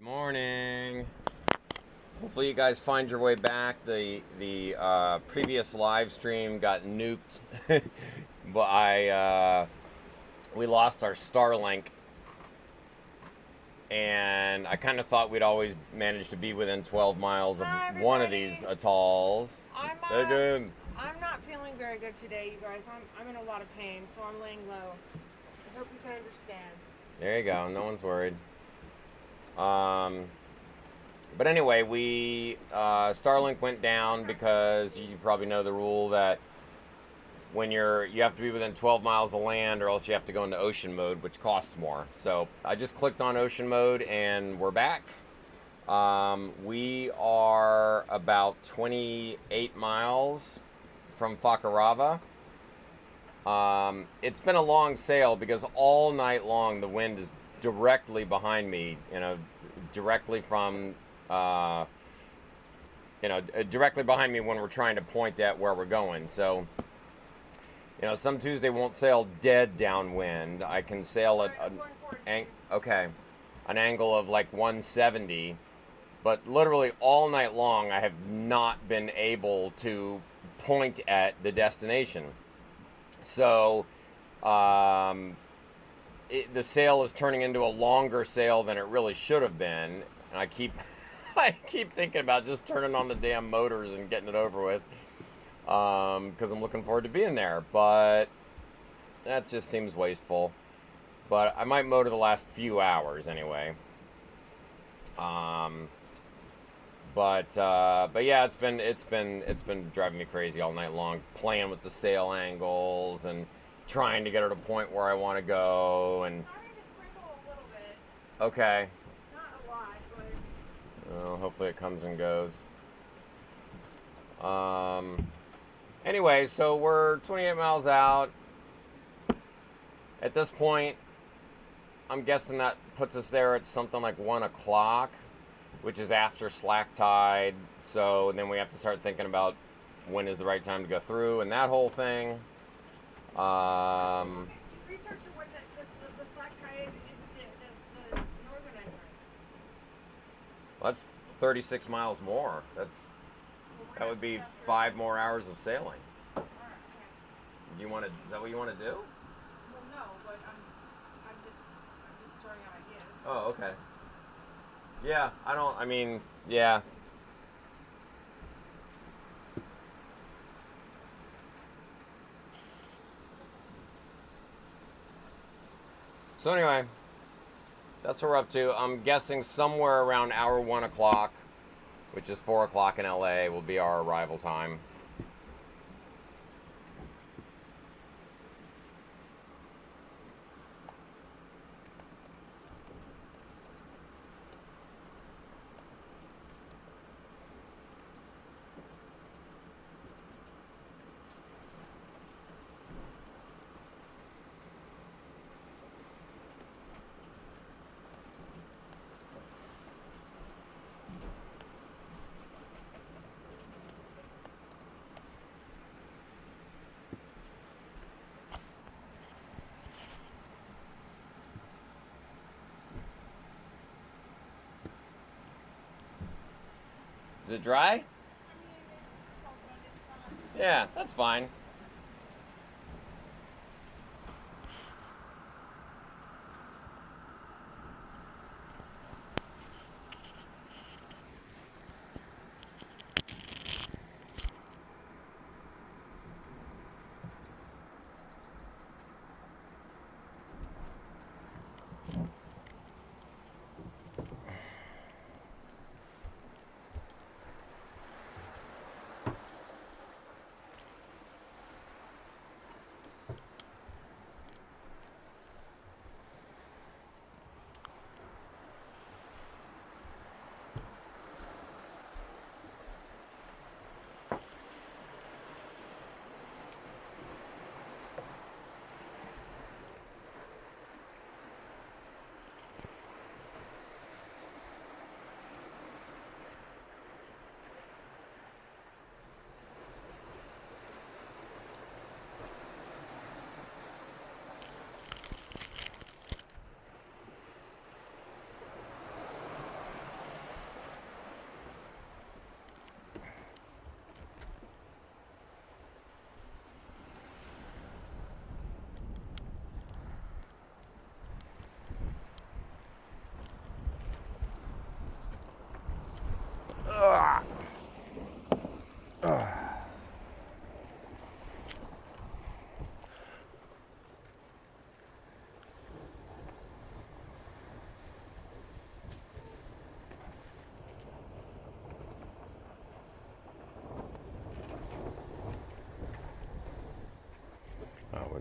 Morning. Hopefully you guys find your way back. The previous live stream got nuked, but we lost our Starlink, and I kind of thought we'd always manage to be within 12 miles of one of these atolls. I'm not feeling very good today, you guys. I'm in a lot of pain, so I'm laying low. I hope you can understand. There you go. No one's worried. But anyway, Starlink went down because you probably know the rule that when you have to be within 12 miles of land, or else you have to go into ocean mode, which costs more. So I just clicked on ocean mode and we're back. We are about 28 miles from Fakarava. It's been a long sail because all night long the wind is directly behind me, directly from, directly behind me when we're trying to point at where we're going. So, some Tuesday won't sail dead downwind. I can sail at an angle of like 170, but literally all night long I have not been able to point at the destination. So, the sail is turning into a longer sail than it really should have been, and I keep thinking about just turning on the damn motors and getting it over with, because I'm looking forward to being there, but that just seems wasteful. But I might motor the last few hours anyway. But yeah, it's been driving me crazy all night long, playing with the sail angles and trying to get her to point where I want to go. And Starting to sprinkle a little bit. Okay. Not a lot, but Well, hopefully it comes and goes. Anyway, so we're 28 miles out. At this point, I'm guessing that puts us there at something like 1 o'clock, which is after slack tide. So then we have to start thinking about when is the right time to go through and that whole thing. research what the slack tide is the northern entrance. Well, that's 36 miles more. That would be 5 more hours of sailing. Alright, okay. Is that what you want to do? Well, no, but I'm just throwing out ideas. Oh, okay. Yeah, yeah. So anyway, that's what we're up to. I'm guessing somewhere around hour 1 o'clock, which is 4 o'clock in LA, will be our arrival time. Is it dry? I mean, it's cold, but it's not. Yeah, that's fine.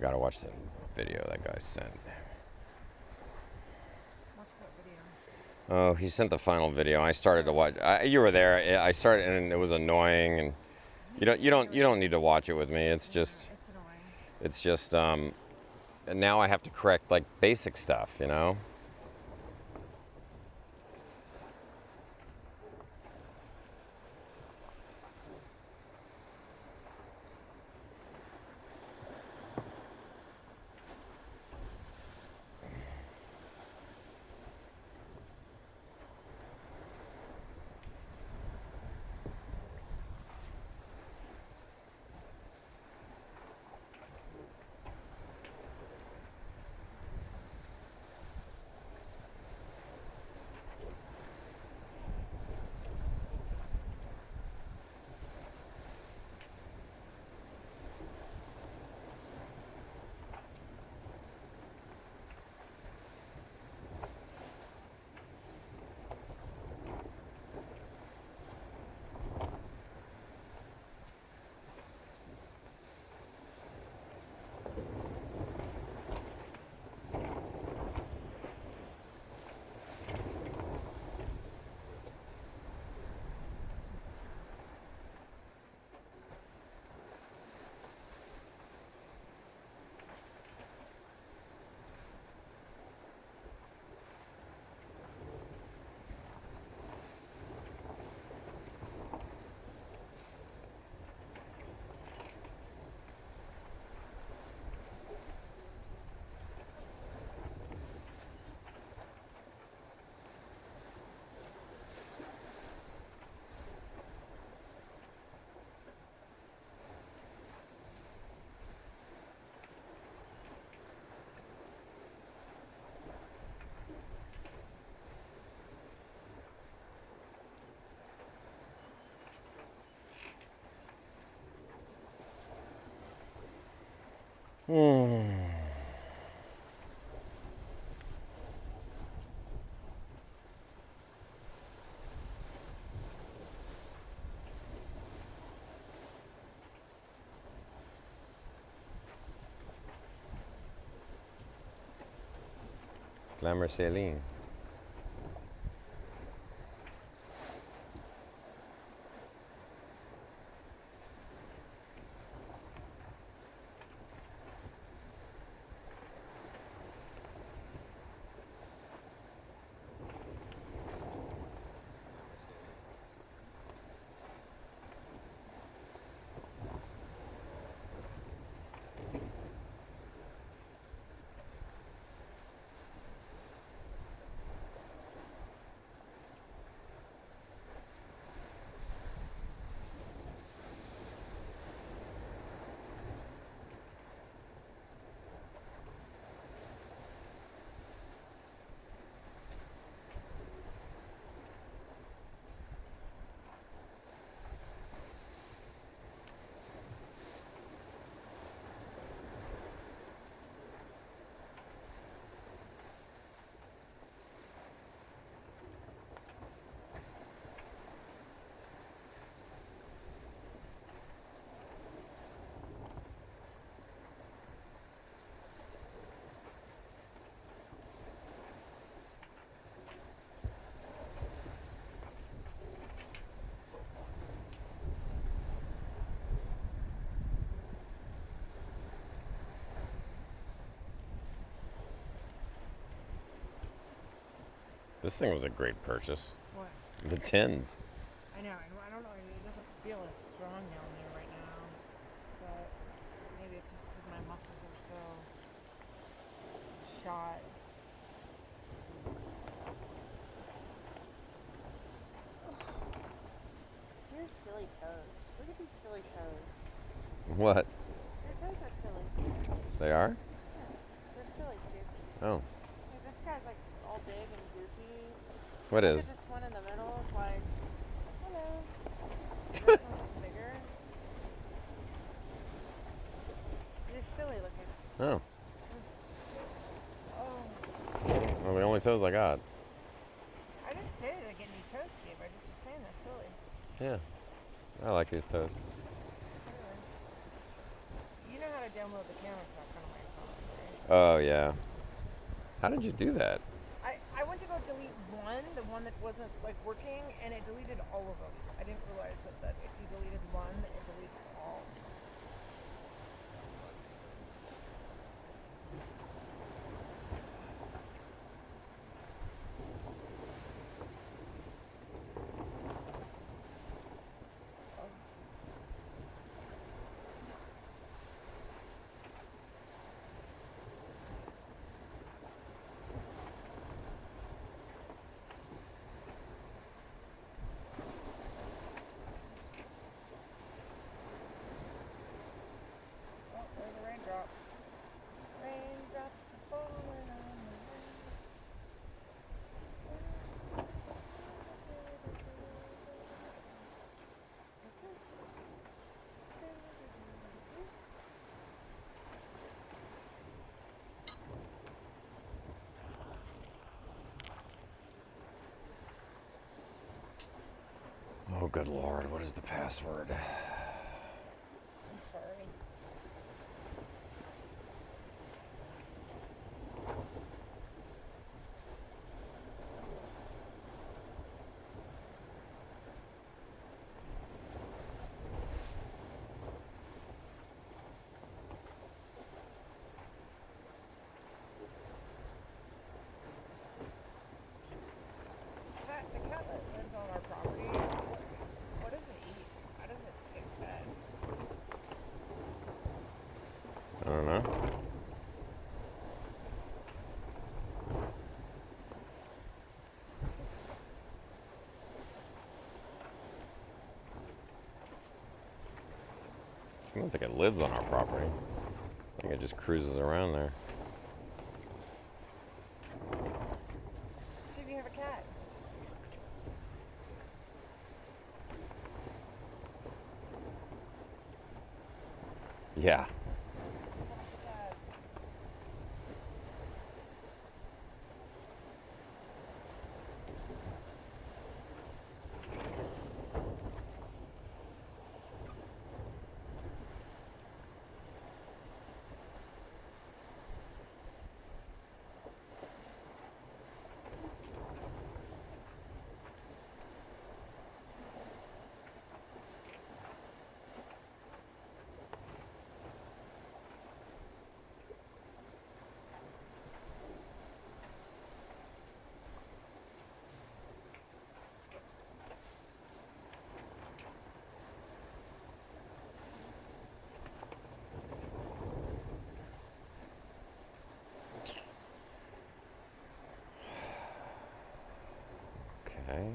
gotta watch the video that guy sent. Watch what video? Oh, he sent the final video. I started to watch. You were there. I started, and it was annoying. And you don't need to watch it with me. It's just, It's annoying. it's just. And now I have to correct like basic stuff, you know. Glamour Saline. This thing was a great purchase. What? The tins. I know. I don't know. It doesn't feel as strong down there right now. But maybe it's just because my muscles are so shot. Here's silly toes. Look at these silly toes. What? Their toes are silly. They are? Yeah. They're silly, Steve. Oh. Like, this guy's like all big and goofy. What Look is? at this one in the middle. It's like, hello. This one's bigger. They're silly looking. Oh. Oh. Well, the only toes I got. I didn't say that I get any toes, Steve. I just was saying that's silly. Yeah. I like these toes. Anyway. You know how gotta download the camera back on my phone, right? Oh, yeah. How did you do that? I went to go delete the one that wasn't like working, and it deleted all of them. I didn't realize that if you deleted one, it deletes all. Oh, there's a raindrop. Raindrops are falling on the Oh, good Lord. What is the password? I'm sorry. The cat that lives on our property, what does it eat? How does it get fed? I don't know. I don't think it lives on our property. I think it just cruises around there. See if you have a cat. Yeah. Cat. Okay.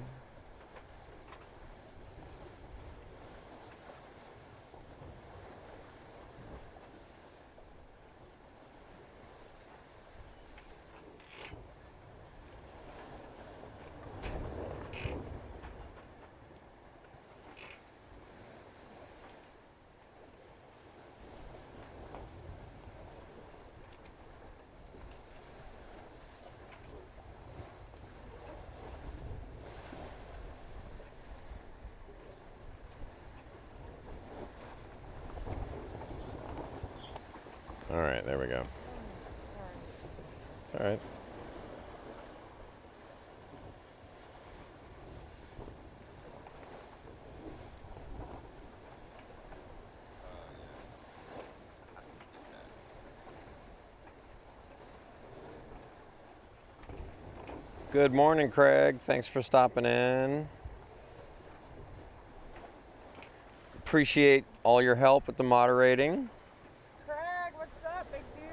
All right, there we go. Sorry. It's all right. Good morning, Craig. Thanks for stopping in. Appreciate all your help with the moderating. Craig, what's up, big dude?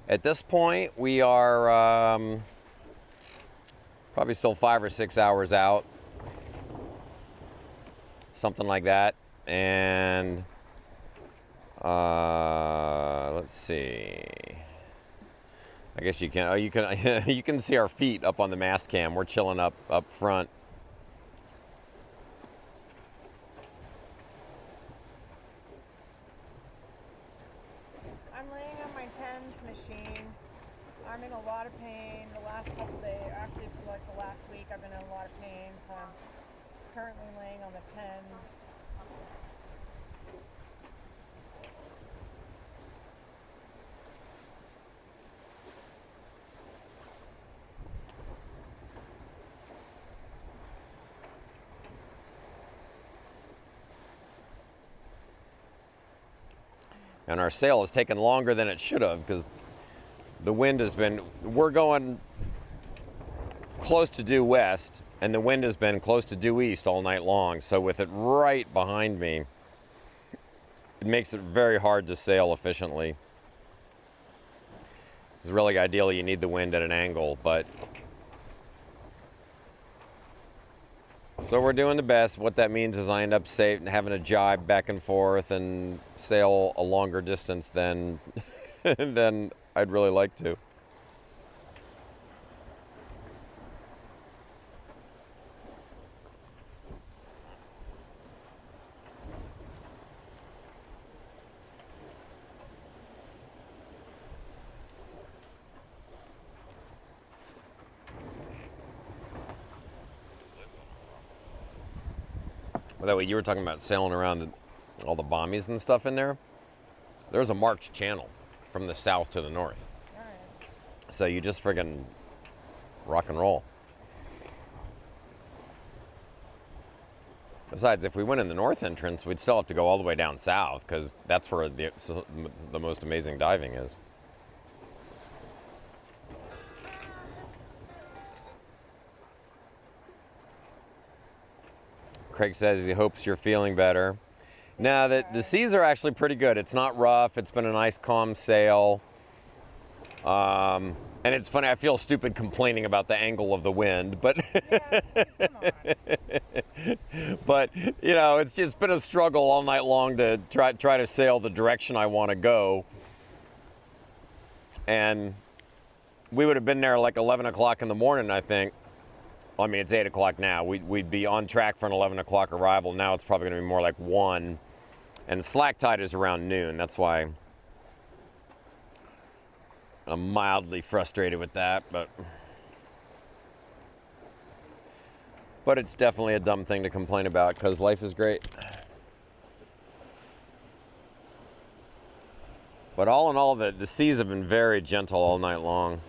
At this point, we are probably still 5 or 6 hours out, something like that. And let's see. I guess you can. Oh, you can. You can see our feet up on the mast cam. We're chilling up front. I'm laying on my TENS machine. I'm in a lot of pain. The last couple days, actually for like the last week, I've been in a lot of pain. So I'm currently laying on the 10s. And our sail has taken longer than it should have because the wind has been, we're going close to due west and the wind has been close to due east all night long. So with it right behind me, it makes it very hard to sail efficiently. It's really ideally you need the wind at an angle, but so we're doing the best. What that means is I end up having to jibe back and forth and sail a longer distance than than I'd really like to. By the way, you were talking about sailing around all the bommies and stuff in there. There's a marked channel from the south to the north. All right. So you just friggin' rock and roll. Besides, if we went in the north entrance, we'd still have to go all the way down south because that's where the most amazing diving is. Craig says he hopes you're feeling better. Now, the seas are actually pretty good. It's not rough. It's been a nice, calm sail. And it's funny, I feel stupid complaining about the angle of the wind, but Yeah, come on. but you know, it's just been a struggle all night long to try to sail the direction I want to go. And we would have been there like 11 o'clock in the morning, I think. Well, I mean, it's 8 o'clock now. We'd be on track for an 11 o'clock arrival. Now it's probably going to be more like 1. And slack tide is around noon. That's why I'm mildly frustrated with that. But it's definitely a dumb thing to complain about because life is great. But all in all, the seas have been very gentle all night long.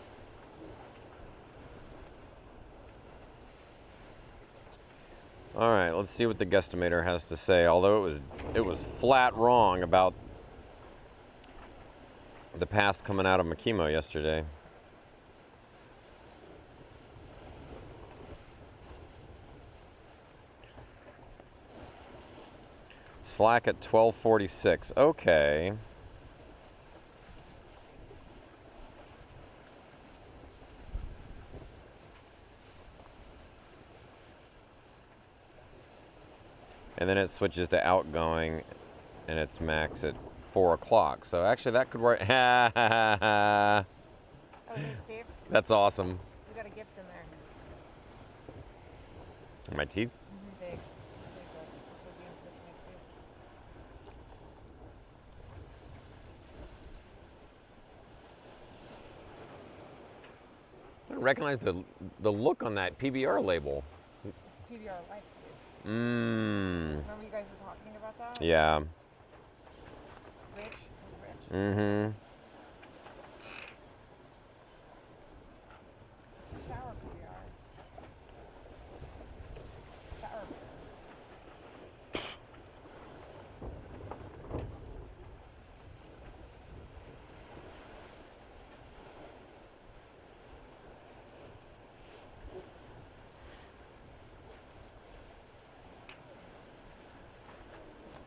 All right, let's see what the guesstimator has to say. Although it was flat wrong about the pass coming out of Makemo yesterday. Slack at 12:46. Okay. And then it switches to outgoing, and it's max at 4 o'clock. So actually, that could work. Oh, hey, Steve. That's awesome. We got a gift in there. My teeth? Big. I don't recognize the look on that PBR label. It's PBR Lights, dude. Mmm. Remember you guys were talking about that? Yeah. Rich. Mm-hmm. Shower PBR. Shower.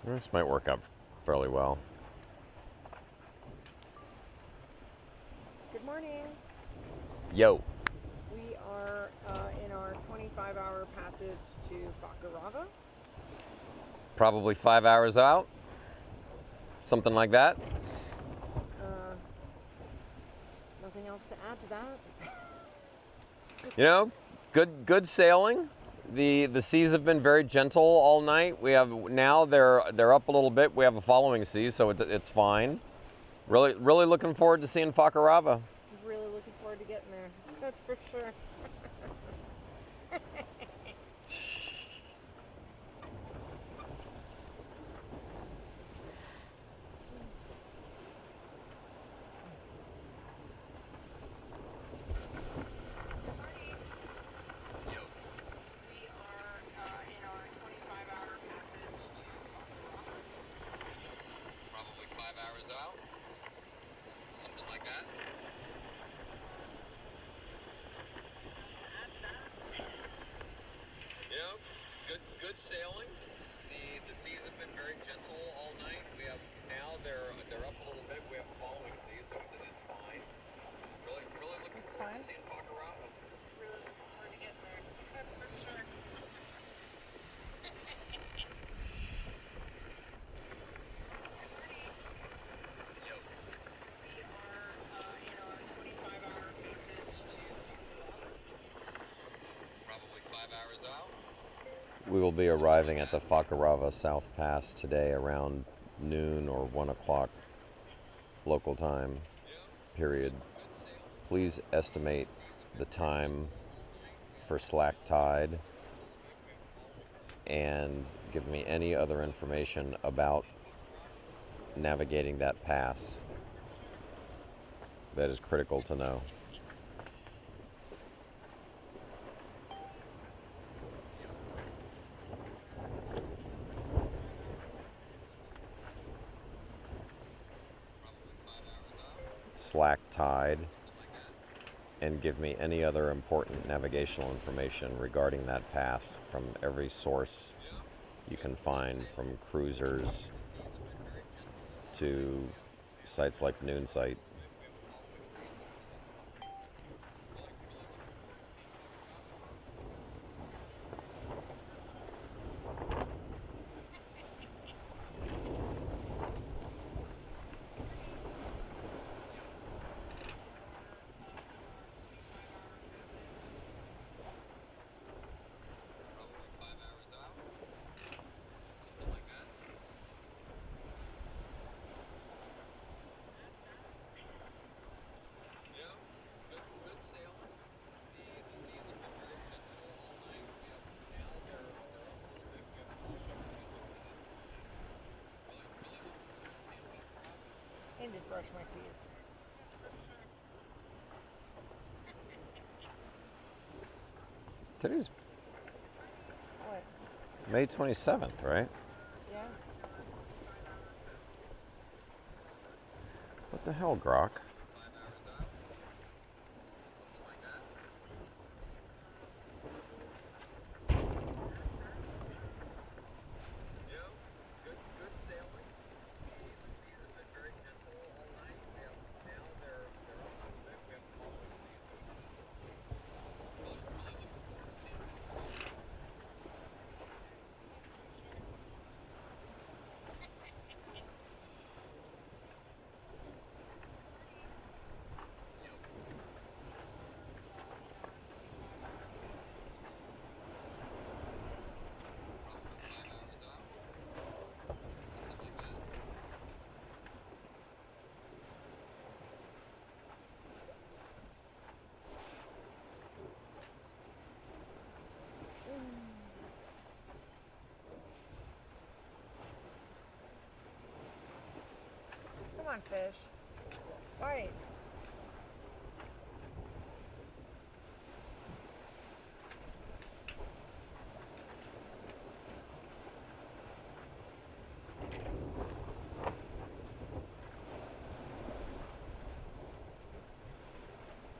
This might work out fairly well. Good morning. Yo. We are in our 25-hour passage to Fakarava. Probably 5 hours out. Something like that. Nothing else to add to that. You know, good sailing. The seas have been very gentle all night. We have now they're up a little bit. We have a following sea, so it's fine. Really looking forward to seeing Fakarava. Really looking forward to getting there. That's for sure. good sailing. The seas have been very gentle all night. We have now they're up a little bit. We have a following sea, so it's fine. Really looking forward to seeing Fakarava. Really looking forward to getting there. That's for sure. Yep. We are in our 25-hour passage to Fakarava. Probably 5 hours out. We will be arriving at the Fakarava South Pass today around noon or 1 o'clock local time period. Please estimate the time for slack tide and give me any other information about navigating that pass that is critical to know. Slack tide, and give me any other important navigational information regarding that pass from every source you can find, from cruisers to sites like Noon Site. And just brush my teeth. Today's What? May 27th, right? Yeah. What the hell, Grok? Come on, fish. Bite.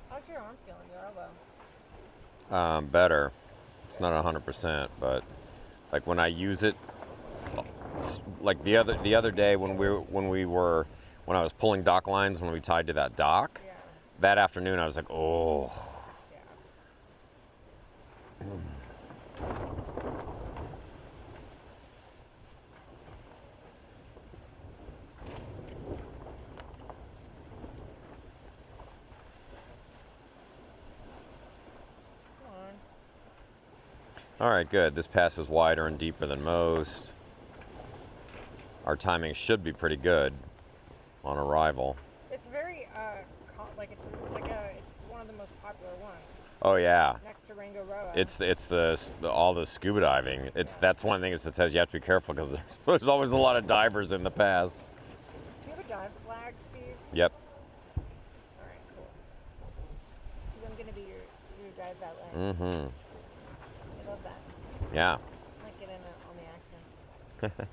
How's your arm feeling, your elbow? Better. It's not 100%, but like when I use it, like the other day when I was pulling dock lines when we tied to that dock, Yeah. that afternoon I was like, oh. Yeah. Come on. All right, good. This pass is wider and deeper than most. Our timing should be pretty good on arrival. It's very it's one of the most popular ones. Oh yeah. Next to Rango Roa. It's all the scuba diving. That's one thing that says you have to be careful because there's always a lot of divers in the pass. Do you have a dive flag, Steve? Yep. All right, cool. 'Cause I'm gonna be your dive valet. Mm-hmm. I love that. Yeah. I might get in on the action.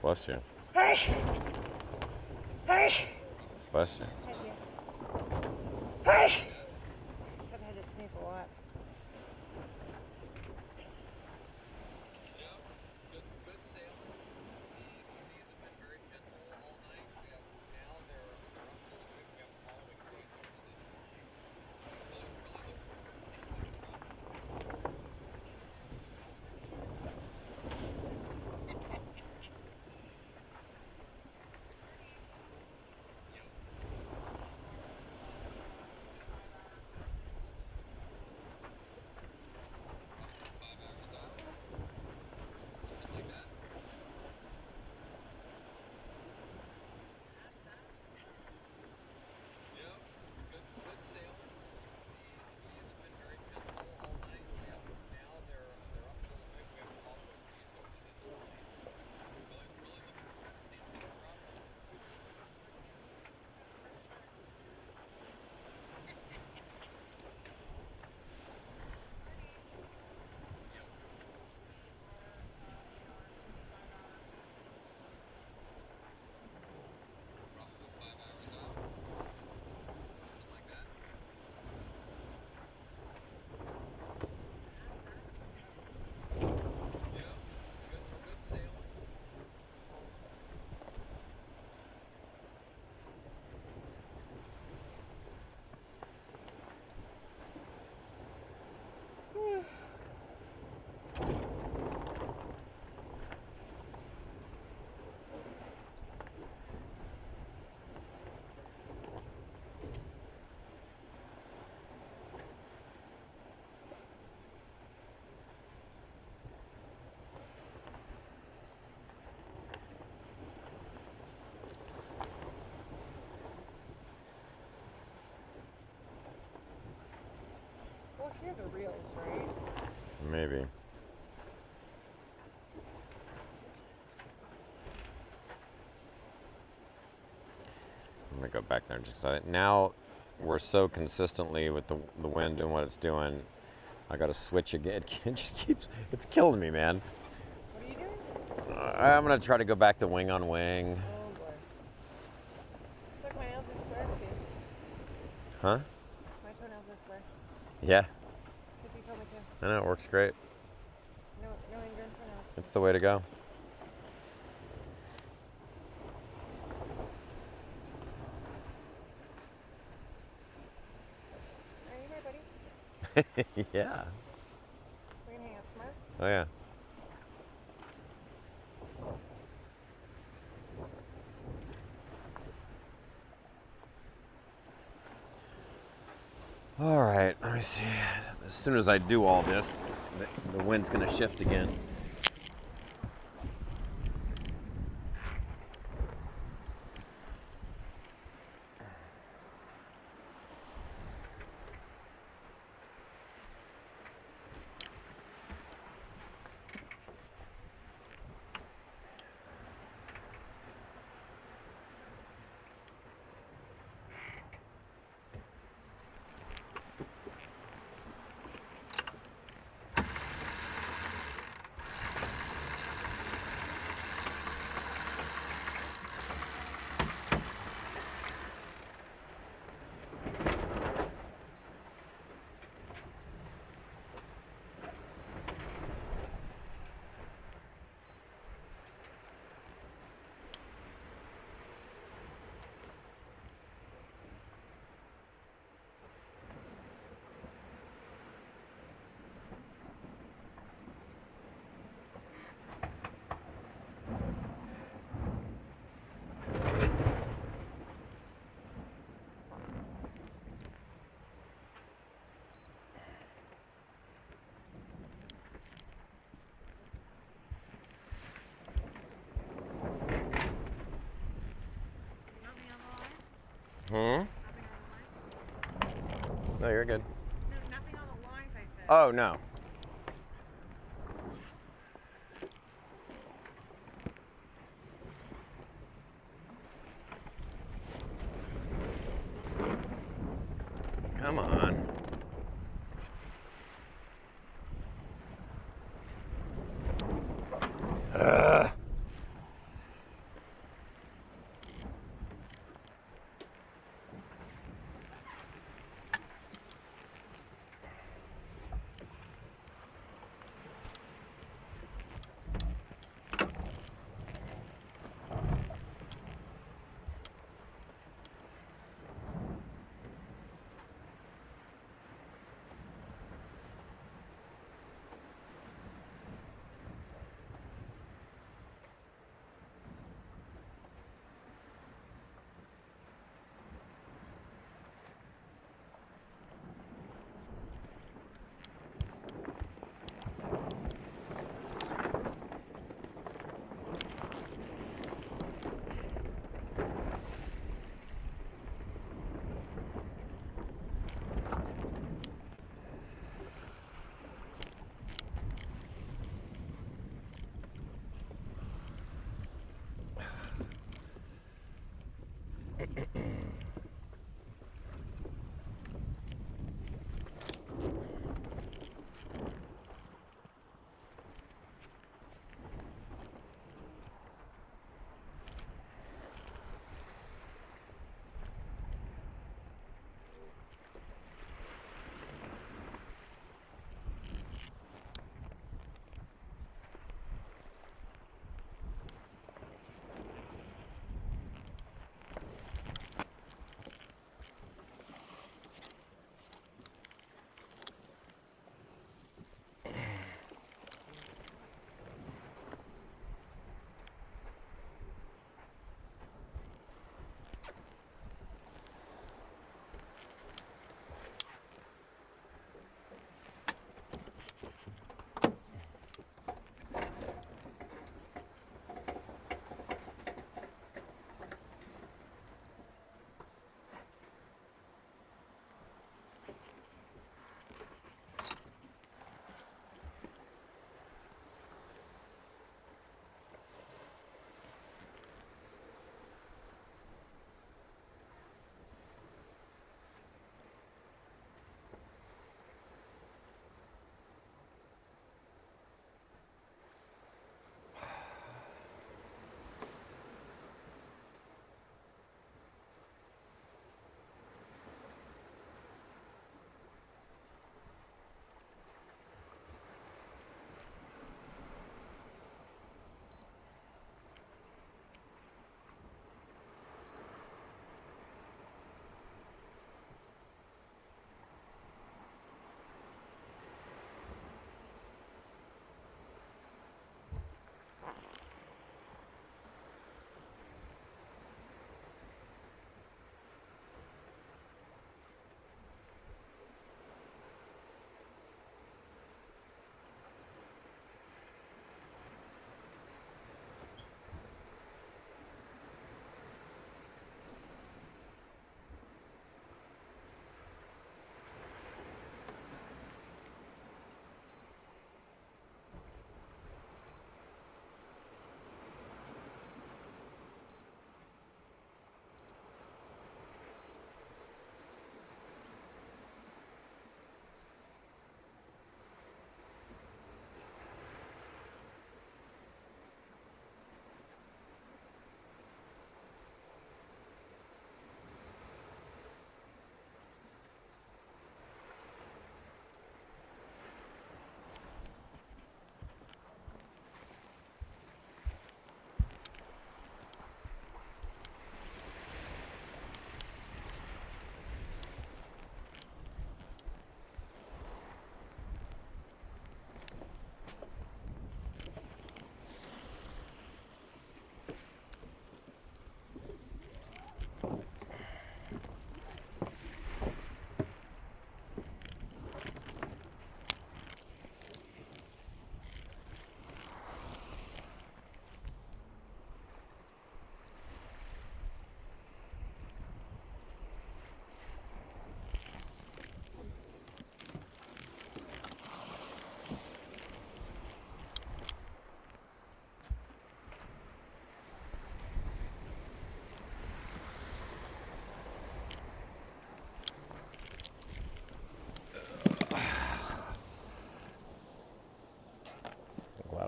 Bless you. Bless Bless you. I've had to sneeze a lot. Well, here are the reels, right? Maybe. I'm gonna go back there just now. We're so consistently with the wind doing what it's doing. I gotta switch again. It just keeps. It's killing me, man. What are you doing? I'm gonna try to go back to wing on wing. Oh boy. It's like my nails are square, Steve. Huh? My toenails are square. Yeah. Because you told me to. I know it works great. No ingrown toenails. It's the way to go. Are you my buddy? Yeah. We're gonna hang out tomorrow? Oh yeah. All right, let me see. As soon as I do all this, the wind's gonna shift again. Hmm? No, you're good. No, nothing on the lines, I said. Oh, no. Come on. Ugh.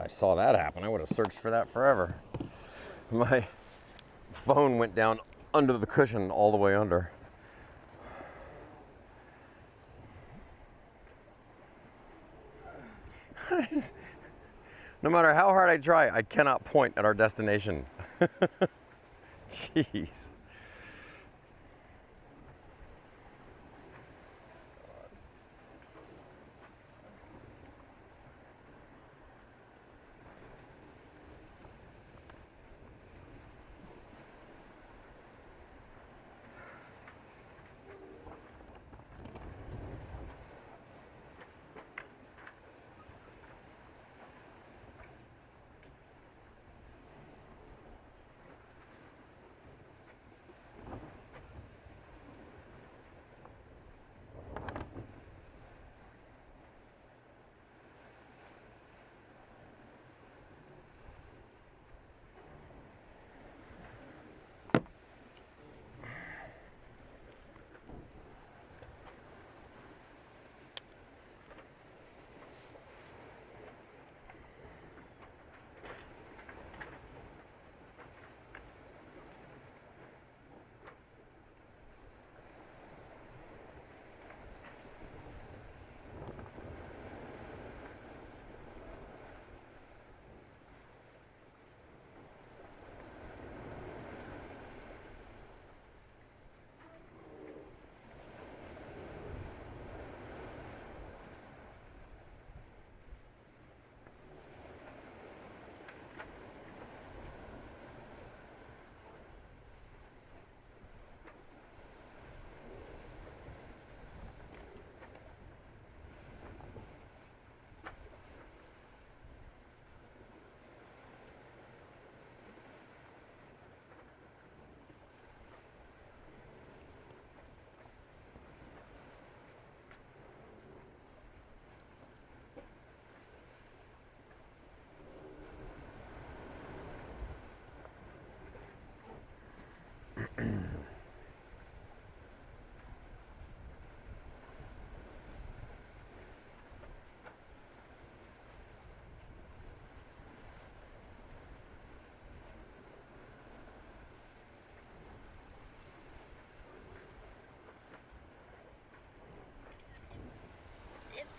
saw that happen, I would have searched for that forever. My phone went down under the cushion all the way under. No matter how hard I try, I cannot point at our destination. Jeez.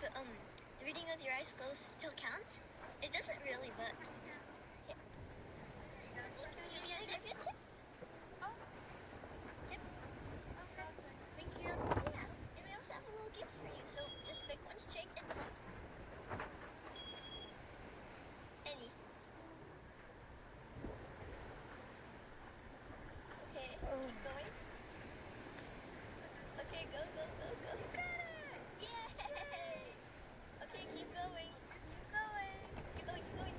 The reading of your eyes closed still counts? It doesn't really, but... Yeah. You get tip? Oh. Tip? Okay. Thank you. Yeah. And we also have a little gift for you, so just pick one straight and plug. Any. Okay, keep going. Okay, go, go, go, go. You got it! Yay! Okay, keep going. Keep going. Keep going, keep going.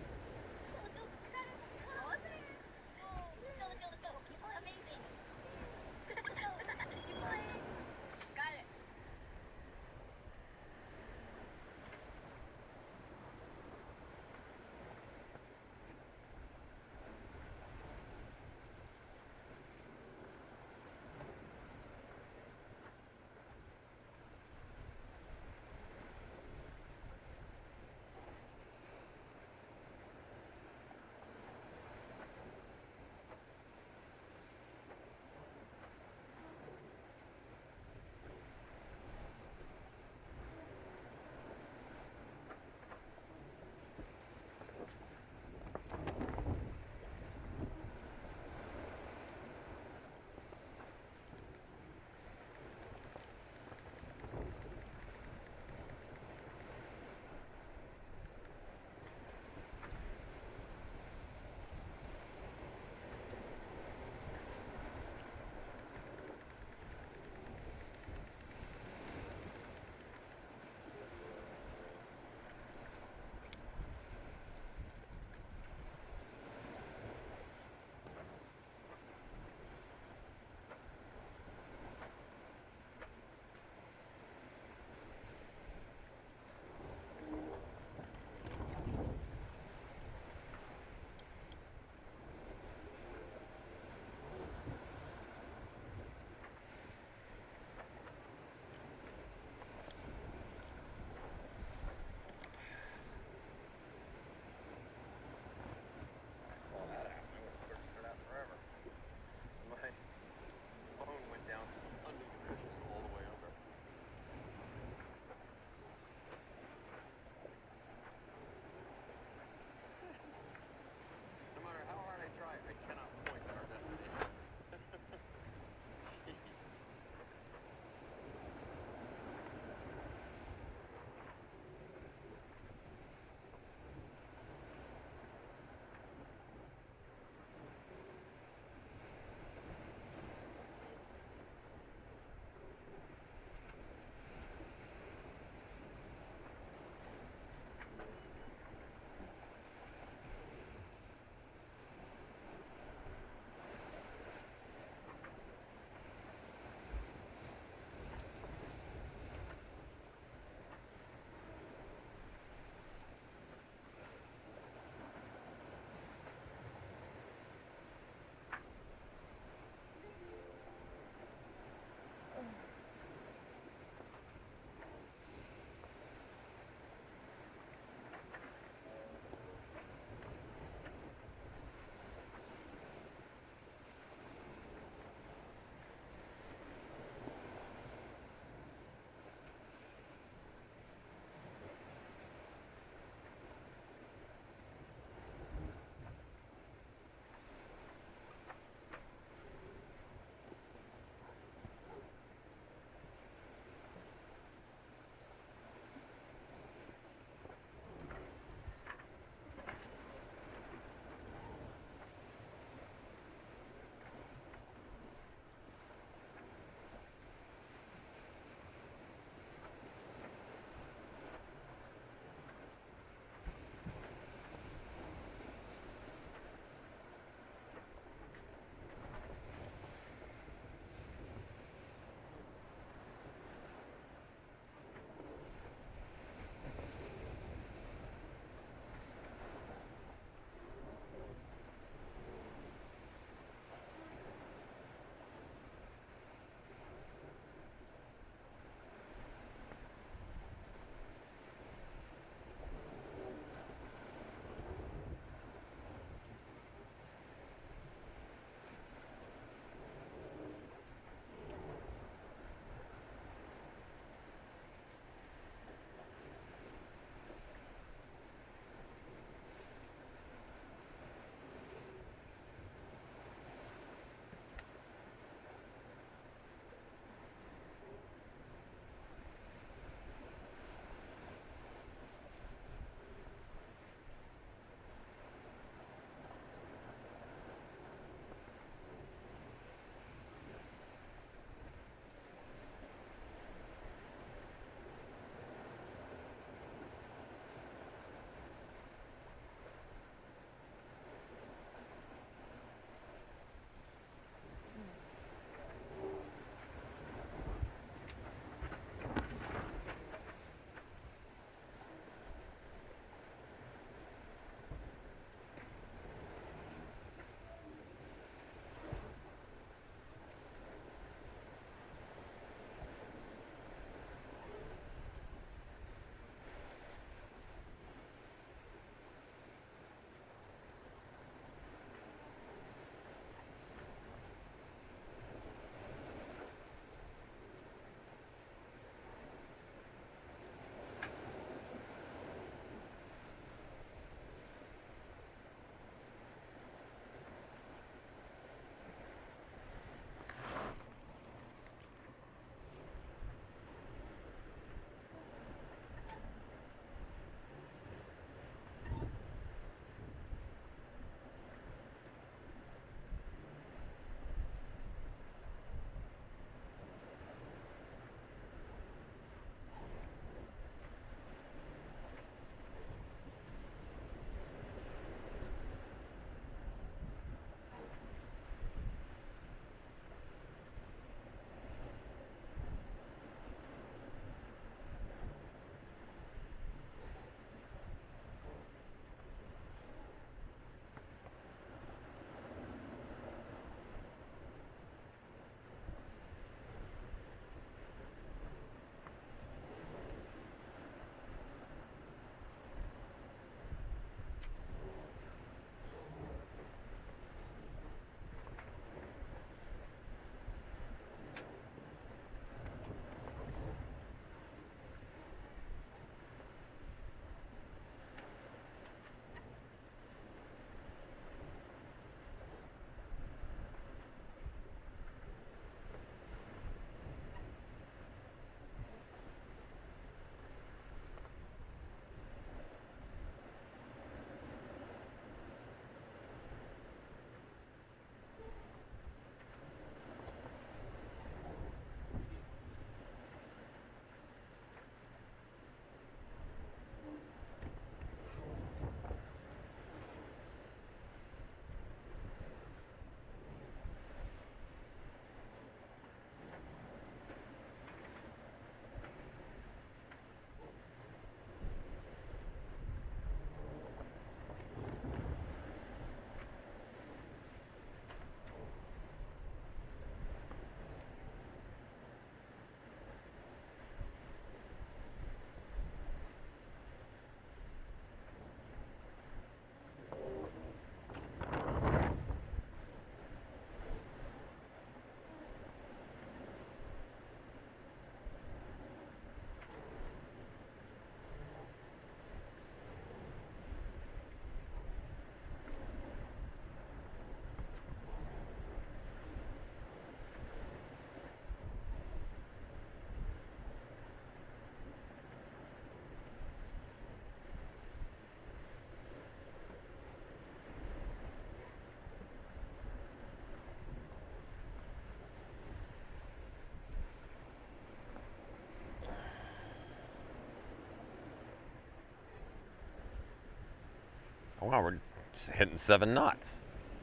Wow, we're just hitting 7 knots.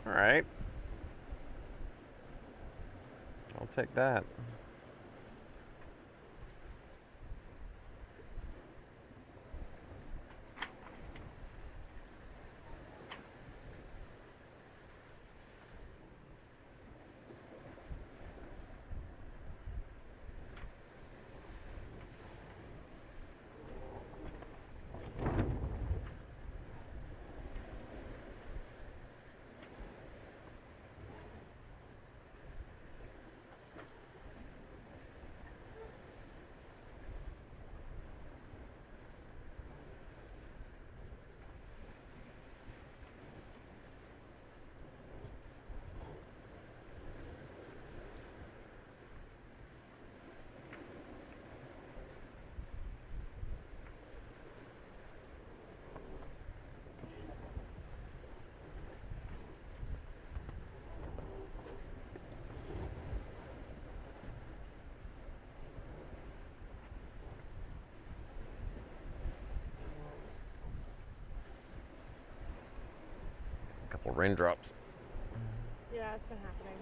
All right. I'll take that. A couple raindrops. Yeah, it's been happening.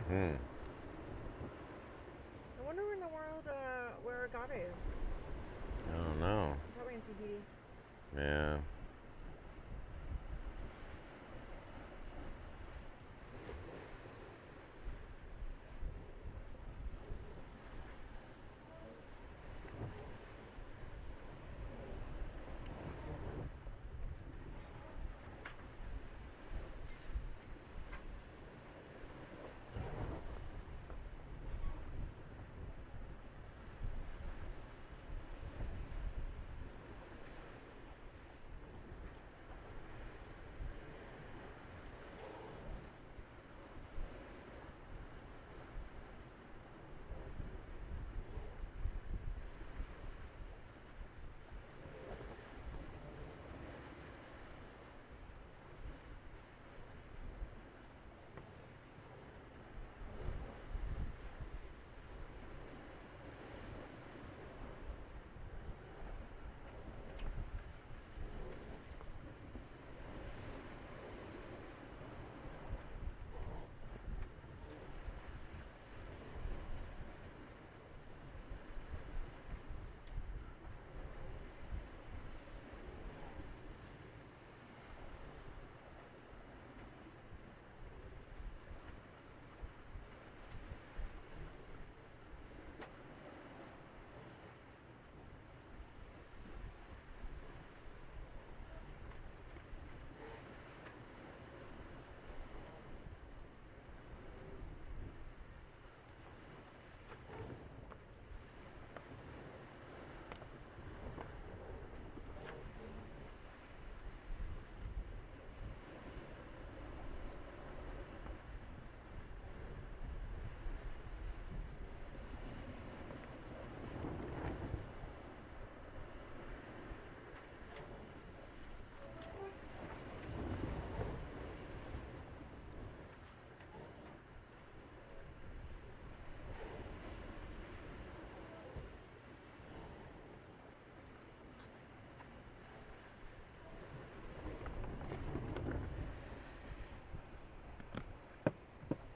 Hmm. I wonder where in the world where agave is. I don't know. Probably in Tahiti. Yeah.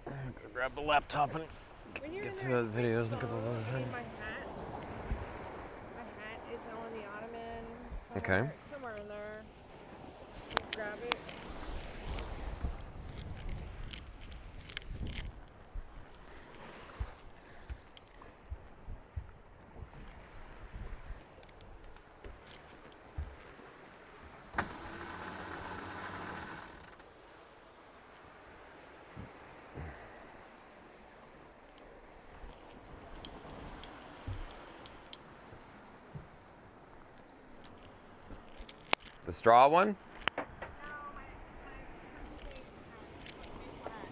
I'm gonna grab the laptop and When you're get in through there, the videos in a take couple of photos. other I need things. my hat. My hat is on the ottoman Okay. somewhere in there. Just grab it. The straw one? No, my circumnavigation hat.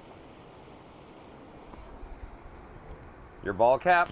Your ball cap?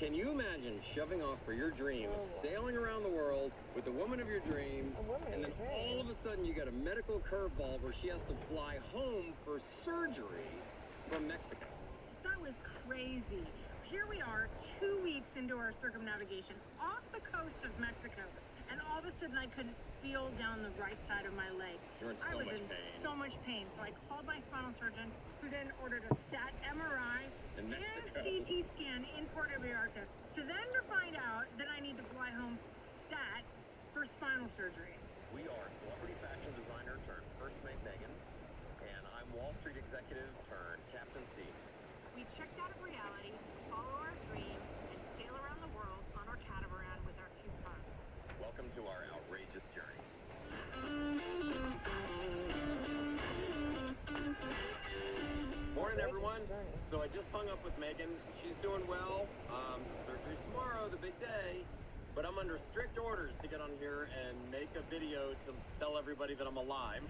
Can you imagine shoving off for your dream of sailing around the world with the woman of your dreams, and then all of a sudden you got a medical curveball where she has to fly home for surgery from Mexico? That was crazy. Here we are, 2 weeks into our circumnavigation off the coast of Mexico, and all of a sudden I could feel down the right side of my leg. You're in I was in so much pain, so I called my spinal surgeon, who then ordered a stat MRI In and Mexico. CT scan in Puerto Vallarta, to then to find out that I need to fly home stat for spinal surgery. We are celebrity fashion designer turned First Mate Meghan, and I'm Wall Street executive turned Captain Steve. We checked out of reality to follow our dream and sail around the world on our catamaran with our 2 pugs. Welcome to our outrageous journey. Morning, everyone. So I just hung up with Megan. She's doing well. Surgery's tomorrow, the big day. But I'm under strict orders to get on here and make a video to tell everybody that I'm alive.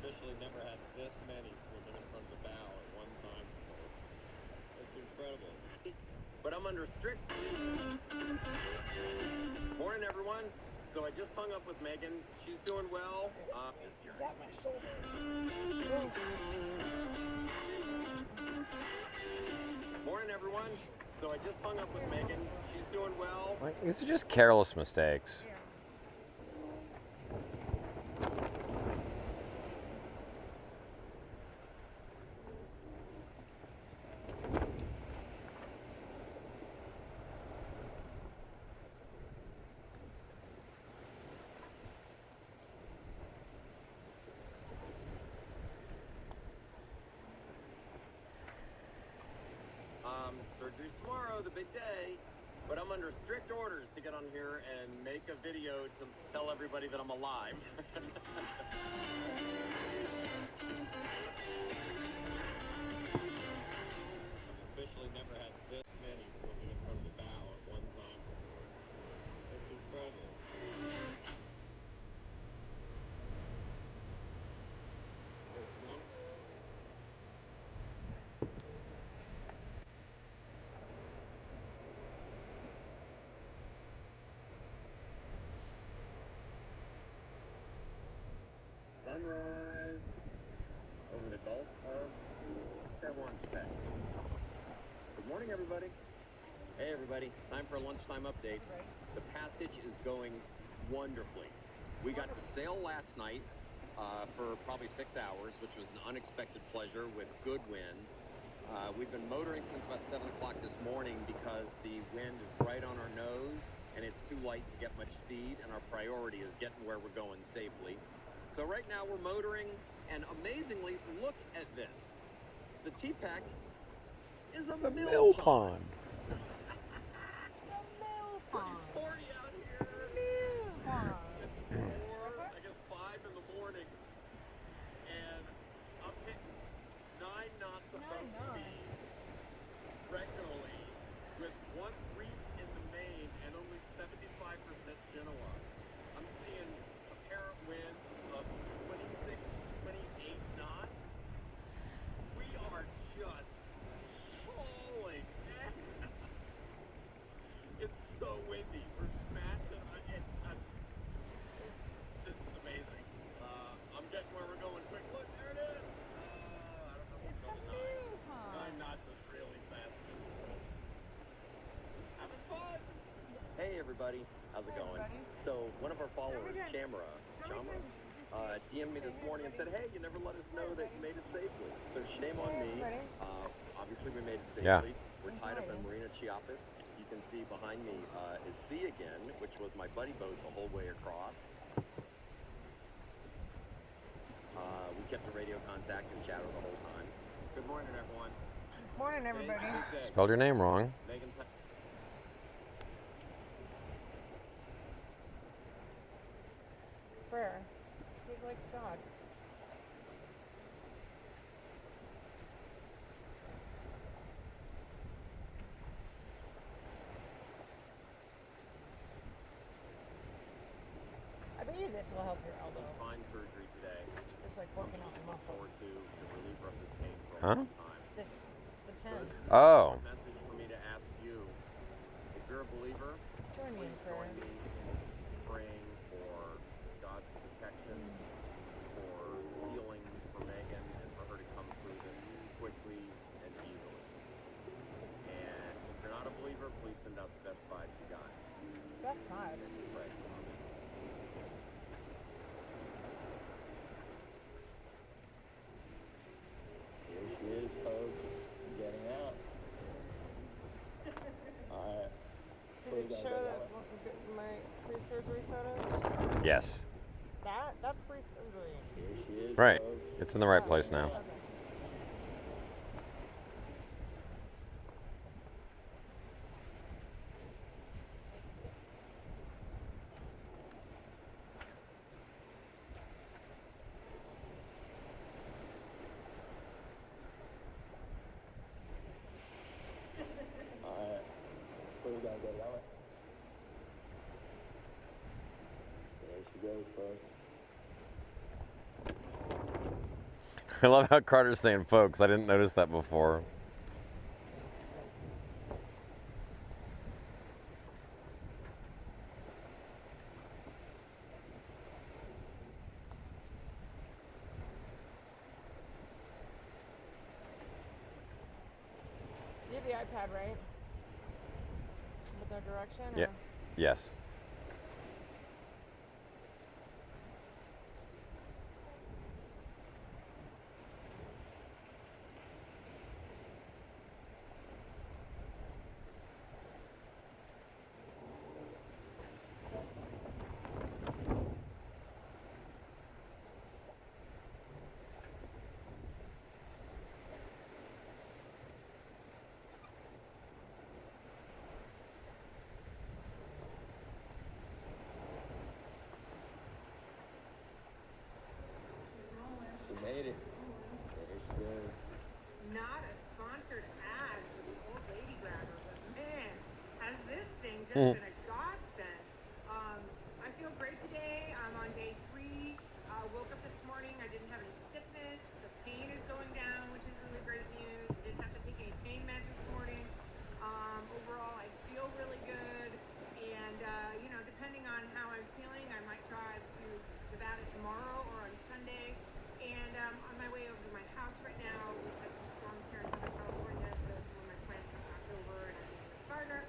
Officially never had this many swimming in front of the bow at one time before. It's incredible. But I'm under strict... Morning, everyone. So I just hung up with Megan. She's doing well. Is that my shoulder? Morning, everyone. So I just hung up with Megan. She's doing well. These are just careless mistakes. Yeah. Surgery's tomorrow, the big day. But I'm under strict orders to get on here and make a video to tell everybody that I'm alive. I've officially never had this many swimming in front of the bow at one time before. That's incredible. Sunrise over the Gulf of Tuamotus. Good morning, everybody. Hey, everybody. Time for a lunchtime update. The passage is going wonderfully. We got to sail last night for probably 6 hours, which was an unexpected pleasure with good wind. We've been motoring since about 7 o'clock this morning because the wind is right on our nose and it's too light to get much speed, and our priority is getting where we're going safely. So right now we're motoring, and amazingly, look at this. The T-Pack is a mill pond. Pretty sporty out here. It's 4, I guess 5 in the morning, and I'm hitting 9 knots of boat speed regularly with 1 reef in the main and only 75% Genoa. I'm seeing apparent winds of 26, 28 knots. We are just hauling ass. It's so windy. We're smashing. This is amazing. I'm getting where we're going quick. Look, there it is. I don't know if it's going 9 knots is really fast. Having fun. Hey, everybody. How's it going? So one of our followers, Chamra, DM'd me this morning and said, hey, you never let us know that you made it safely. So shame on me. Obviously, we made it safely. Yeah. We're tied up in Marina Chiapas. You can see behind me is sea again, which was my buddy boat the whole way across. We kept the radio contact and chatter the whole time. Good morning, everyone. Morning, everybody. Spelled your name wrong. Megan's Prayer. He likes God. I bet you this will help your elbow. Spine surgery today. Just like working out the muscle. Forward to reliever of this pain for a Huh? long time. This, the pen. So this is Oh. a message for me to ask you. If you're a believer, Join me in please prayer. join me in praying for God's protection, for healing for Megan, and for her to come through this quickly and easily. And if you're not a believer, please send out the best vibes you got. Best time. Pray. Here she is, folks, getting out. Alright. Did it show that my pre-surgery photos? Yes. That's pre-surgery. Here she is, Right. folks. It's in the right place now. Okay. Alright. Where we gotta go that way? There she goes, folks. I love how Carter's saying folks. I didn't notice that before. You have the iPad, right? With no direction? Yeah. Or? Yes. She made it. There she goes. Not a sponsored ad for the old lady grabber, but man, has this thing just been a godsend. I feel great today. I'm on day 3. Woke up this morning. I didn't have any stiffness. The pain is going down, which is really great news. I didn't have to take any pain meds this morning. Overall, I feel really good. And, you know, depending on how I'm feeling, I might drive to Nevada tomorrow or on Sunday. And on my way over to my house right now, we've had some storms here in Southern California, so some of my plants got knocked over and I'm using the gardener.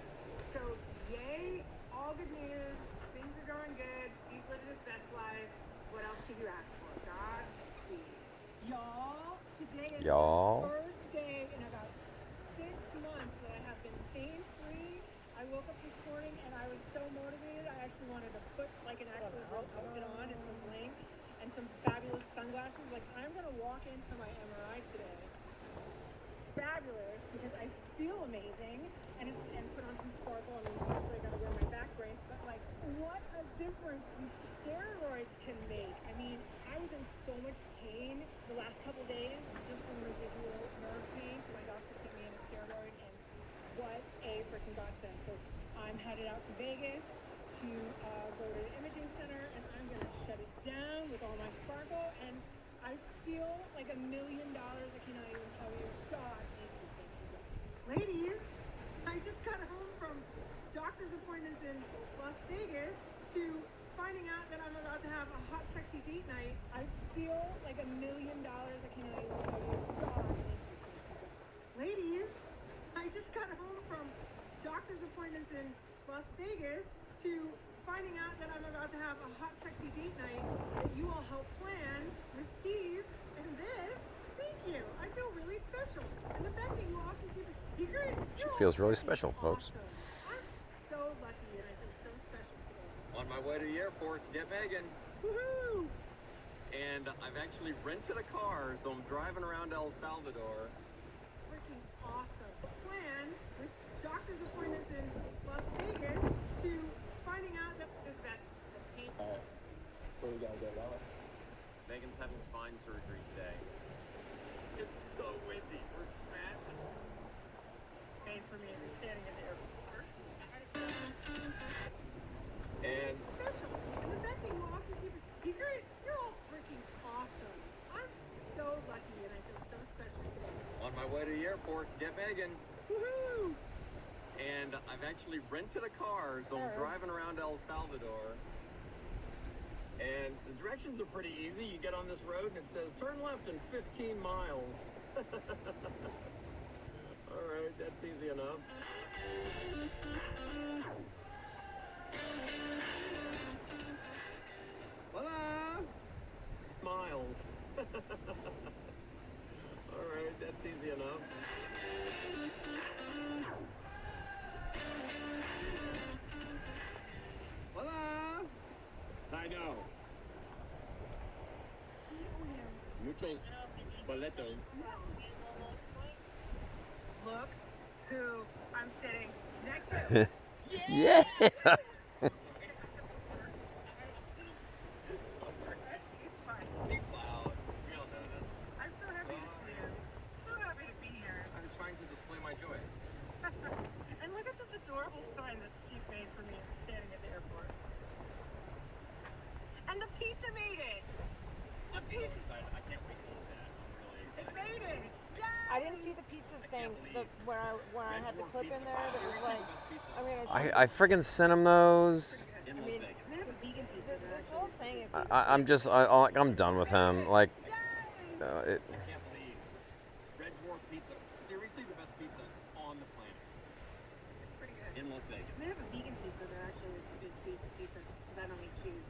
So yay, all good news. Things are going good. Steve's living his best life. What else could you ask for? Godspeed. Y'all, today is Y'all. the first day in about 6 months that I have been pain-free. I woke up this morning and I was so motivated. I actually wanted to put like an actual real outfit on and some bling and some fabulous sunglasses. Like, I'm gonna walk into my MRI today fabulous because I feel amazing and put on some sparkle. I mean, obviously I gotta wear my back brace, but like, what a difference these steroids can make. I mean, I was in so much pain the last couple days just from residual nerve pain, so my doctor sent me in a steroid, and what a freaking godsend. So I'm headed out to Vegas to go to the imaging center, and I'm gonna shut it down with all my sparkle, and I feel like $1 million. I cannot even tell you. God, thank you, thank you, God. Ladies, I just got home from doctor's appointments in Las Vegas to finding out that I'm about to have a hot, sexy date night. I feel like $1 million. I cannot even tell you. God, thank you, thank you, God. Ladies, I just got home from doctor's appointments in Las Vegas to finding out that I'm about to have a hot, sexy date night that you all helped plan with Steve, and this, thank you. I feel really special. And the fact that you all can keep a secret. She feels really special, folks. Awesome. I'm so lucky and I feel so special today. On my way to the airport to get Megan. Woohoo! And I've actually rented a car, so I'm driving around El Salvador. Freaking awesome. Plan with doctor's appointments in Las Vegas to finding out that his best pain. Alright. Where we gotta go that way? Megan's having spine surgery today. It's so windy. We're smashing. Pain for me to be standing in the airport. And Special. And the fact that you all can keep a airport to get Megan. Woohoo! And I've actually rented a car, so I'm driving around El Salvador. And the directions are pretty easy. You get on this road and it says turn left in 15 miles. All right, that's easy enough. Voila! Miles. All right, that's easy enough. Voila! I know. Muchos boletos. Look who I'm sitting next to. Yeah. It's fine. Steve loud. We all know this. I'm so happy to see you. So happy to be here. I was trying to display my joy. And look at this adorable sign that Steve made for me standing at the airport. And the pizza made it. The pizza. I can't wait to eat that. I'm really It excited. made it. Yay! I didn't see the pizza thing when I had the clip in there that was like, I mean, I friggin' sent him those. In Las Vegas. They have a vegan pizza. this whole thing is. I'm done with him. Like, it, I can't believe Red Dwarf Pizza. Seriously, the best pizza on the planet. It's pretty good. In Las Vegas. They have a vegan pizza that actually is vegan pizza because I don't eat cheese.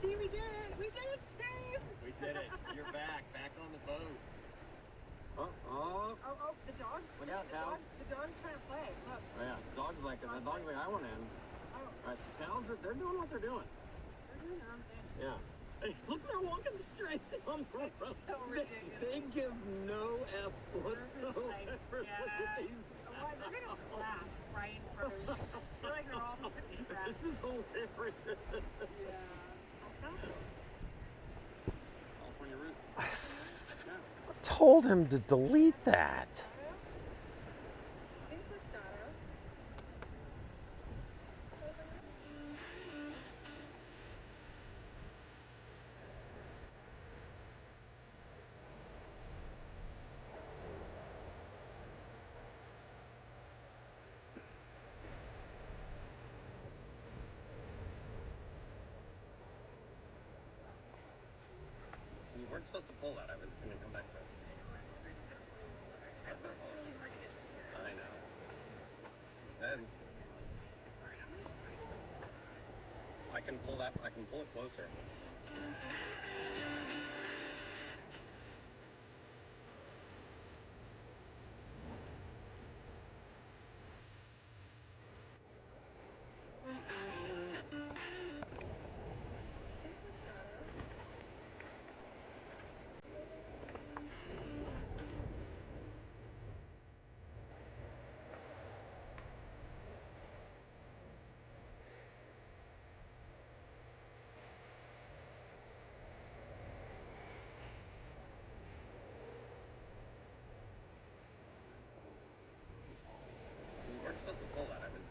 Steve, we did it! We did it, Steve! We did it. You're back on the boat. Oh, the dogs. Look out, the pals. dogs. The dogs trying to play. Look. Oh, yeah, dog's like I want in. Oh, All right, the cows they're doing what they're doing. they're doing their own thing. Yeah. Hey, look, they're walking straight down the road. It's so ridiculous. They give no F's whatsoever. like, Look yeah. at these Oh, they're gonna blast right in front of you. They're like they're all just gonna be This fast. is hilarious. Yeah. That's cool. California roots. Yeah. told him to delete that. In Pescado. You weren't supposed to pull that. I was going to come back to it. I know. Then I can pull that. I can pull it closer. You weren't supposed to pull that. I was.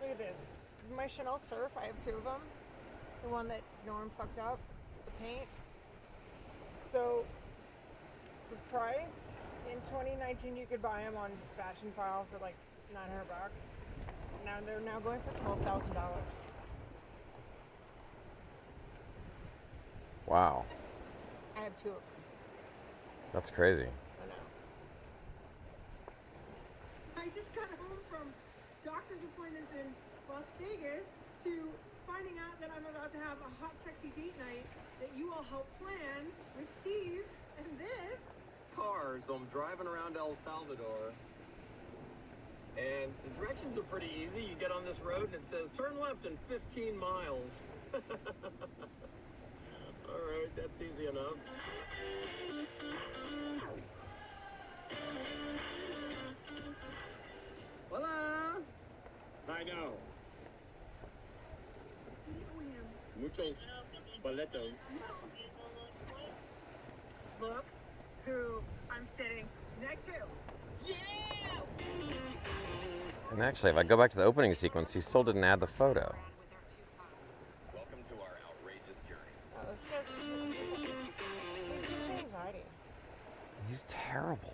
Look at this. My Chanel Surf, I have two of them. The one that Norm fucked up, the paint. So, the price In 2019, you could buy them on Fashion File for like $900. Now they're now going for $12,000. Wow. I have 2 of them. That's crazy. I know. I just got home from doctor's appointments in Las Vegas to finding out that I'm about to have a hot, sexy date night that you all helped plan with Steve and this. Car, so I'm driving around El Salvador. And the directions are pretty easy. You get on this road and it says turn left in 15 miles. All right, that's easy enough. Hola! I know. Muchos boletos. Look who I'm sitting next to. Yeah! And actually, if I go back to the opening sequence, he still didn't add the photo. Welcome to our outrageous journey. Oh, this guy's anxiety. He's terrible.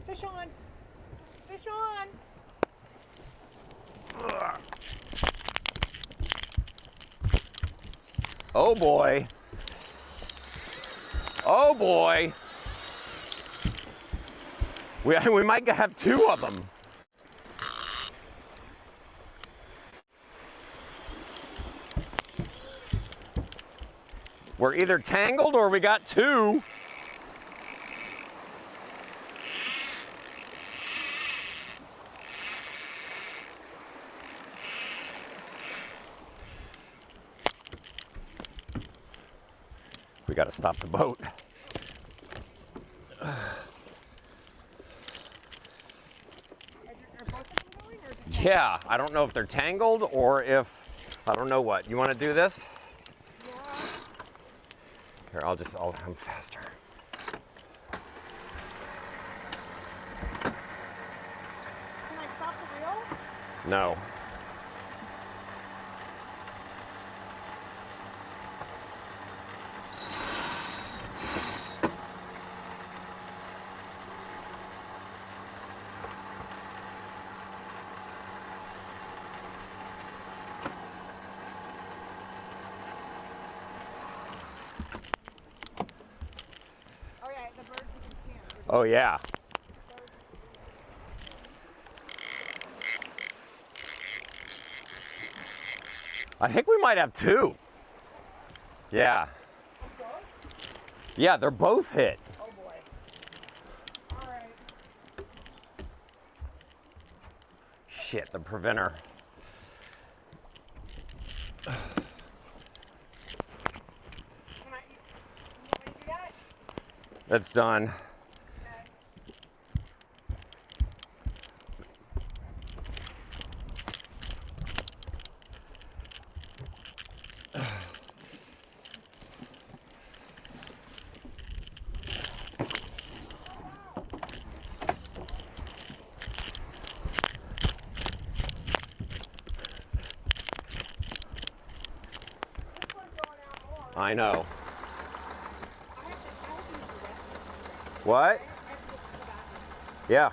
Fish on! Fish on! Oh boy. Oh boy. We might have 2 of them. We're either tangled or we got 2. We got to stop the boat. Are both of them going, or just Yeah, I don't know if they're tangled or if, I don't know what. You want to do this? yeah? Here, I'm faster. Can I stop the reel? No. Oh yeah, the birds you can see 'em. Oh yeah. I think we might have 2. Yeah. Yeah, they're both hit. Oh boy. All right. Shit, the preventer. Can I? You want me to do that? It's done. This one's going I know. I have to use the restroom. What? I have to go to the bathroom. Yeah.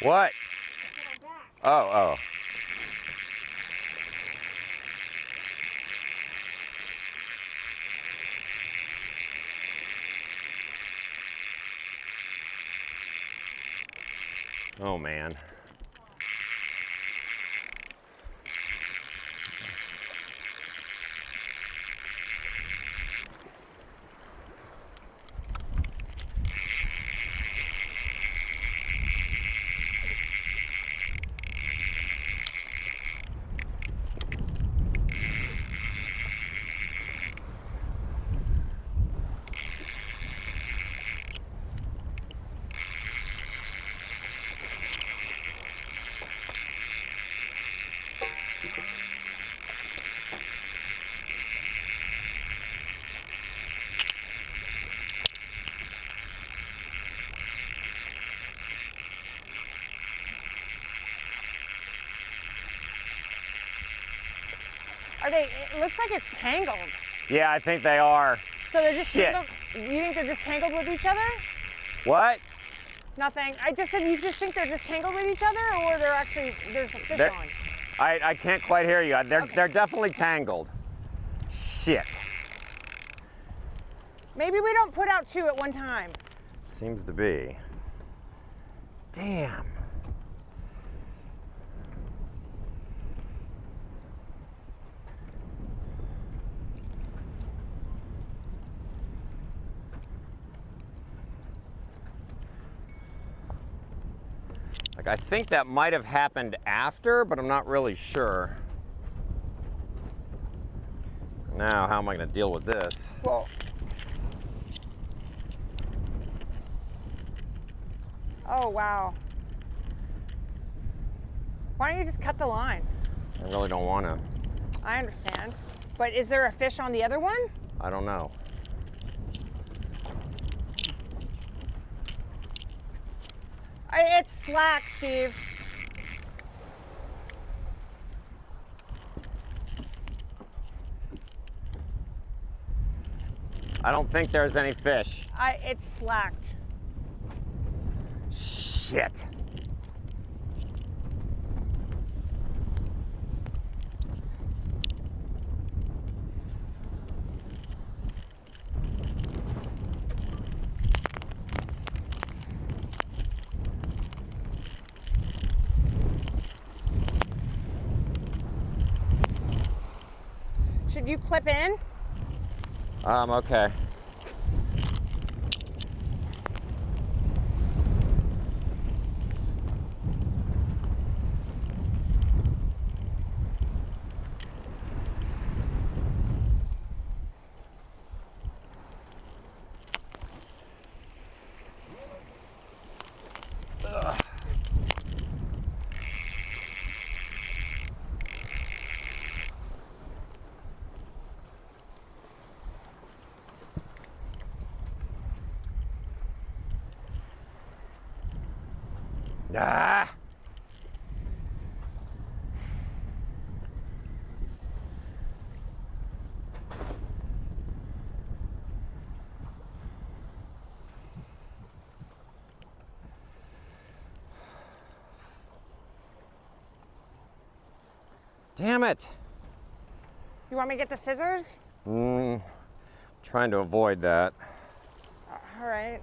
What? Oh, oh. Oh, man. Are they, it looks like it's tangled. Yeah, I think they are. So they're just Shit. tangled, you think they're just tangled with each other? What? Nothing. I just said you just think they're just tangled with each other, or they're actually, there's a fish They're- on? I can't quite hear you. They're definitely tangled. Shit. Maybe we don't put out 2 at one time. Seems to be. Damn. Like, I think that might have happened after, but I'm not really sure. Now, how am I going to deal with this? Well. Oh, wow. Why don't you just cut the line? I really don't want to. I understand. But is there a fish on the other one? I don't know. It's slack, Steve. I don't think there's any fish. It's slacked. Shit. Should you clip in? Okay. Ah! Damn it! You want me to get the scissors? Trying to avoid that. All right.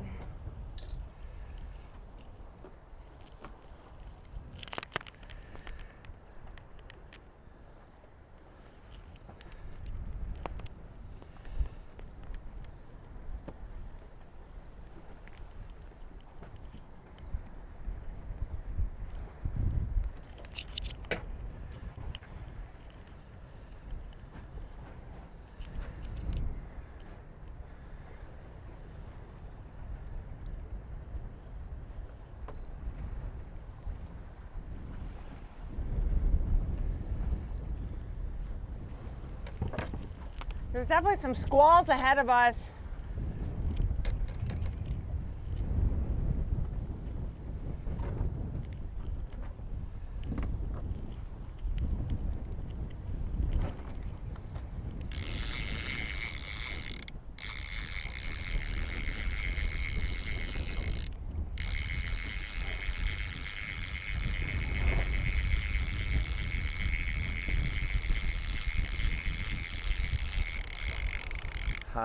There's definitely some squalls ahead of us.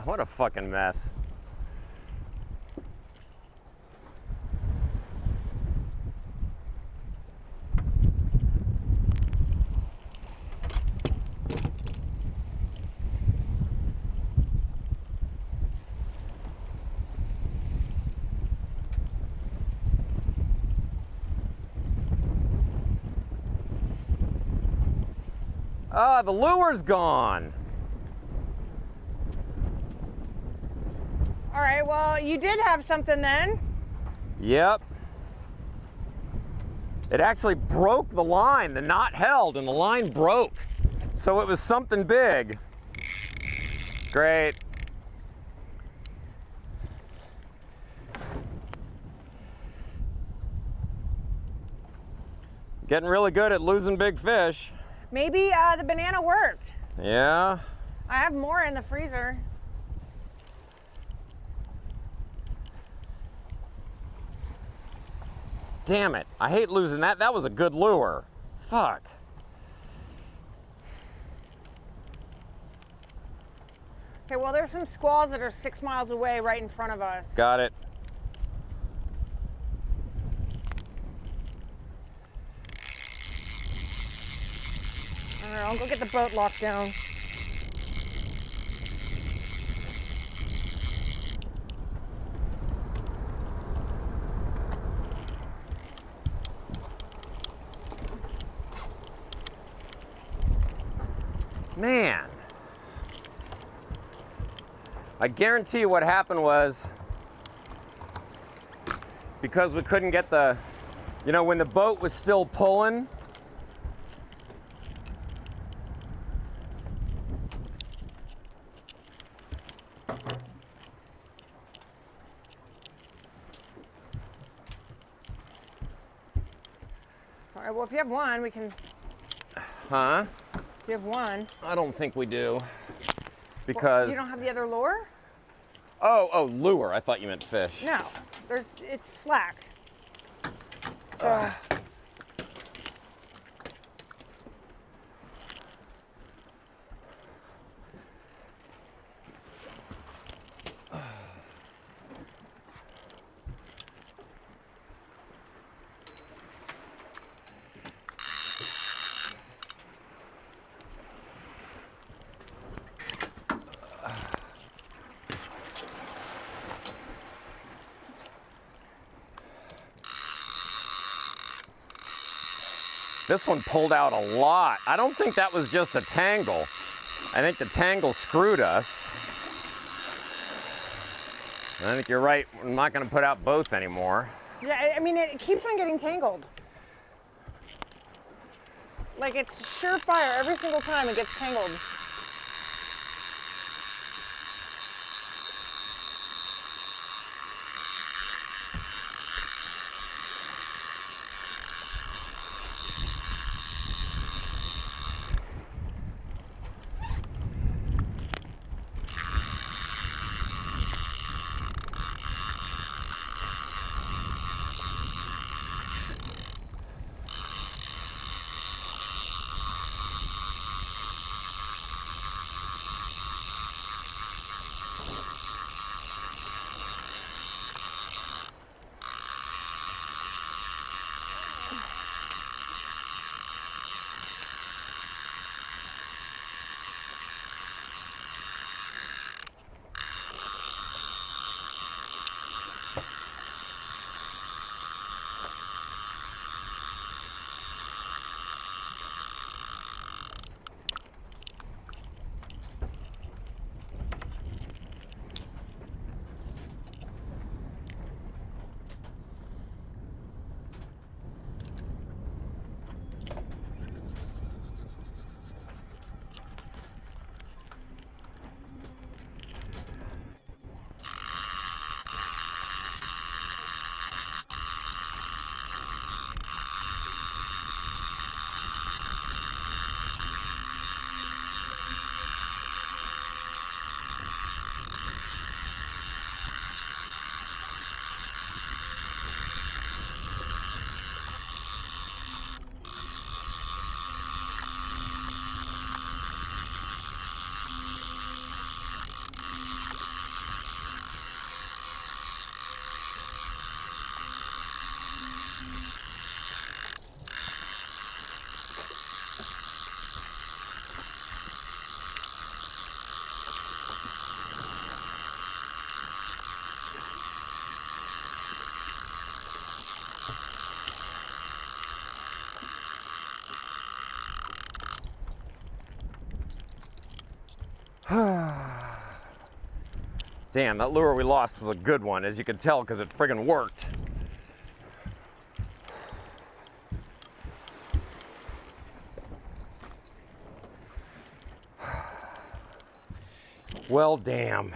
What a fucking mess. Ah, the lure's gone. All right, well, you did have something then. Yep. It actually broke the line. The knot held and the line broke. So it was something big. Great. Getting really good at losing big fish. Maybe the banana worked. Yeah. I have more in the freezer. Damn it. I hate losing that. That was a good lure. Fuck. Okay, well, there's some squalls that are 6 miles away right in front of us. Got it. All right, I'll go get the boat locked down. Man. I guarantee you what happened was because we couldn't get the, you know, when the boat was still pulling, All right, well, if you have one, we can. huh? If you have one. I don't think we do. Because You don't have the other lure? oh, lure. I thought you meant fish. No, it's slacked. So. This one pulled out a lot. I don't think that was just a tangle. I think the tangle screwed us. I think you're right. I'm not going to put out both anymore. Yeah, I mean, it keeps on getting tangled. Like, it's surefire every single time it gets tangled. Damn, that lure we lost was a good one, as you could tell, because it friggin' worked. Well, damn.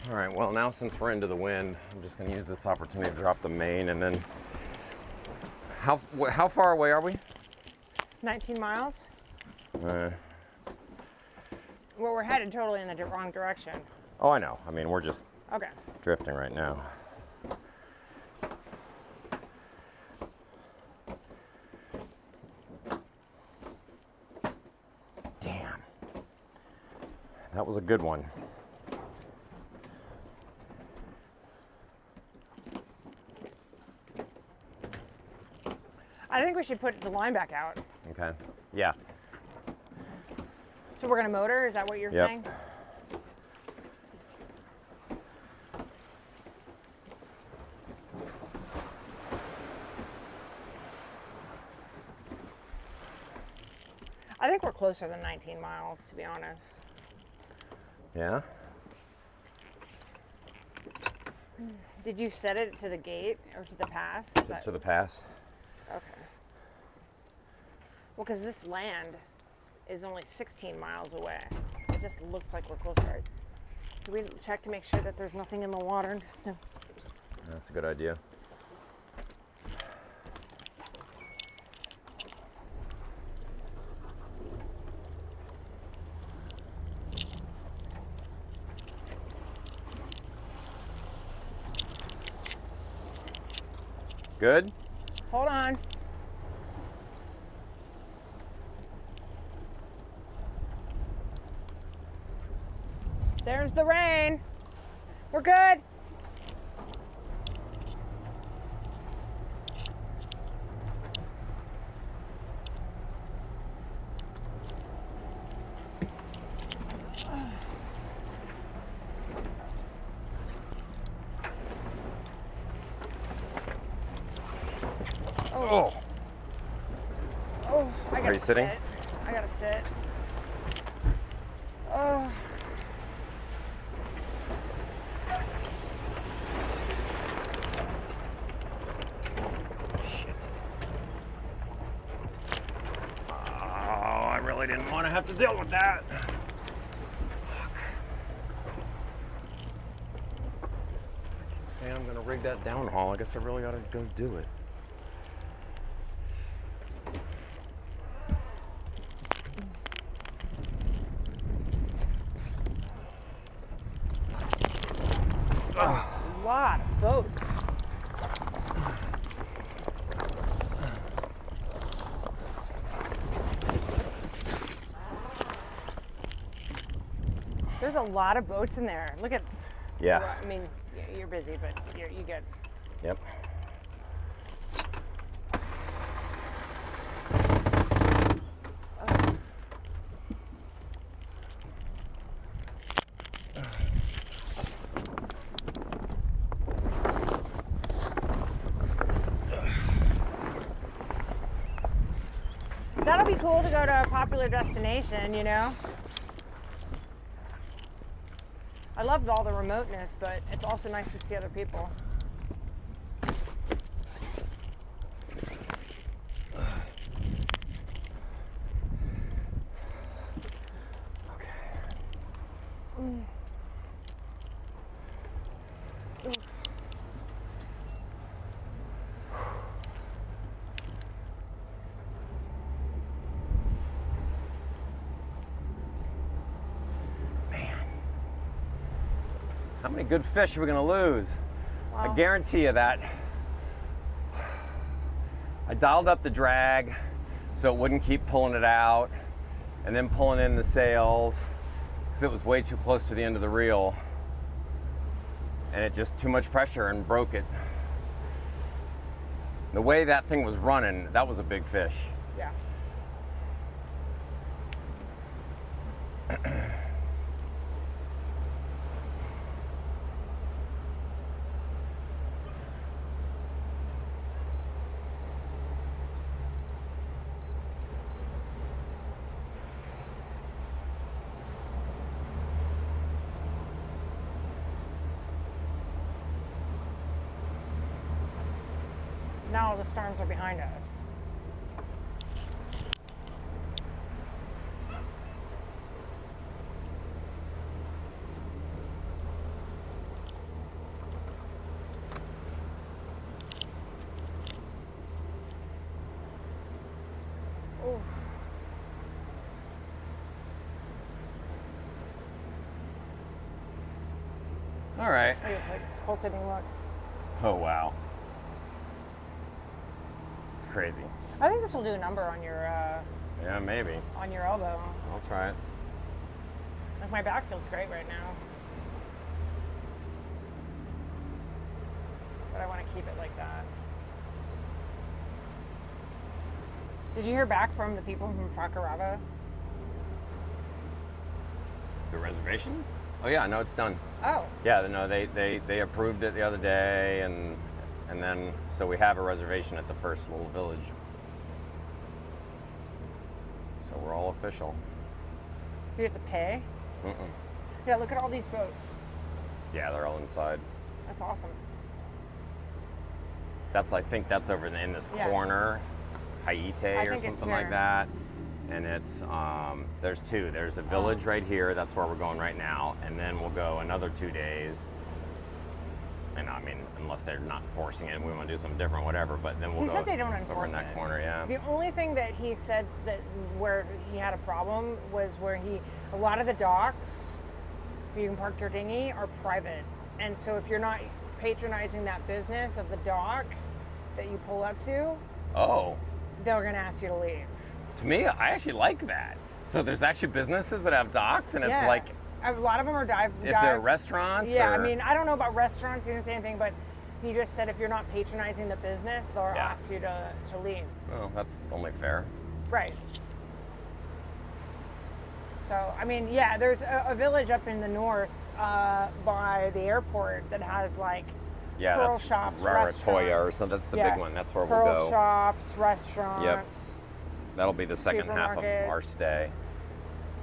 All right, well, now since we're into the wind, I'm just gonna use this opportunity to drop the main, and then, how far away are we? 19 miles. Uh, Well, we're headed totally in the wrong direction. oh, I know. I mean, we're just Okay. drifting right now. Damn. That was a good one. I think we should put the line back out. Okay. Yeah. So we're gonna motor, is that what you're Yep. saying? I think we're closer than 19 miles, to be honest. Yeah? Did you set it to the gate or to the pass? Is that- To the pass. Okay. Well, because this land is only 16 miles away. It just looks like we're closer. Do we check to make sure that there's nothing in the water? Just to... That's a good idea. Good? Hold on. There's the rain. We're good. Oh. Oh, I gotta Are you sitting? sit. I gotta sit. Oh. Shit. Oh, I really didn't want to have to deal with that. Fuck. Saying I'm gonna rig that downhaul. I guess I really gotta go do it. A lot of boats. There's a lot of boats in there. Look at. Yeah. I mean, you're busy, but you good. Yep. That'll be cool to go to a popular destination, you know? I love all the remoteness, but it's also nice to see other people. How many good fish are we gonna lose? Wow. I guarantee you that. I dialed up the drag so it wouldn't keep pulling it out and then pulling in the sails because it was way too close to the end of the reel. And it just too much pressure and broke it. The way that thing was running, that was a big fish. Yeah. now the storms are behind us. Oh. All right. Look, like pulsating look. Oh, wow. It's crazy. I think this will do a number on Yeah, maybe. your elbow. I'll try it. Like my back feels great right now. But I want to keep it like that. Did you hear back from the people from Fakarava? The reservation? Oh, yeah, no, it's done. Oh, Yeah, no, they approved it the other day, and then, so we have a reservation at the first little village. So we're all official. do you have to pay? Mm-mm. Yeah, look at all these boats. Yeah, they're all inside. That's awesome. I think that's over in this Yeah. corner, Haite I or think it's something like here. that. And it's, there's two. There's the village right here. That's where we're going right now. And then we'll go another 2 days. And I mean, unless they're not forcing it and we want to do something different, whatever. But then we'll He go said they don't over enforce in that it. corner, yeah. The only thing that he said that where he had a problem was where a lot of the docks where you can park your dinghy are private. And so if you're not patronizing that business of the dock that you pull up to, Oh, they're going to ask you to leave. to me, I actually like that. So there's actually businesses that have docks, and it's Yeah. like, A lot of them are dive. if they're restaurants Yeah, or... I mean, I don't know about restaurants. He didn't say anything, but he just said if you're not patronizing the business, they'll Yeah. ask you to leave. Well, that's only fair. Right. So, I mean, yeah, there's a village up in the north by the airport that has like Yeah, pearl that's shops, Raratoya or restaurants. something. That's the Yeah. big one. That's where pearl we'll go. shops, restaurants. That'll be the second half of our Supermarkets. stay.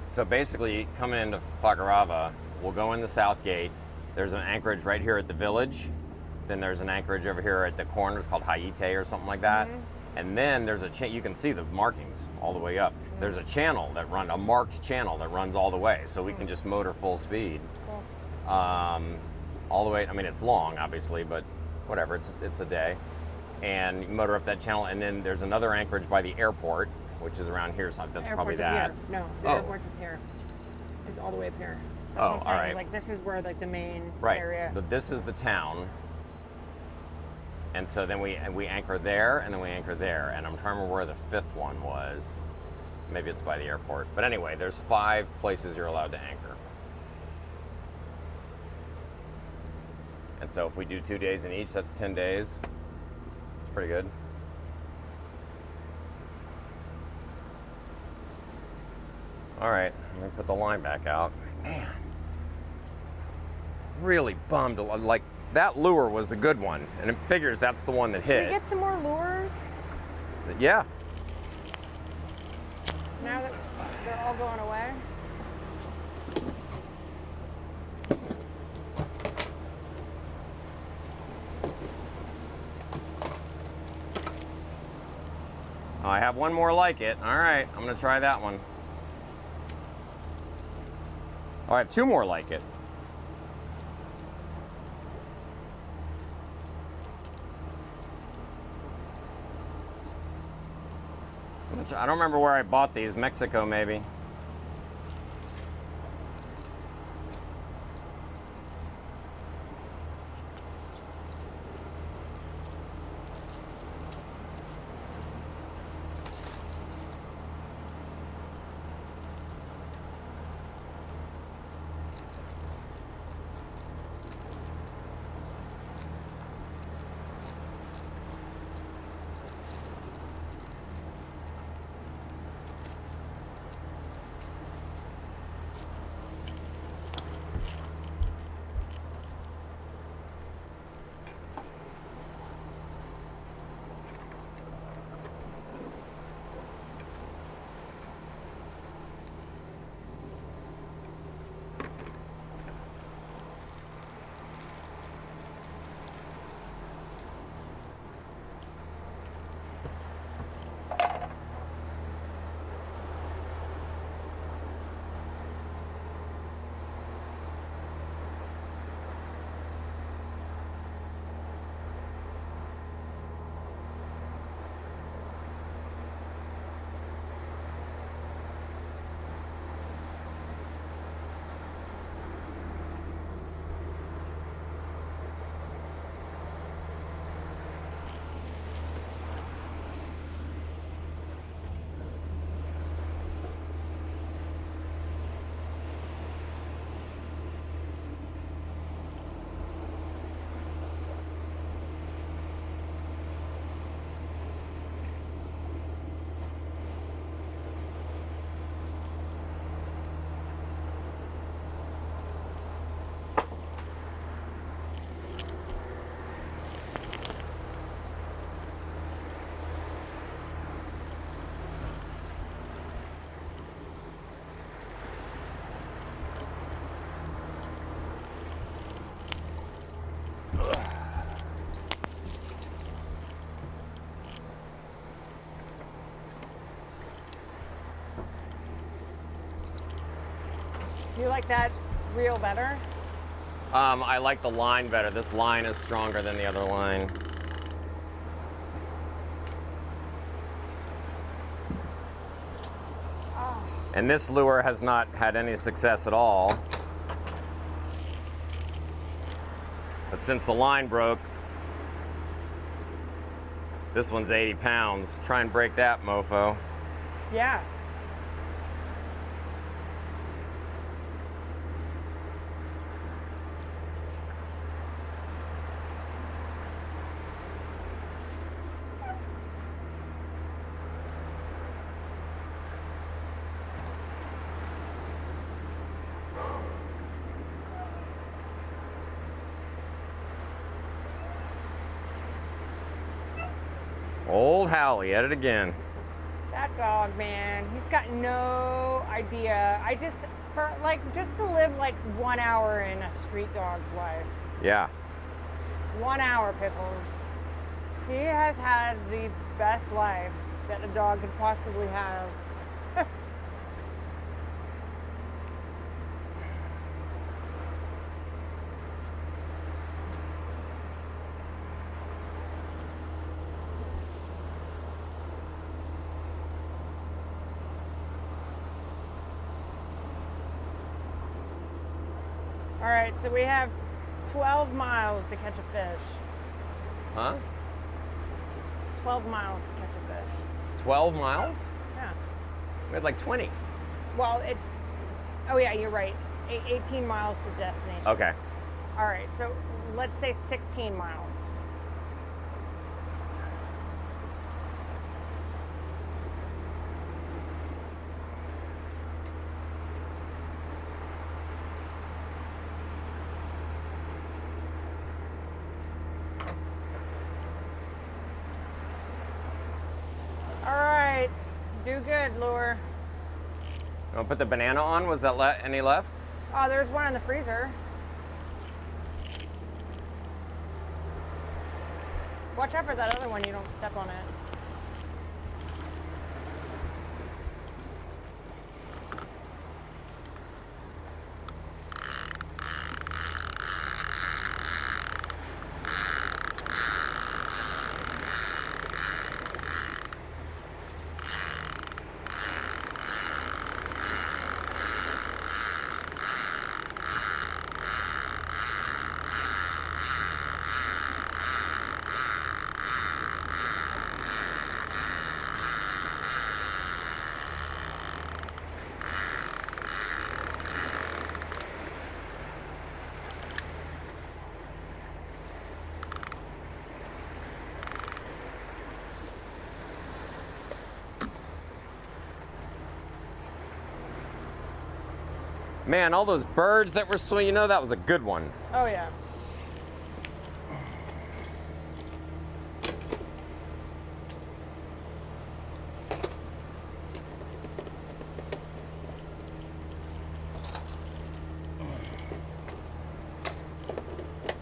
So basically, coming into Fakarava, we'll go in the south gate. There's an anchorage right here at the village. Then there's an anchorage over here at the corners called Haite or something like that. Mm-hmm. And then there's you can see the markings all the way up. Mm-hmm. There's a marked channel that runs all the way. So we can just motor full speed. Cool. All the way, I mean, it's long, obviously, but whatever, it's a day. And you motor up that channel, and then there's another anchorage by the airport, which is around here, so that's The probably airport's up that. here. No, the Oh. airport's up here. It's all the way up here. That's Oh, what I'm saying. all right. It's like this is where like the main Right, area. but this is the town. And so then we anchor there, and then we anchor there. And I'm trying to remember where the fifth one was. Maybe it's by the airport. But anyway, there's 5 places you're allowed to anchor. And so if we do 2 days in each, that's 10 days. It's pretty good. All right, I'm gonna put the line back out. Man, really bummed. Like, that lure was the good one, and it figures that's the one that Should hit. we get some more lures Yeah. now that they're all going away? Oh, I have one more like it. All right, I'm gonna try that one. Oh, I have 2 more like it. I don't remember where I bought these. Mexico, maybe. Do you like that reel better? I like the line better. This line is stronger than the other line. Oh. And this lure has not had any success at all. But since the line broke, this one's 80 pounds. Try and break that mofo. Yeah. Old Howley at it again. That dog, man, he's got no idea. Just to live like 1 hour in a street dog's life. Yeah. 1 hour, Pickles. He has had the best life that a dog could possibly have. All right, so we have 12 miles to catch a fish. Huh? 12 miles to catch a fish. 12 miles? Yeah. We had like 20. Well, oh yeah, you're right. 18 miles to destination. Okay. All right, so let's say 16 miles. All right, do good, lure. Want to put the banana on? Was that any left? Oh, there's one in the freezer. Watch out for that other one, you don't step on it. Man, all those birds that were swimming, you know, that was a good one. Oh yeah.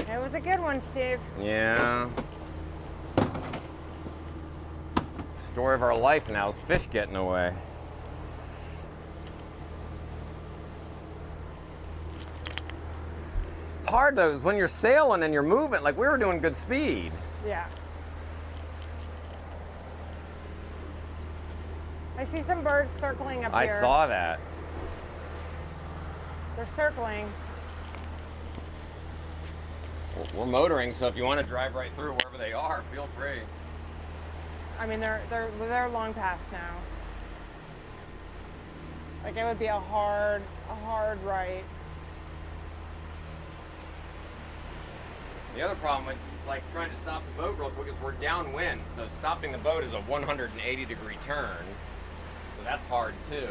It was a good one, Steve. Yeah. Story of our life now is fish getting away. It's hard though, is when you're sailing and you're moving, like we were doing good speed. Yeah. I see some birds circling up I here. saw that. They're circling. We're motoring, so if you want to drive right through wherever they are, feel free. I mean, they're long past now. Like it would be a hard right. The other problem with like trying to stop the boat real quick is we're downwind, so stopping the boat is a 180-degree turn, so that's hard too.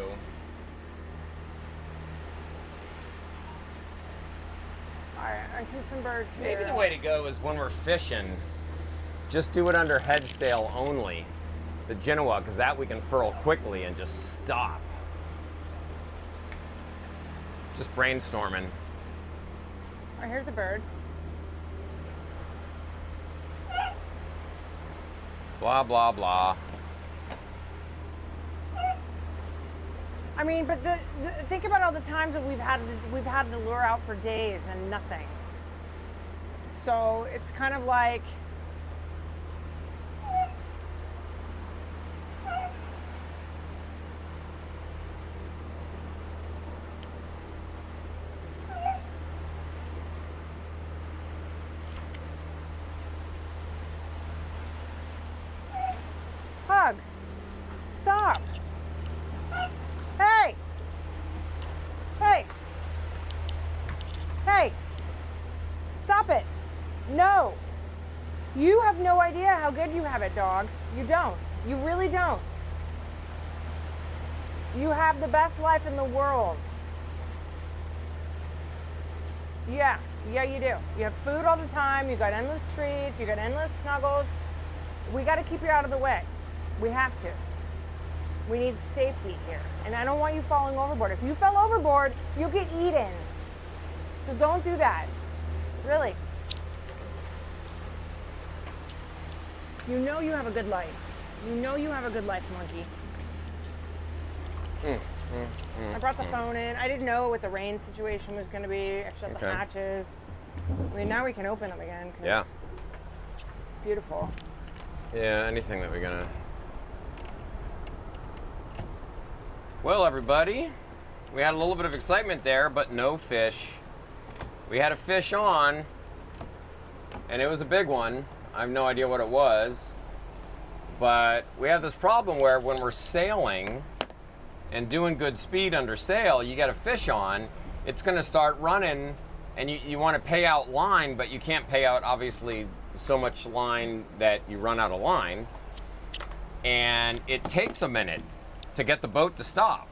Alright, I see some birds here. Maybe the way to go is when we're fishing, just do it under head sail only, the Genoa, because that we can furl quickly and just stop. Just brainstorming. Oh, here's a bird. Blah, blah, blah. I mean, but think about all the times that we've had to lure out for days and nothing. So it's kind of like, Pug, stop. Hey! Hey! Hey! Stop it! No! You have no idea how good you have it, dog. You don't. You really don't. You have the best life in the world. Yeah, you do. You have food all the time, you got endless treats, you got endless snuggles. We gotta keep you out of the way. We have to. We need safety here. And I don't want you falling overboard. If you fell overboard, you'll get eaten. So don't do that. Really. You know you have a good life. You know you have a good life, monkey. I brought the phone in. I didn't know what the rain situation was going to be. I shut the hatches. I mean, now we can open them again. Yeah. It's beautiful. Yeah, anything that we're gonna... Well, everybody, we had a little bit of excitement there, but no fish. We had a fish on, and it was a big one. I have no idea what it was, but we have this problem where when we're sailing and doing good speed under sail, you get a fish on, it's gonna start running, and you wanna pay out line, but you can't pay out, obviously, so much line that you run out of line. And it takes a minute to get the boat to stop.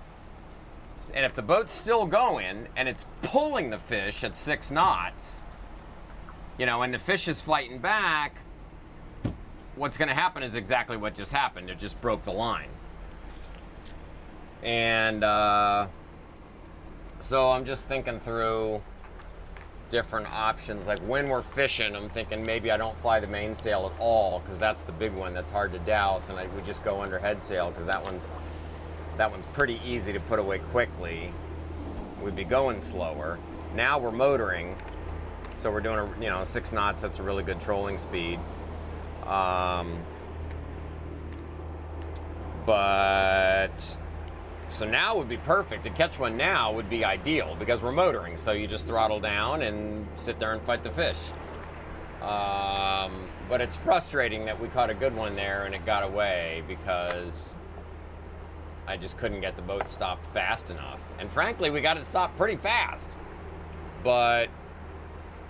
And if the boat's still going and it's pulling the fish at 6 knots, you know, and the fish is fighting back, what's gonna happen is exactly what just happened. It just broke the line. And so I'm just thinking through different options. Like when we're fishing, I'm thinking maybe I don't fly the mainsail at all, because that's the big one that's hard to douse, and we just go under head sail, because that one's pretty easy to put away quickly. We'd be going slower. Now we're motoring, so we're doing 6 knots. That's a really good trolling speed. But so now would be perfect. To catch one now would be ideal, because we're motoring, so you just throttle down and sit there and fight the fish. But it's frustrating that we caught a good one there and it got away, because I just couldn't get the boat stopped fast enough. And frankly, we got it stopped pretty fast. But,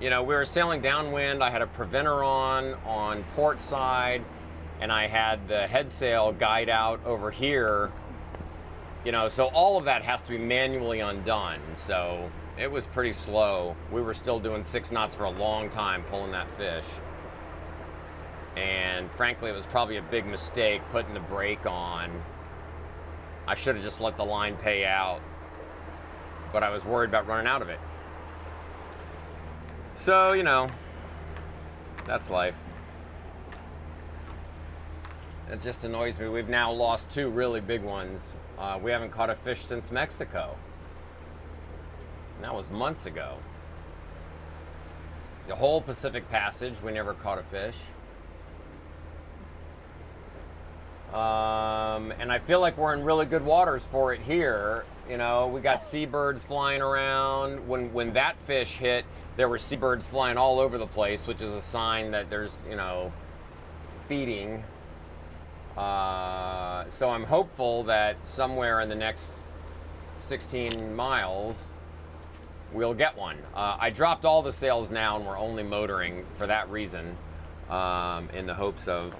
we were sailing downwind. I had a preventer on port side, and I had the head sail guide out over here. So all of that has to be manually undone. So it was pretty slow. We were still doing 6 knots for a long time pulling that fish. And frankly, it was probably a big mistake putting the brake on. I should have just let the line pay out, but I was worried about running out of it. So, that's life. It just annoys me. We've now lost 2 really big ones. We haven't caught a fish since Mexico. And that was months ago. The whole Pacific Passage, we never caught a fish. And I feel like we're in really good waters for it here. We got seabirds flying around. When that fish hit, there were seabirds flying all over the place, which is a sign that there's, feeding. So I'm hopeful that somewhere in the next 16 miles, we'll get one. I dropped all the sails now, and we're only motoring for that reason, in the hopes of...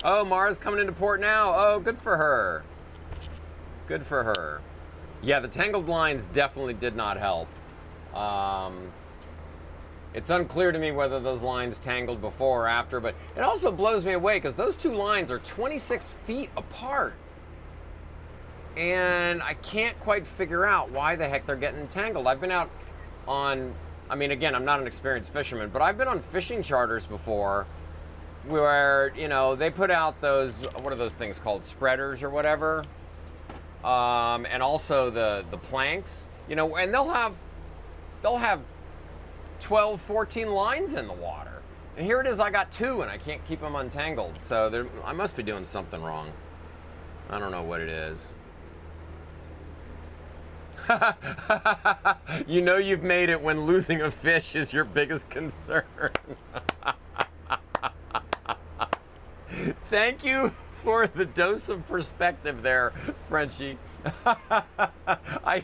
Oh, Mara's coming into port now. Oh, good for her. Good for her. Yeah, the tangled lines definitely did not help. It's unclear to me whether those lines tangled before or after, but it also blows me away, because those 2 lines are 26 feet apart. And I can't quite figure out why the heck they're getting tangled. I've been out on, again, I'm not an experienced fisherman, but I've been on fishing charters before where, they put out those, what are those things called, spreaders or whatever? and also the planks. You know, and they'll have 12, 14 lines in the water. And here it is, I got 2 and I can't keep them untangled. So I must be doing something wrong. I don't know what it is. You know you've made it when losing a fish is your biggest concern. Thank you for the dose of perspective there, Frenchie. I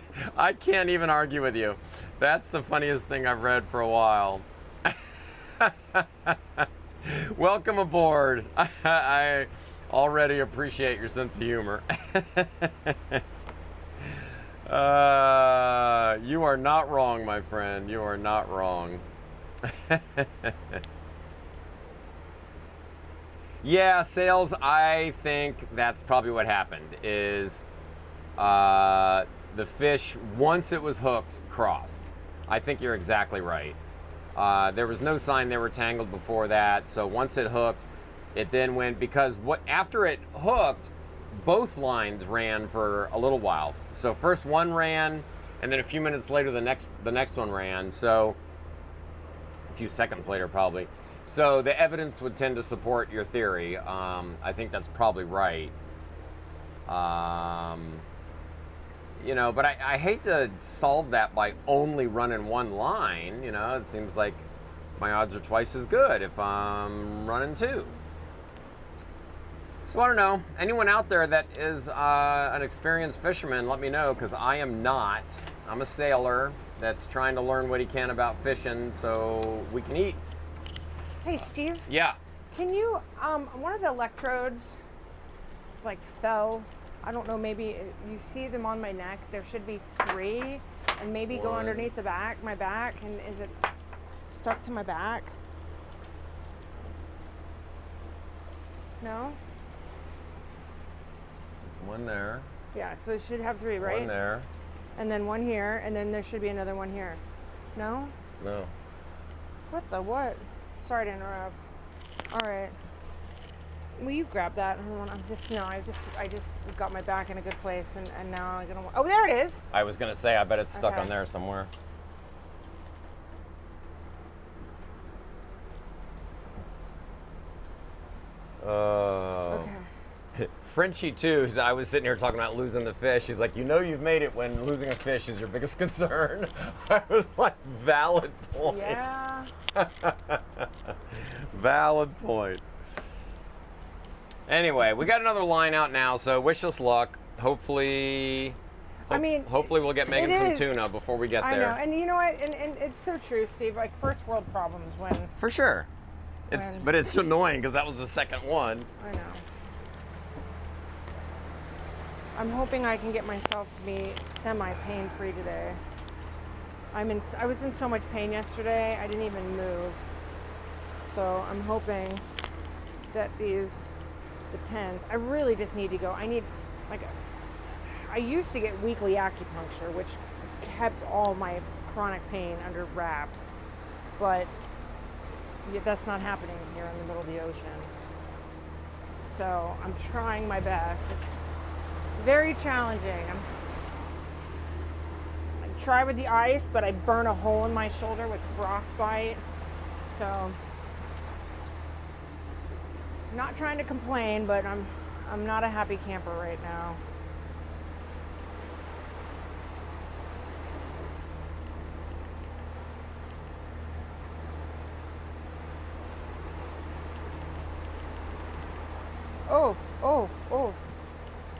can't even argue with you. That's the funniest thing I've read for a while. Welcome aboard. I already appreciate your sense of humor. You are not wrong, my friend. You are not wrong. Yeah, sales, I think that's probably what happened, is the fish, once it was hooked, crossed. I think you're exactly right. There was no sign they were tangled before that, so once it hooked, it then went, because after it hooked, both lines ran for a little while. So first one ran, and then a few minutes later the next one ran, so a few seconds later probably. So the evidence would tend to support your theory. I think that's probably right. You know, but I hate to solve that by only running one line. You know, it seems like my odds are twice as good if I'm running 2. So I don't know. Anyone out there that is an experienced fisherman, let me know, because I am not. I'm a sailor that's trying to learn what he can about fishing so we can eat. Hey, Steve. Yeah. Can you, one of the electrodes, like, fell. I don't know, maybe you see them on my neck. There should be 3, and maybe go underneath my back, and is it stuck to my back? No? There's one there. Yeah, so it should have 3, right? One there. And then one here, and then there should be another one here. No? No. What? Sorry to interrupt. All right. Will you grab that? I just got my back in a good place, and now I'm gonna. Oh, there it is. I was gonna say, I bet it's stuck Okay. on there somewhere. Okay. Frenchie too. I was sitting here talking about losing the fish. He's like, you know, you've made it when losing a fish is your biggest concern. I was like, valid point. Yeah. Valid point. Anyway, we got another line out now, so wish us luck. Hopefully, hopefully we'll get Megan some tuna before we get there. I know, and you know what? And it's so true, Steve. Like first world problems when. For sure. But it's annoying because that was the second one. I know. I'm hoping I can get myself to be semi-pain-free today. I was in so much pain yesterday, I didn't even move. So I'm hoping that the 10s, I really just need to go. I used to get weekly acupuncture, which kept all my chronic pain under wrap, but that's not happening here in the middle of the ocean. So I'm trying my best. It's very challenging. I try with the ice, but I burn a hole in my shoulder with frostbite. So not trying to complain, but I'm not a happy camper right now.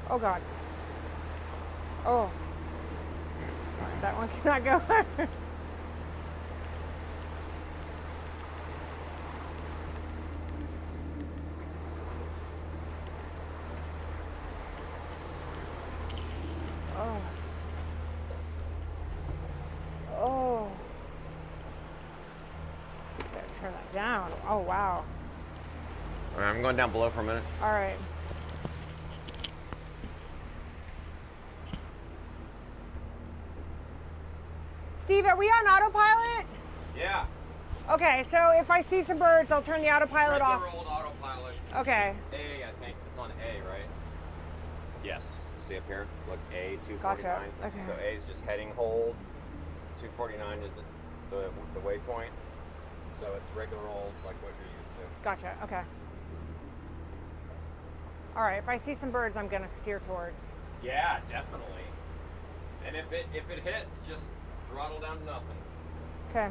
Oh God. Oh. That one cannot go. Oh. Gotta turn that down. Oh wow. All right, I'm going down below for a minute. All right. Steve, are we on autopilot? Yeah. Okay, so if I see some birds, I'll turn the autopilot off. Regular old autopilot. Okay. A, I think. It's on A, right? Yes. See up here? Look, A 249. Gotcha. Okay. So A is just heading hold. 249 is the waypoint. So it's regular old, like what you're used to. Gotcha. Okay. All right. If I see some birds, I'm gonna steer towards. Yeah, definitely. And if it hits, just throttle down to nothing. Okay.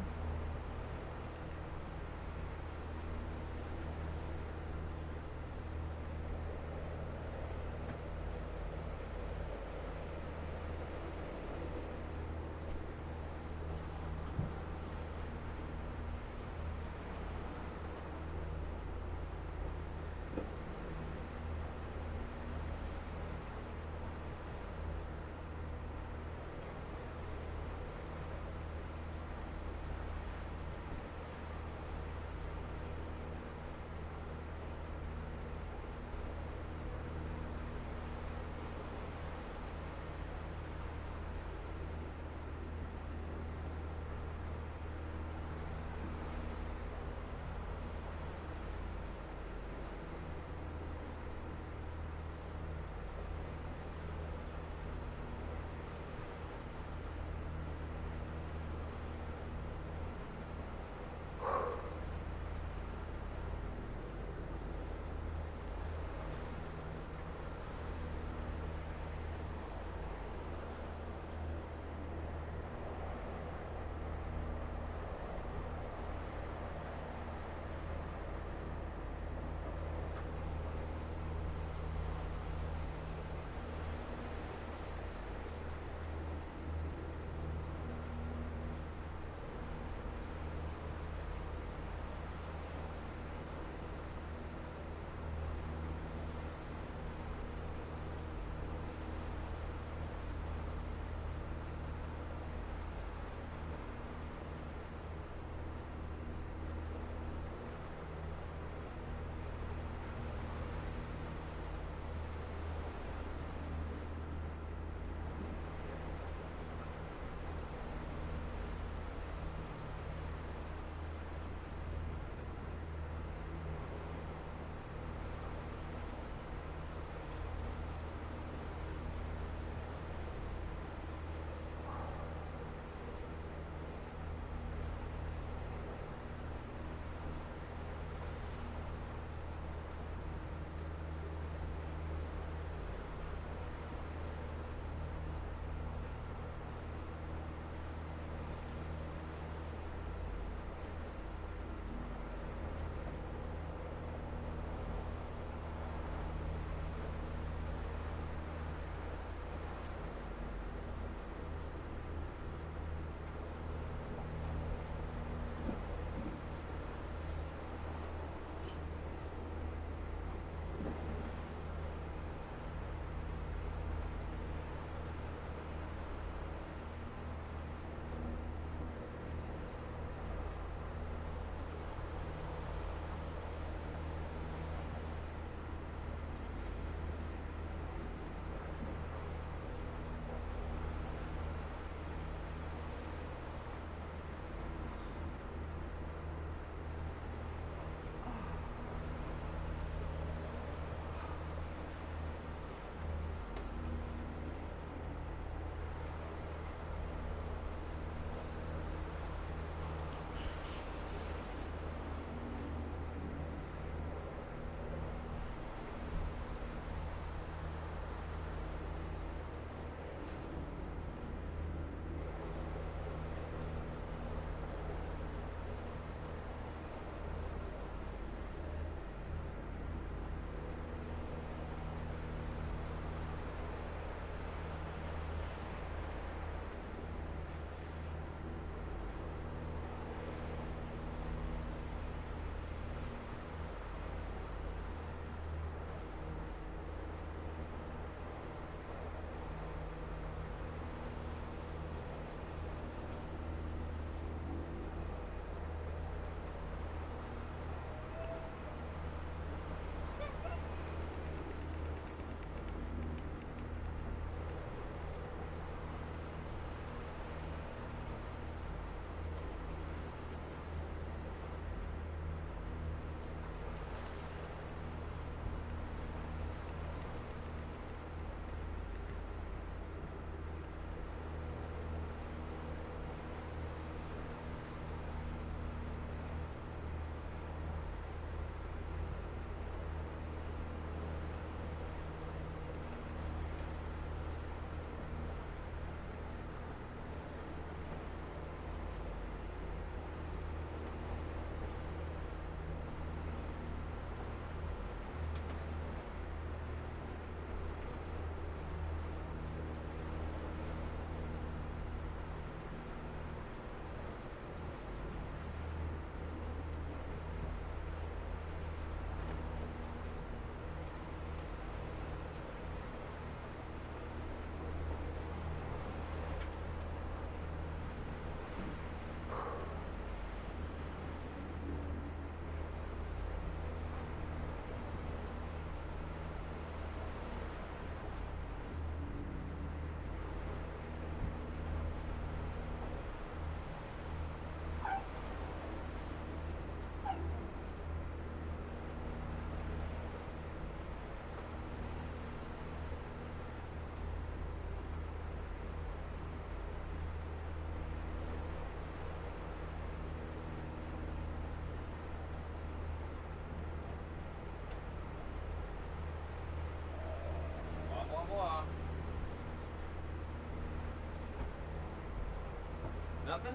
Nothing?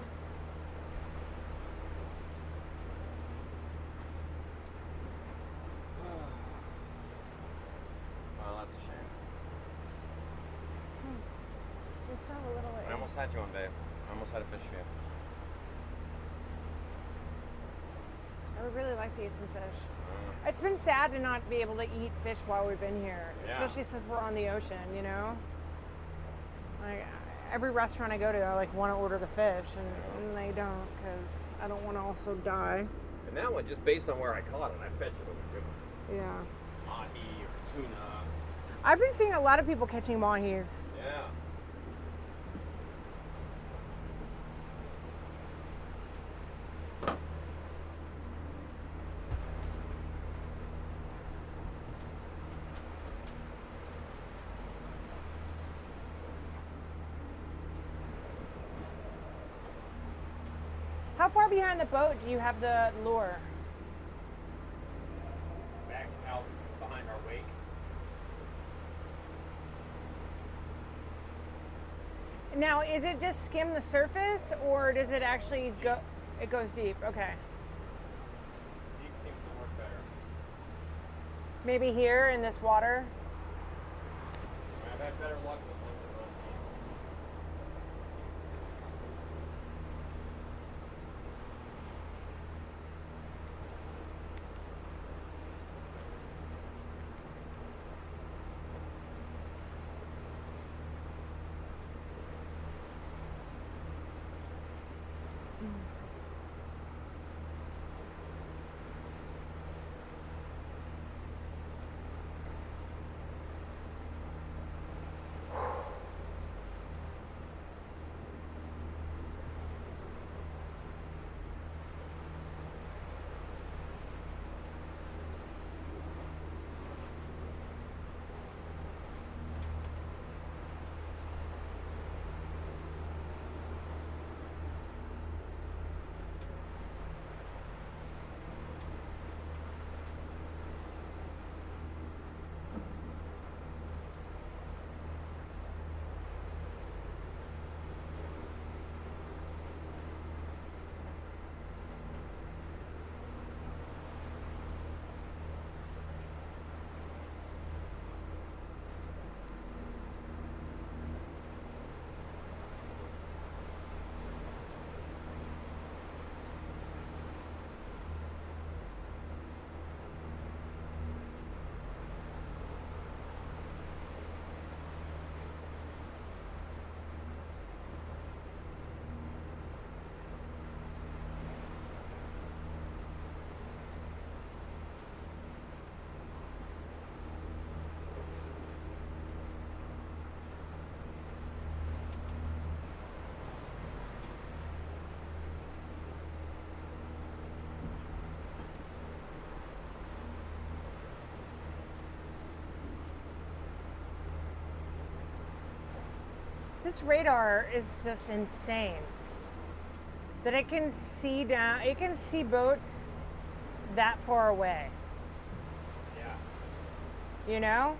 Well, that's a shame. We still have a little way. I almost had you one, babe. I almost had a fish for you. I would really like to eat some fish. It's been sad to not be able to eat fish while we've been here, Yeah. especially since we're on the ocean, you know? Like, every restaurant I go to, I like want to order the fish, and they don't, because I don't want to also die. And that one, just based on where I caught it, I bet you it was a good one. Yeah. Mahi or tuna. I've been seeing a lot of people catching mahis. Yeah. How far behind the boat do you have the lure? Back out behind our wake. Now, is it just skim the surface, or does it actually go? It goes deep. Okay. Deep seems to work better. Maybe here in this water. I've had better luck with ones that run deep. This radar is just insane. That it can see down, it can see boats that far away. Yeah. You know?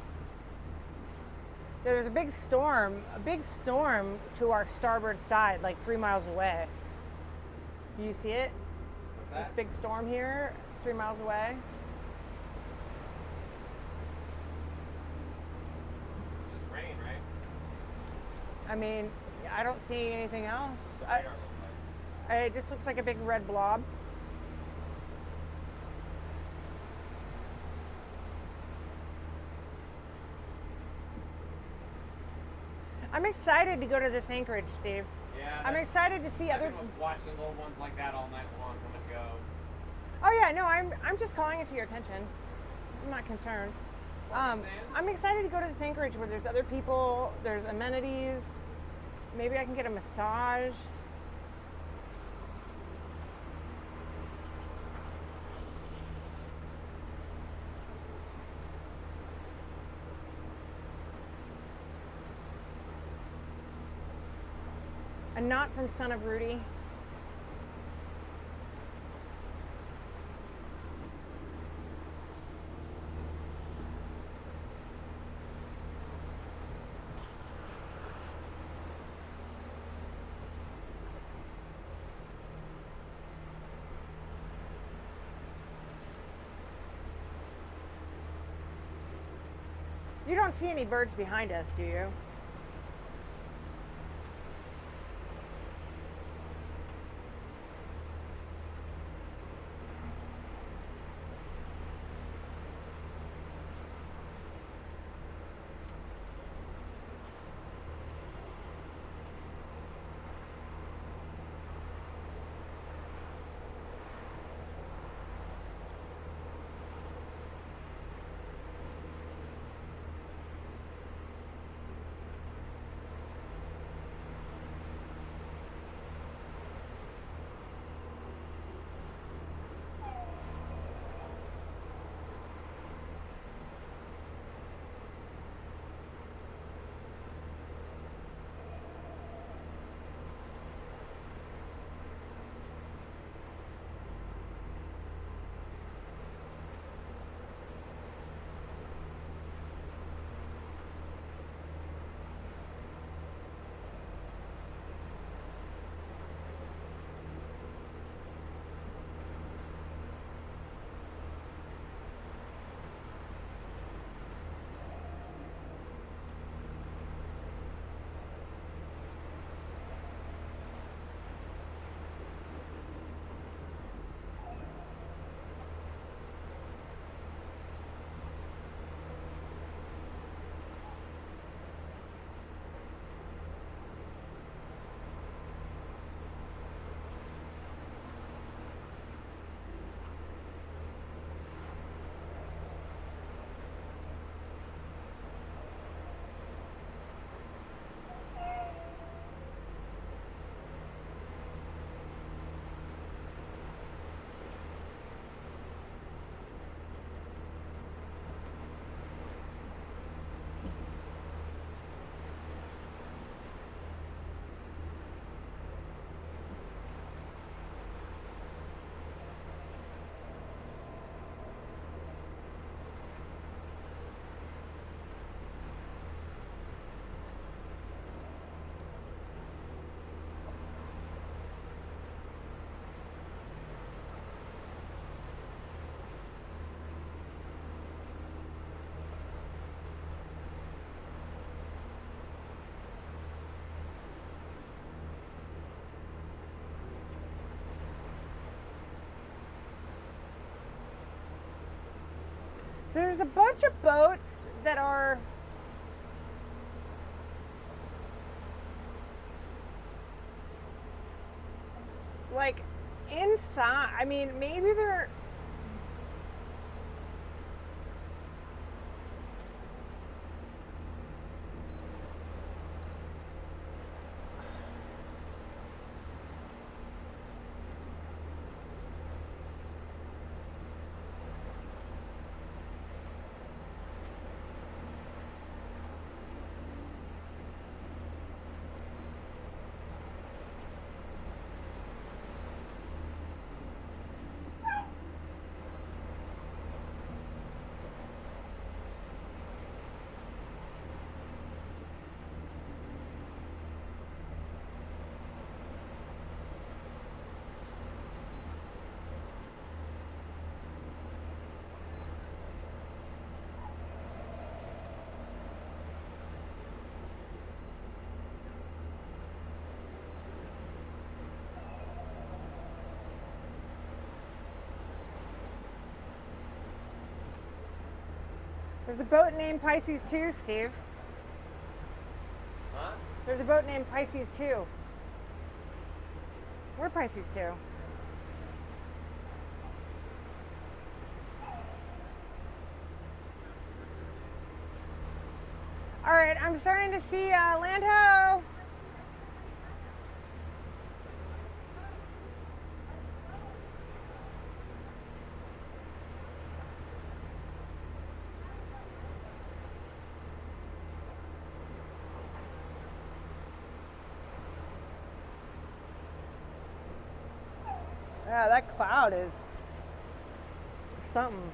There's a big storm to our starboard side, like 3 miles away. Do you see it? What's This that? big storm here, 3 miles away. It's just rain, right? I mean, I don't see anything else. Radar looks like. It just looks like a big red blob. I'm excited to go to this anchorage, Steve. Yeah. I'm excited to see I've other. been watching little ones like that all night long come and go. Oh yeah, no, I'm just calling it to your attention. I'm not concerned. What are you saying? I'm excited to go to this anchorage where there's other people, there's amenities. Maybe I can get a massage. A knot from Son of Rudy. You don't see any birds behind us, do you? So there's a bunch of boats that are like inside. I mean, maybe they're there's a boat named Pisces 2, Steve. Huh? There's a boat named Pisces 2. We're Pisces 2. All right, I'm starting to see land ho. Yeah, that cloud is something.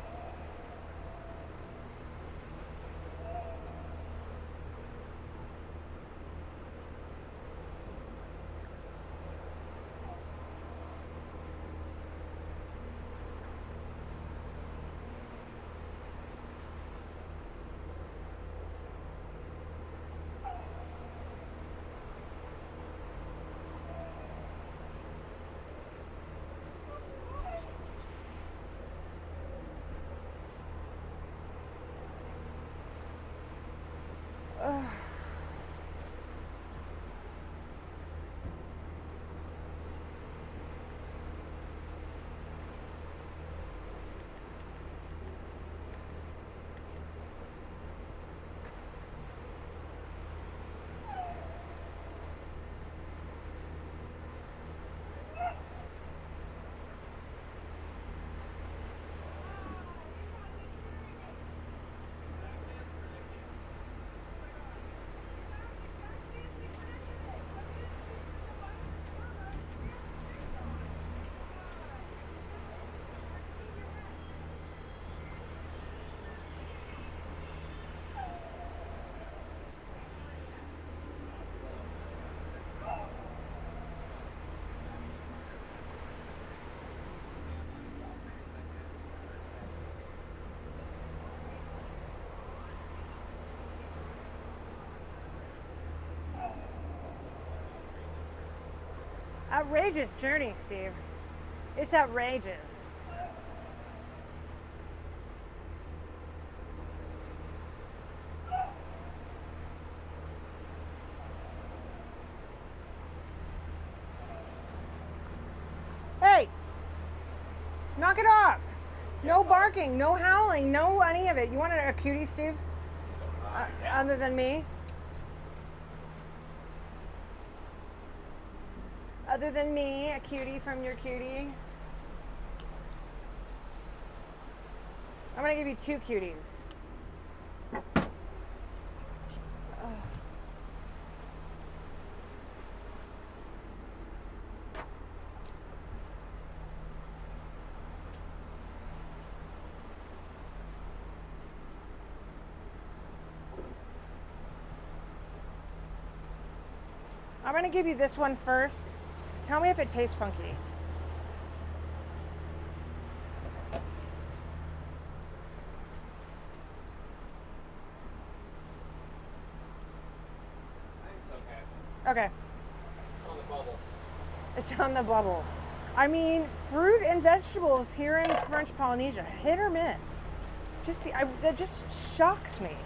Outrageous journey, Steve. It's outrageous. Hey! Knock it off! No barking, no howling, no any of it. You want a cutie, Steve? Other than me? Other than me, a cutie from your cutie? I'm gonna give you 2 cuties. I'm gonna give you this one first. Tell me if it tastes funky. Okay. It's on the bubble. It's on the bubble. I mean, fruit and vegetables here in French Polynesia, hit or miss. That just shocks me.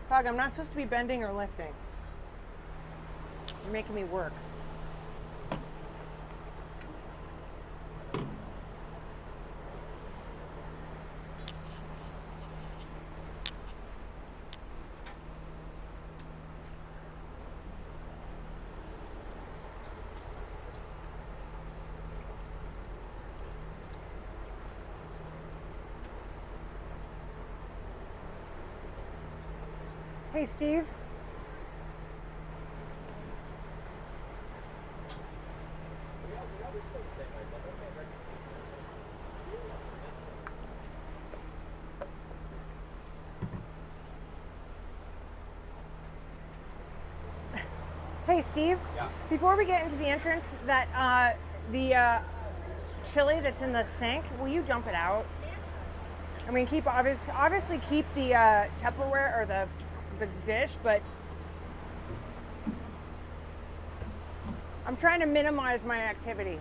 Pug, I'm not supposed to be bending or lifting. You're making me work. Hey, Steve. Hey, Steve. Yeah. Before we get into the entrance, the chili that's in the sink, will you dump it out? I mean, obviously keep the Tupperware or the dish, but I'm trying to minimize my activity.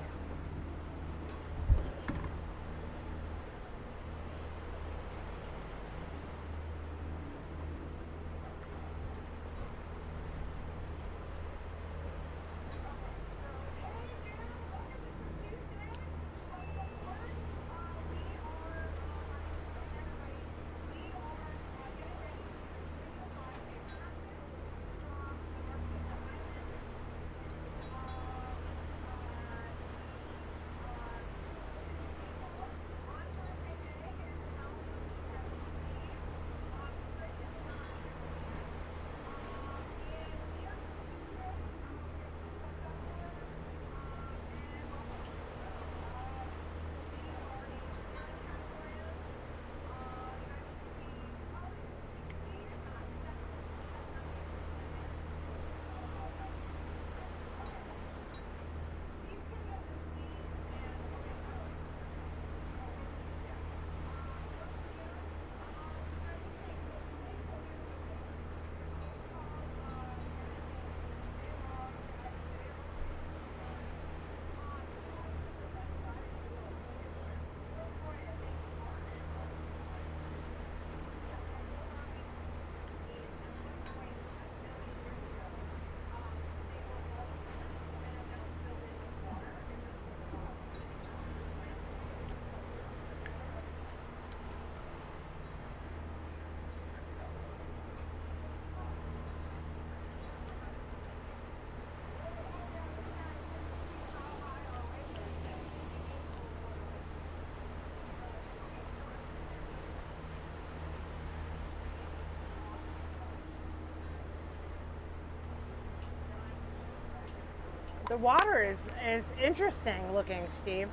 The water is interesting looking, Steve.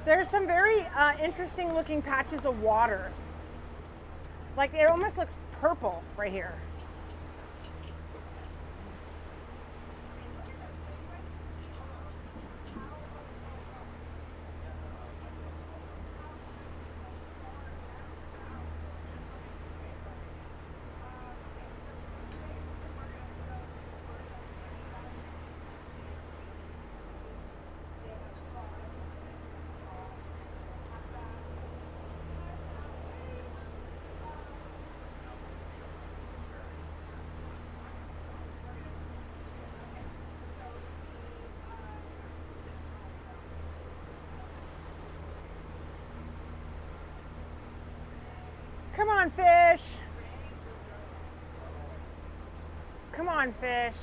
There's some very interesting looking patches of water. Like it almost looks purple right here. Come on, fish. Come on, fish.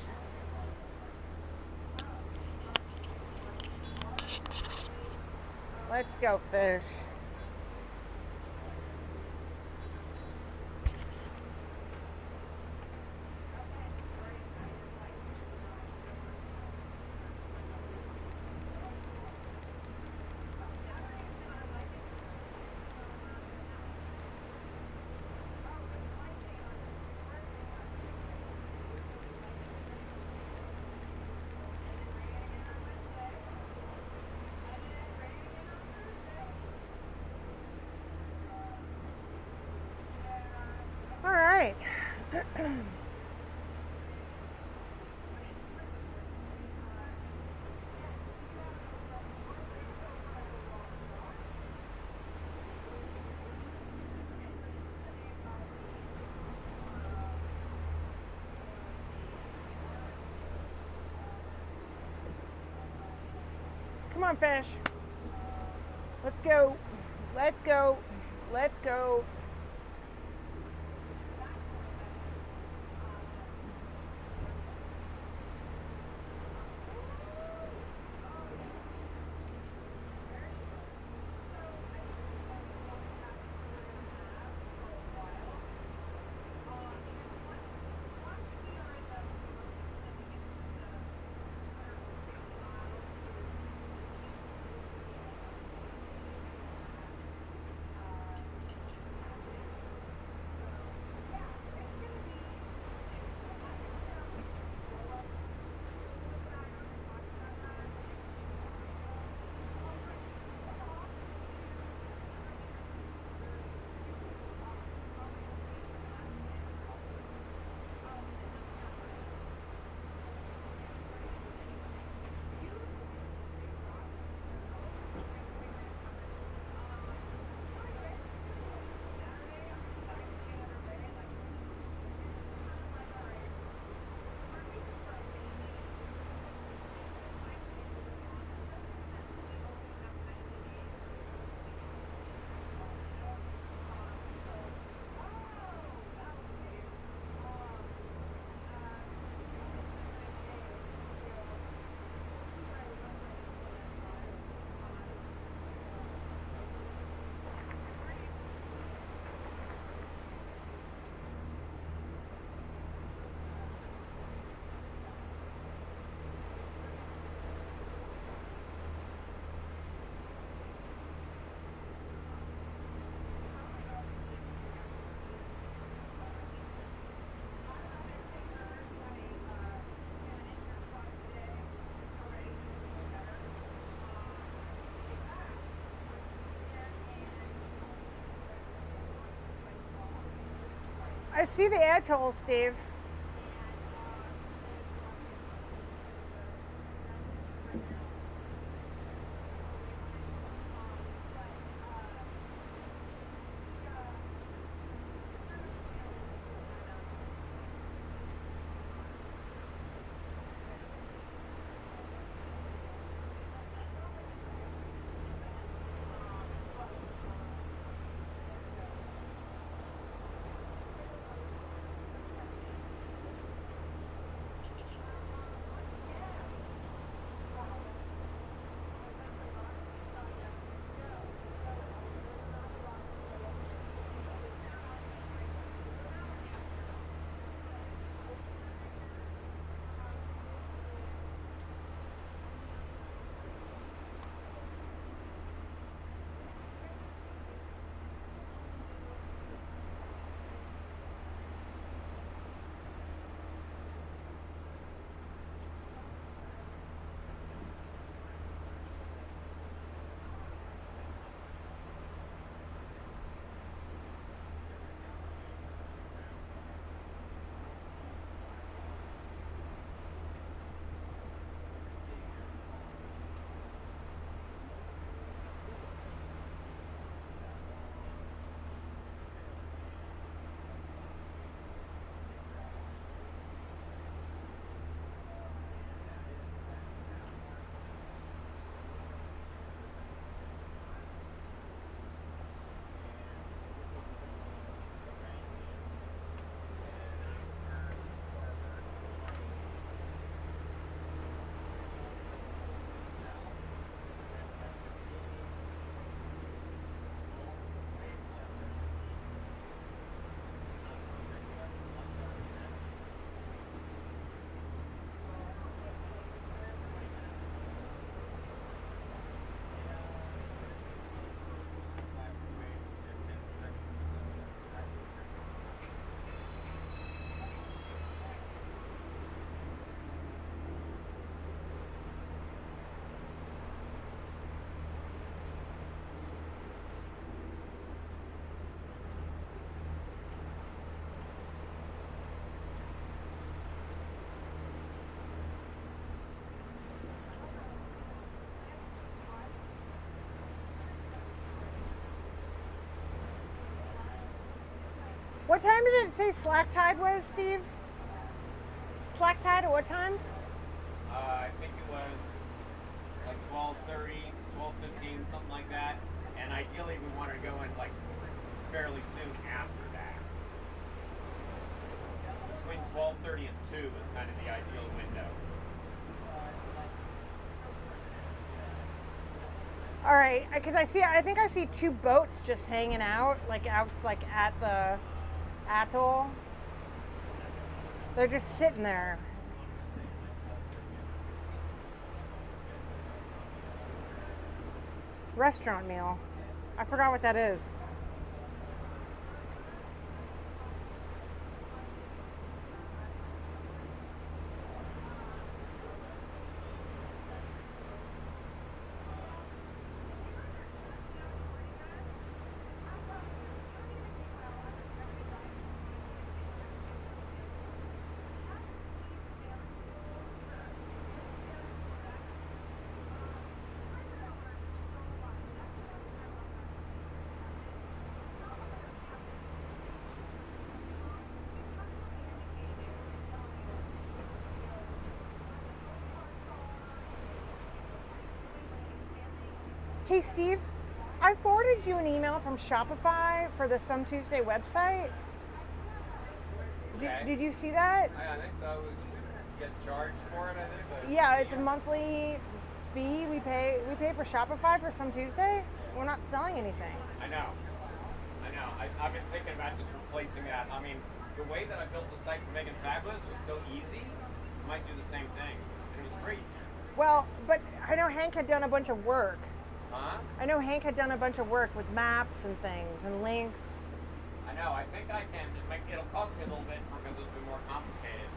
Let's go, fish. All right. Come on, fish. Let's go. Let's go. Let's go. I see the atoll, Steve. What time did it say slack tide was, Steve? Slack tide at what time? I think it was like 12:30, 12:15, something like that. And ideally, we wanted to go in like fairly soon after that. Between 12:30 and 2 was kind of the ideal window. All right, because I think I see 2 boats just hanging out, like at the atoll. They're just sitting there. Restaurant meal. I forgot what that is. Hey Steve, I forwarded you an email from Shopify for the Some Tuesday website. Okay. Did you see that? I think so. It was just you guys charged for it, I think. Yeah, it's a monthly fee we pay for Shopify for Some Tuesday. We're not selling anything. I know. I've been thinking about just replacing that. I mean, the way that I built the site for Meghan Fabulous was so easy. I might do the same thing. It was free. Well, but I know Hank had done a bunch of work. Huh? I know Hank had done a bunch of work with maps and things and links. I know. I think I can. It'll cost me a little bit because it'll be more complicated.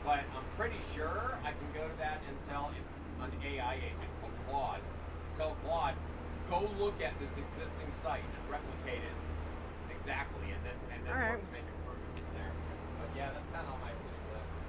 But I'm pretty sure I can go to that and tell it's an AI agent called Claude. Tell Claude, go look at this existing site and replicate it exactly, and then All right. make improvements from there. But yeah, that's kind of on my to-do list.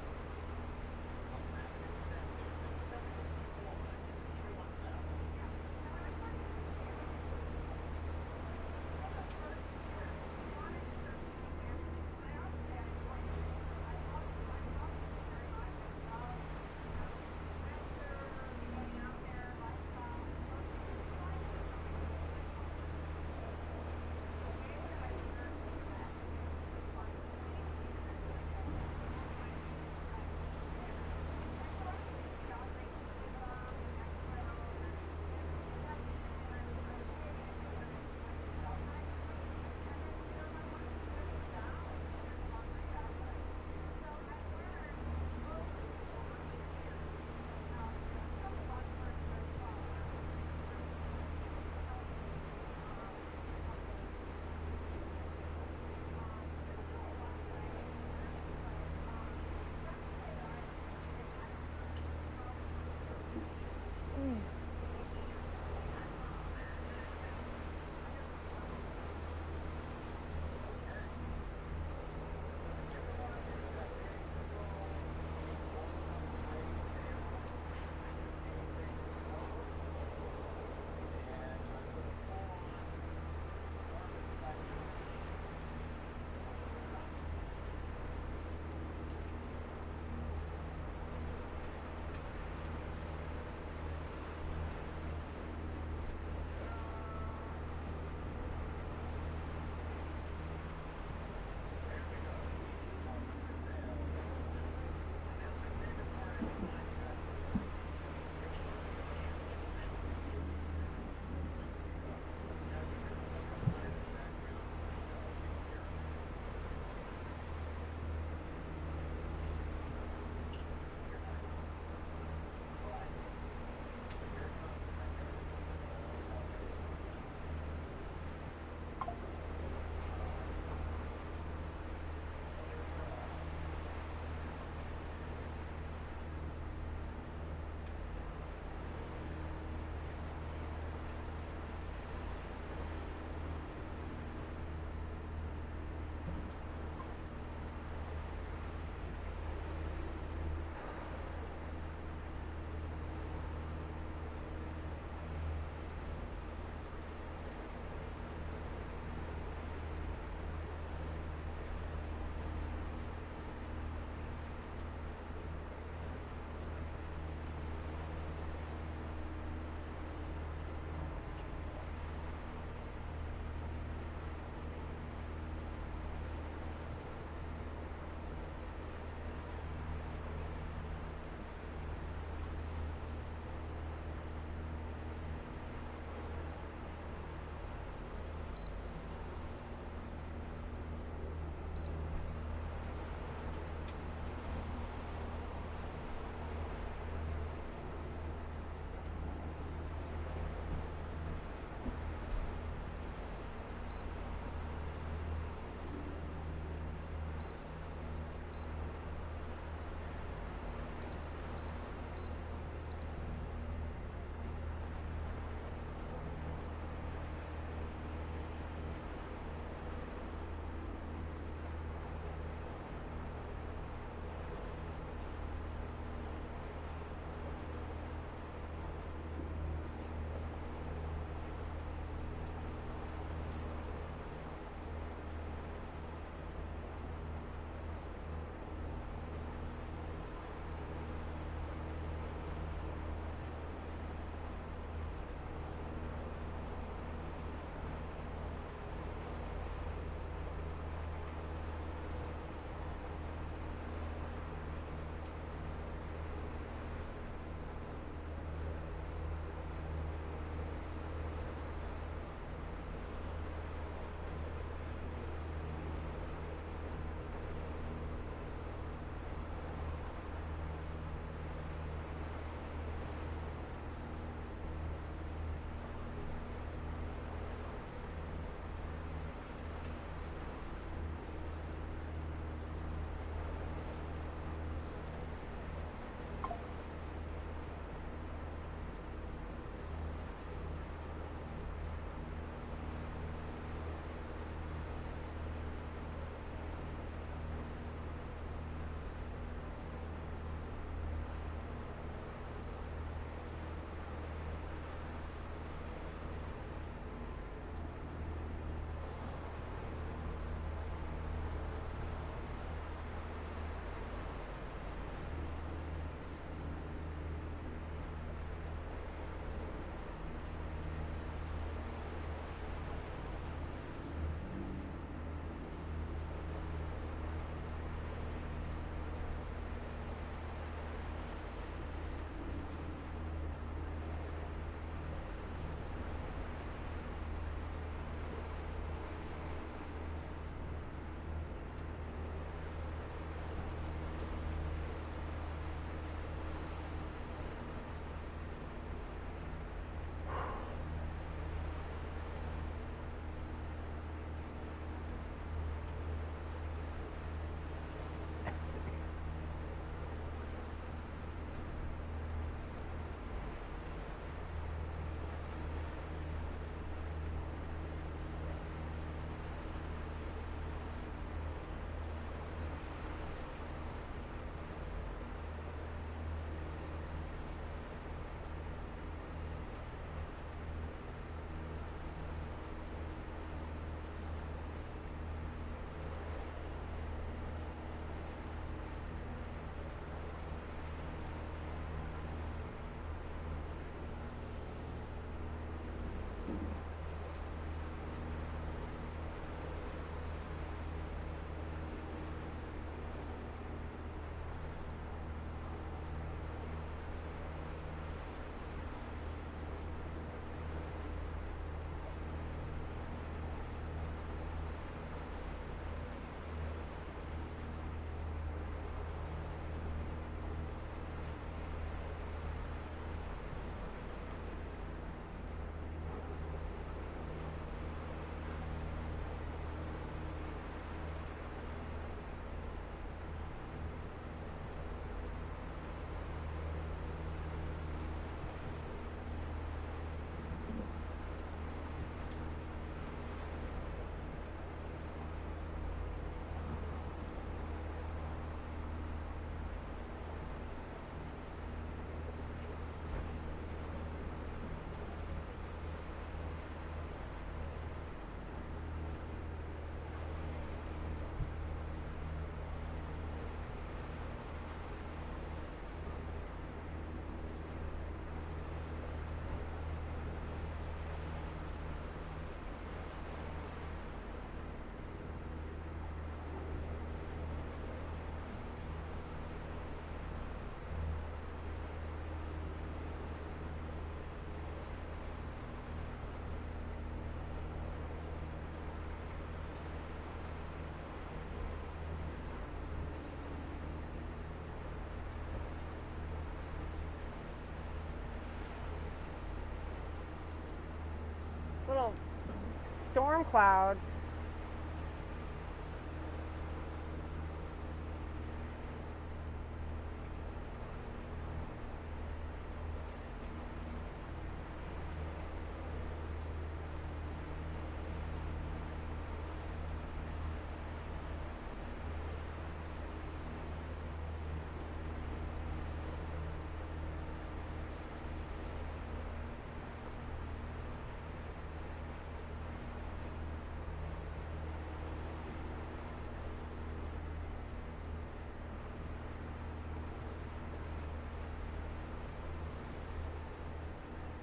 storm clouds.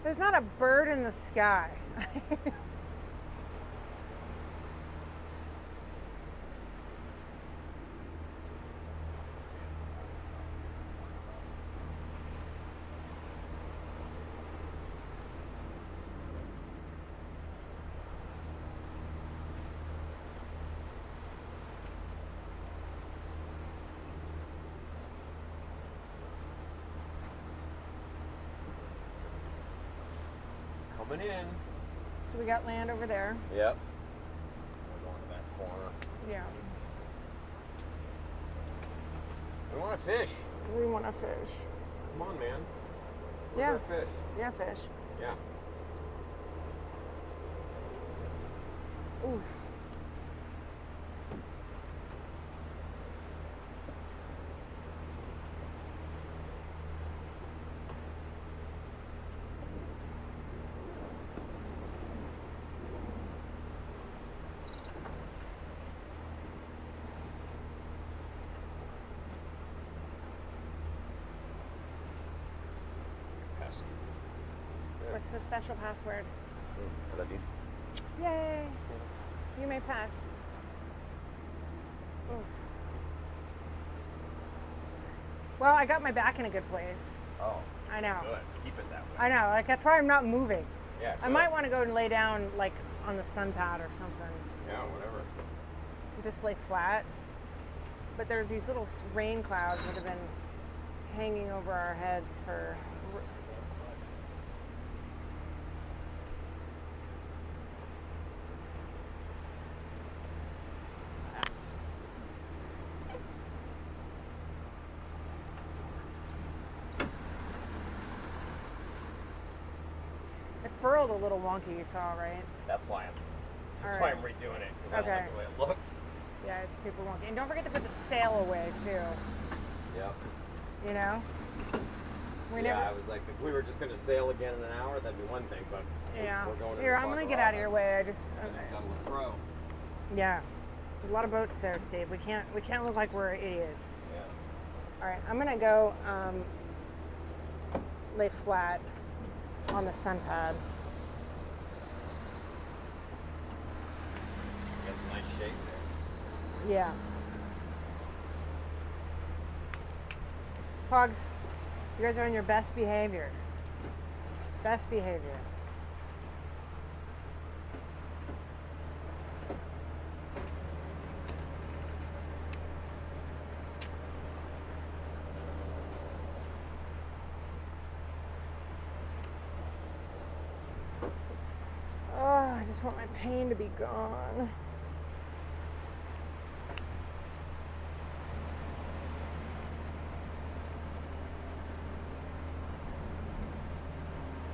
There's not a bird in the sky. Coming in. So we got land over there. Yep. We're going to that corner. Yeah. We want to fish. We want to fish. Come on, man. Where's Yeah. our fish? Yeah, fish. Yeah. Oof. Pesky. What's the special password? I love you. Yay! You may pass. Oof. Well, I got my back in a good place. Oh, I know. good. Keep it that way. I know. Like that's why I'm not moving. Yeah. I good. might want to go and lay down like on the sun pad or something. Yeah, whatever. Just lay flat. But there's these little rain clouds that have been hanging over our heads for. It furled a little wonky, you saw, right? That's why All I'm right. redoing it because I don't Okay. like the way it looks. Yeah, it's super wonky. And don't forget to put the sail away too. Yep. You know? We Yeah, never. I was like, if we were just gonna sail again in an hour, that'd be one thing. But Yeah. we're going. Here, I'm gonna get out of your way. I just. Gotta look pro. Yeah. There's a lot of boats there, Steve. We can't look like we're idiots. Yeah. All right, I'm gonna go lay flat on the sun pad. Got some nice shape there. Yeah. Pugs, you guys are on your best behavior. Best behavior. Oh, I just want my pain to be gone.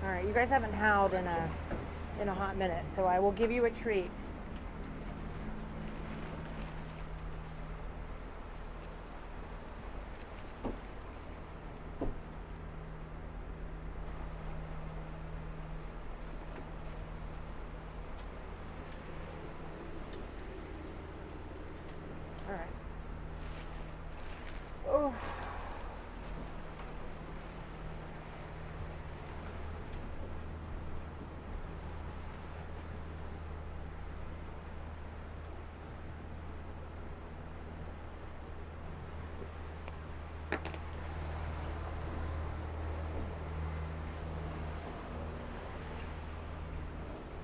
All right, you guys haven't howled in a hot minute, so I will give you a treat. All right. Oh.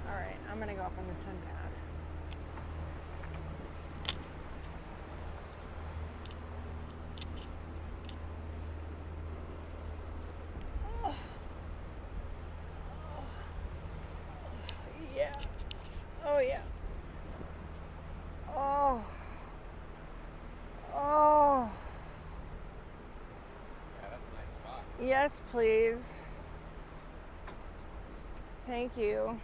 All right, I'm gonna go up on the sun pad. Yeah. Oh, yeah. Oh. Oh. Yeah, that's a nice spot. Yes, please. Thank you.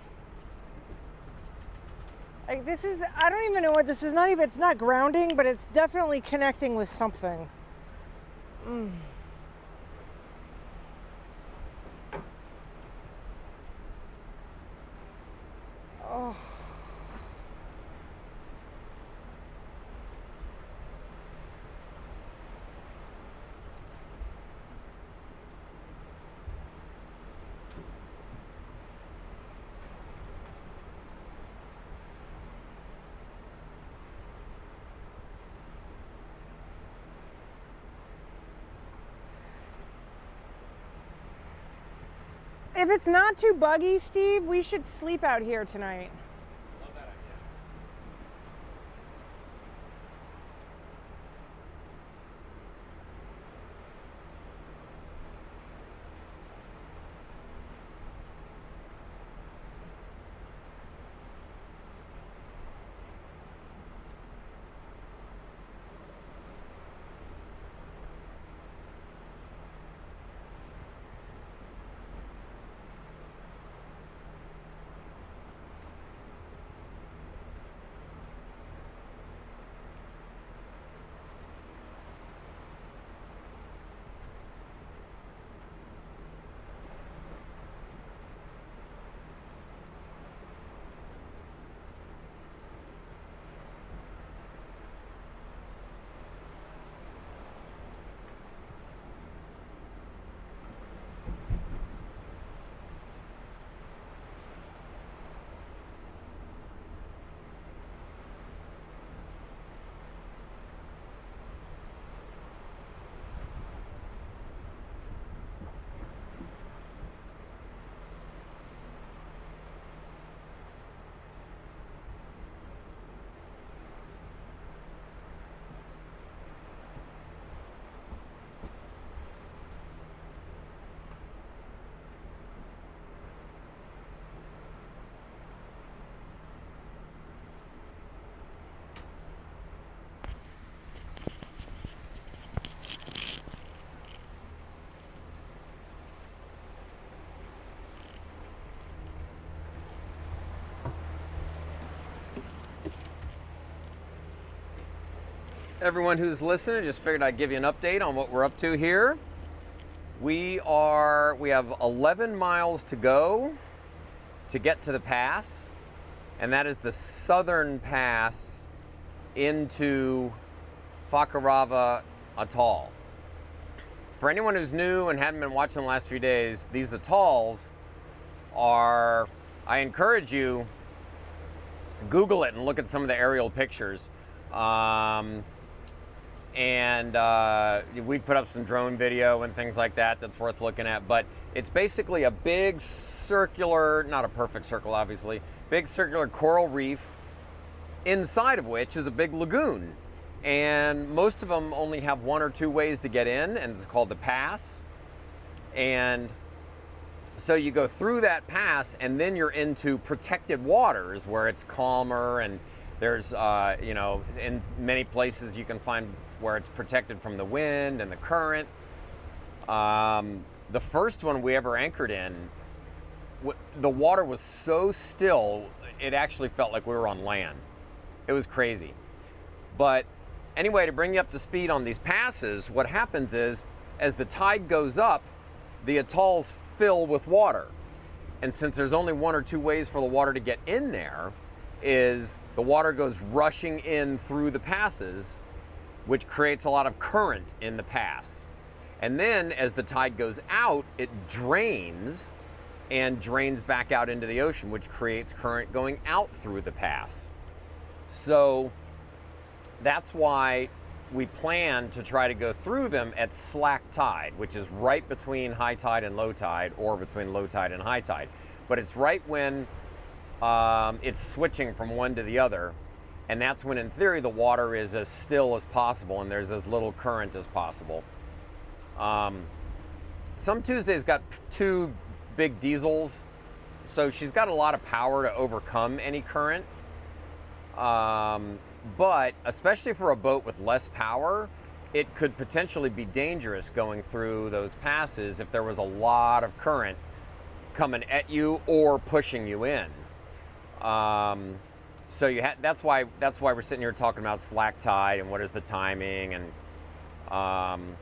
Like, this is, I don't even know what this is. Not even, it's not grounding, but it's definitely connecting with something. Oh. If it's not too buggy, Steve, we should sleep out here tonight. Love that idea. Everyone who's listening, just figured I'd give you an update on what we're up to here. We have 11 miles to go to get to the pass, and that is the southern pass into Fakarava Atoll. For anyone who's new and hadn't been watching the last few days, these atolls are, I encourage you, Google it and look at some of the aerial pictures. We've put up some drone video and things like that that's worth looking at, but it's basically a big circular, not a perfect circle obviously, big circular coral reef, inside of which is a big lagoon. And most of them only have one or two ways to get in, and it's called the pass. And so you go through that pass, and then you're into protected waters where it's calmer, and there's, in many places you can find where it's protected from the wind and the current. The first one we ever anchored in, the water was so still, it actually felt like we were on land. It was crazy. But anyway, to bring you up to speed on these passes, what happens is, as the tide goes up, the atolls fill with water. And since there's only one or two ways for the water to get in there, is the water goes rushing in through the passes, which creates a lot of current in the pass. And then as the tide goes out, it drains and drains back out into the ocean, which creates current going out through the pass. So that's why we plan to try to go through them at slack tide, which is right between high tide and low tide, or between low tide and high tide. But it's right when it's switching from one to the other, and that's when, in theory, the water is as still as possible and there's as little current as possible. Some Tuesdays got two big diesels, so she's got a lot of power to overcome any current. But especially for a boat with less power, it could potentially be dangerous going through those passes if there was a lot of current coming at you or pushing you in. So that's why we're sitting here talking about slack tide and what is the timing. And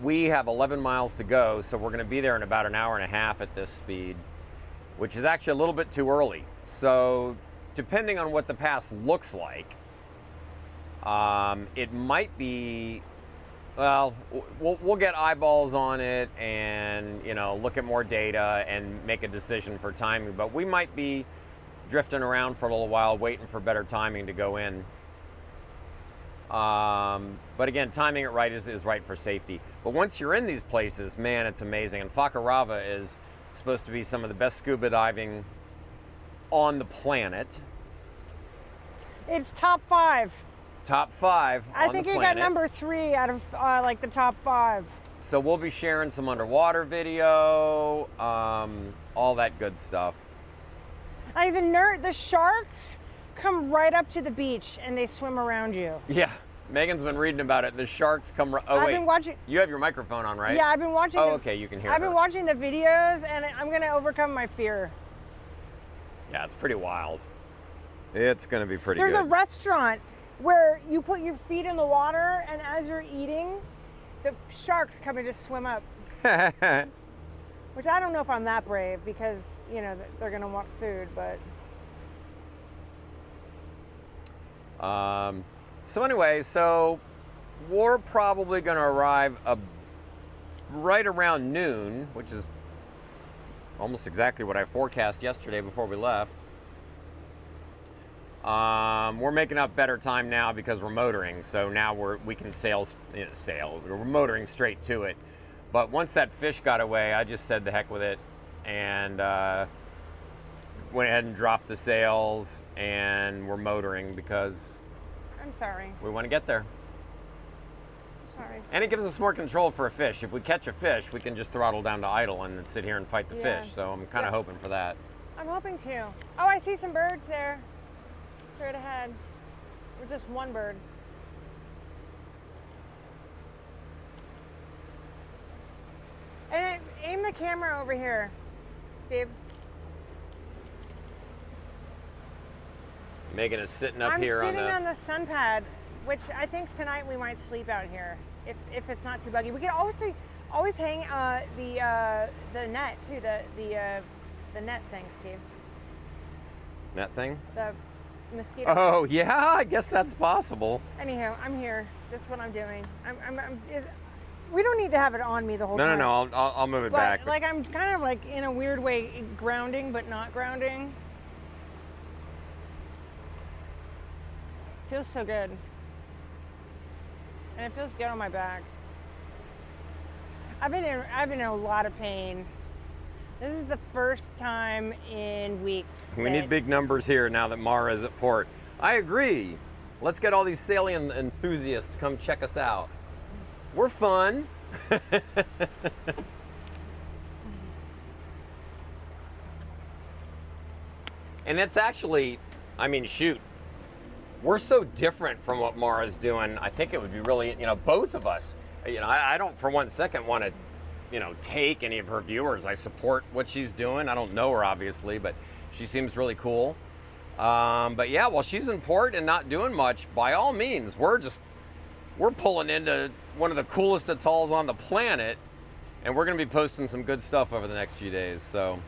we have 11 miles to go, so we're going to be there in about an hour and a half at this speed, which is actually a little bit too early. So depending on what the pass looks like, it might be, well, we'll get eyeballs on it and, you know, look at more data and make a decision for timing. But we might be drifting around for a little while, waiting for better timing to go in. But again, timing it right is right for safety. But once you're in these places, man, it's amazing. And Fakarava is supposed to be some of the best scuba diving on the planet. It's top 5. Top 5 I on think the you planet. got number 3 out of like the top 5. So we'll be sharing some underwater video, all that good stuff. The sharks come right up to the beach and they swim around you. Yeah, Megan's been reading about it. The sharks come. I've been watching. You have your microphone on, right? Yeah, I've been watching. Oh, okay, you can hear. I've been watching the videos, and I'm gonna overcome my fear. Yeah, it's pretty wild. It's gonna be pretty There's good. a restaurant where you put your feet in the water, and as you're eating, the sharks come and just swim up. Which I don't know if I'm that brave because, you know, they're gonna want food, but. So anyway, so we're probably gonna arrive right around noon, which is almost exactly what I forecast yesterday before we left. We're making up better time now because we're motoring, so now we can sail. We're motoring straight to it. But once that fish got away, I just said the heck with it and went ahead and dropped the sails, and we're motoring because I'm sorry. we want to get there. Sorry. And it gives us more control for a fish. If we catch a fish, we can just throttle down to idle and then sit here and fight the Yeah. fish. So I'm kind of hoping for that. I'm hoping too. Oh, I see some birds there. Straight ahead. Or just one bird. And aim the camera over here, Steve. Megan is sitting up I'm here sitting on on the sun pad, which I think tonight we might sleep out here if it's not too buggy. We could always hang the net too, the net thing, Steve. that thing. The mosquito. Oh yeah, I guess that's possible. Anyhow, I'm here. That's what I'm doing. We don't need to have it on me the whole time. No. I'll move it But back. like I'm kind of like in a weird way grounding, but not grounding. Feels so good, and it feels good on my back. I've been in a lot of pain. This is the first time in weeks. We need big numbers here now that Mara's at port. I agree. Let's get all these sailing enthusiasts to come check us out. We're fun. And it's actually, I mean, shoot, we're so different from what Mara's doing. I think it would be really, both of us, I don't for one second want to, take any of her viewers. I support what she's doing. I don't know her, obviously, but she seems really cool. But yeah, while she's in port and not doing much, by all means, we're pulling into one of the coolest atolls on the planet, and we're going to be posting some good stuff over the next few days. So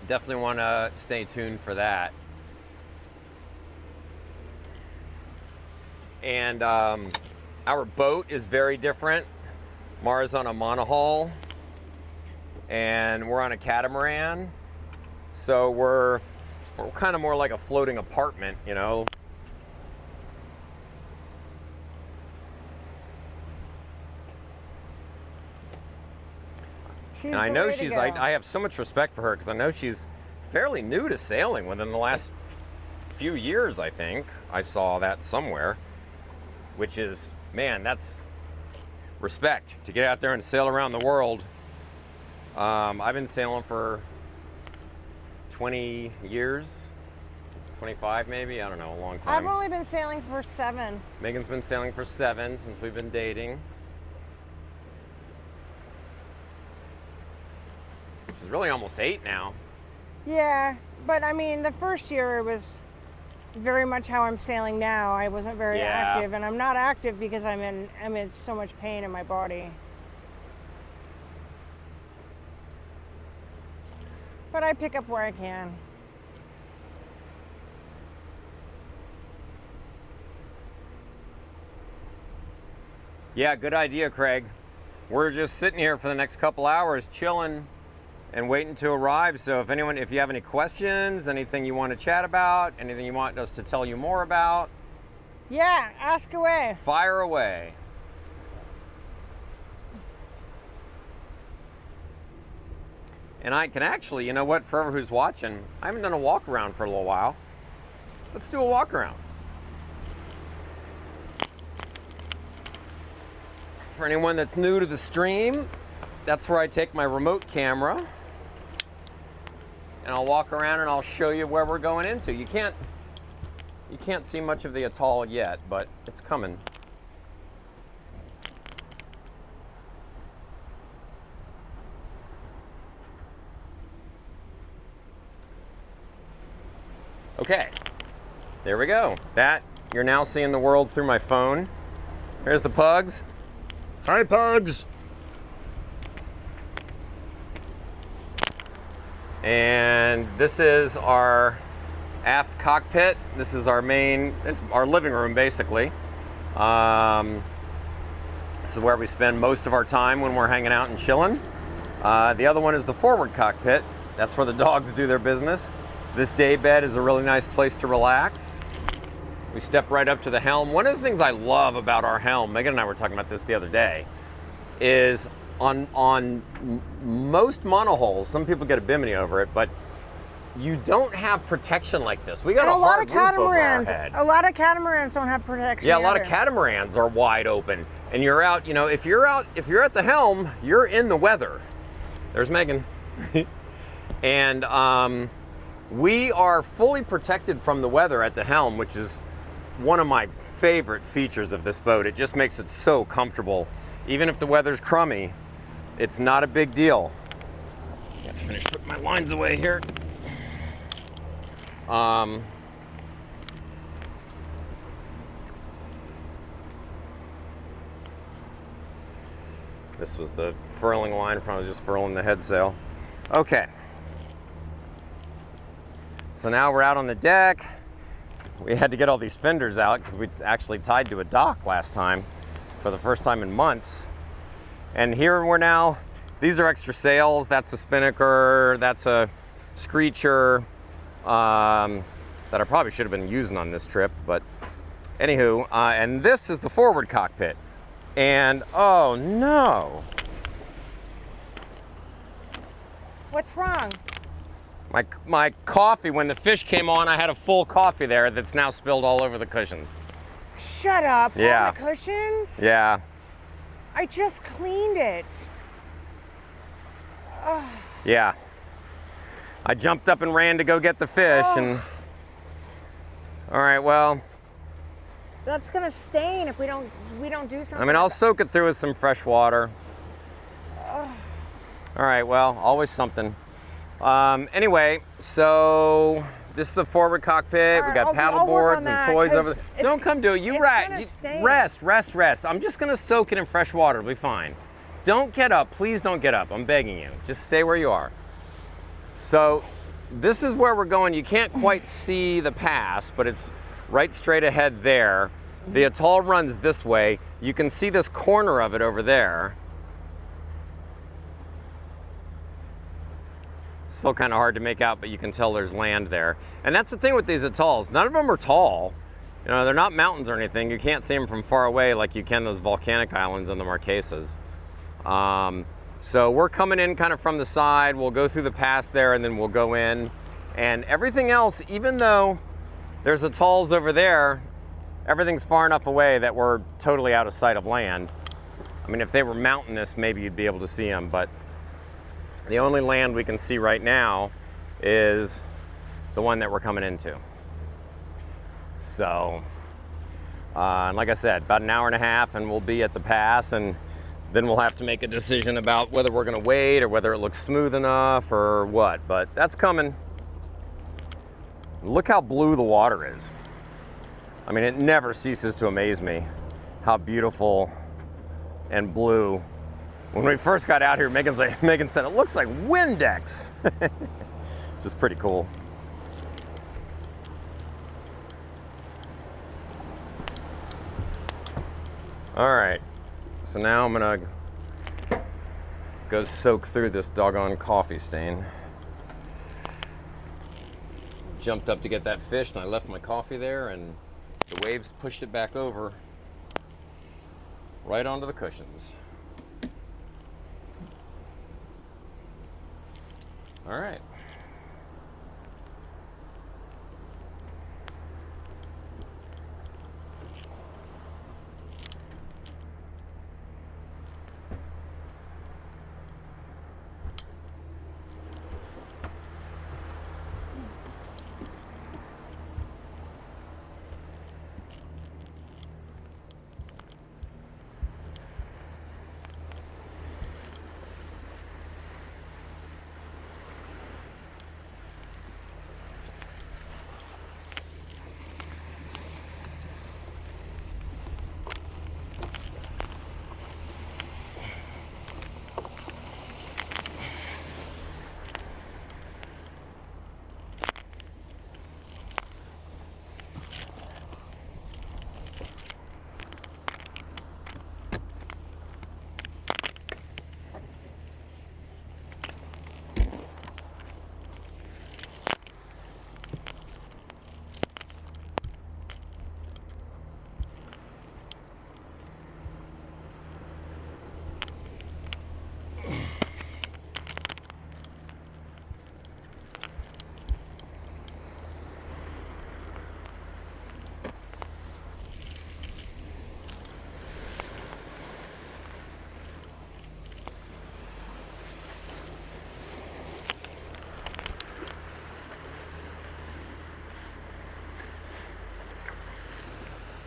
definitely want to stay tuned for that. And our boat is very different. Mara's on a monohull, and we're on a catamaran. So we're kind of more like a floating apartment, And I know I have so much respect for her because I know she's fairly new to sailing within the last few years, I think. I saw that somewhere, which is, man, that's respect to get out there and sail around the world. I've been sailing for 20 years, 25 maybe, I don't know, a long I've time. only been sailing for 7. Megan's been sailing for 7 since we've been dating. Which is really almost 8 now. Yeah, but I mean, the first year it was very much how I'm sailing now. I wasn't very active, and I'm not active because I'm in so much pain in my body. But I pick up where I can. Yeah, good idea, Craig. We're just sitting here for the next couple hours, chilling and waiting to arrive. So if you have any questions, anything you want to chat about, anything you want us to tell you more about, Yeah, ask away. fire away. And I can actually, you know what, for everyone who's watching, I haven't done a walk around for a little while. Let's do a walk around. For anyone that's new to the stream, that's where I take my remote camera and I'll walk around and I'll show you where we're going into. You can't see much of the atoll yet, but it's coming. Okay, there we go. You're now seeing the world through my phone. There's the pugs. Hi, pugs. And this is our aft cockpit. This is our our living room, basically. This is where we spend most of our time when we're hanging out and chilling. The other one is the forward cockpit. That's where the dogs do their business. This day bed is a really nice place to relax. We step right up to the helm. One of the things I love about our helm, Megan and I were talking about this the other day, is on most monohulls, some people get a bimini over it, but you don't have protection like this. We got And a a lot hard of roof over our catamarans. head. A lot of catamarans don't have protection. Yeah, a lot of either. catamarans are wide open, and you're out. You know, if you're at the helm, you're in the weather. There's Megan, and we are fully protected from the weather at the helm, which is one of my favorite features of this boat. It just makes it so comfortable. Even if the weather's crummy, it's not a big deal. I gotta finish putting my lines away here. This was the furling line from I was just furling the head sail. Okay. So now we're out on the deck. We had to get all these fenders out because we actually tied to a dock last time for the first time in months. And here we're now, these are extra sails. That's a spinnaker, that's a screecher that I probably should have been using on this trip, but anywho, and this is the forward cockpit. And oh no. What's wrong? My coffee, when the fish came on, I had a full coffee there that's now spilled all over the cushions. Shut up. Yeah. On the cushions? Yeah. I just cleaned it. Yeah. I jumped up and ran to go get the fish and... All right, well... That's gonna stain if we don't do something. I mean, I'll soak it through with some fresh water. All right, well, always something. Anyway, so this is the forward cockpit. All We right, got I'll paddle work boards on and that, toys 'cause over there. it's- Don't come do it. You it's rest. gonna stain. Rest. I'm just gonna soak it in fresh water. It'll be fine. Don't get up. Please don't get up. I'm begging you. Just stay where you are. So this is where we're going. You can't quite see the pass, but it's right straight ahead there. The atoll runs this way. You can see this corner of it over there. Still kind of hard to make out, but you can tell there's land there. And that's the thing with these atolls. None of them are tall. You know, they're not mountains or anything. You can't see them from far away like you can those volcanic islands and the Marquesas. So we're coming in kind of from the side. We'll go through the pass there and then we'll go in. And everything else, even though there's atolls over there, everything's far enough away that we're totally out of sight of land. I mean, if they were mountainous, maybe you'd be able to see them, but the only land we can see right now is the one that we're coming into. So, and like I said, about an hour and a half and we'll be at the pass, and then we'll have to make a decision about whether we're gonna wait or whether it looks smooth enough or what, but that's coming. Look how blue the water is. I mean, it never ceases to amaze me how beautiful and blue. When we first got out here, Megan said, it looks like Windex. Which is pretty cool. All right, so now I'm gonna go soak through this doggone coffee stain. Jumped up to get that fish and I left my coffee there, and the waves pushed it back over right onto the cushions. All right.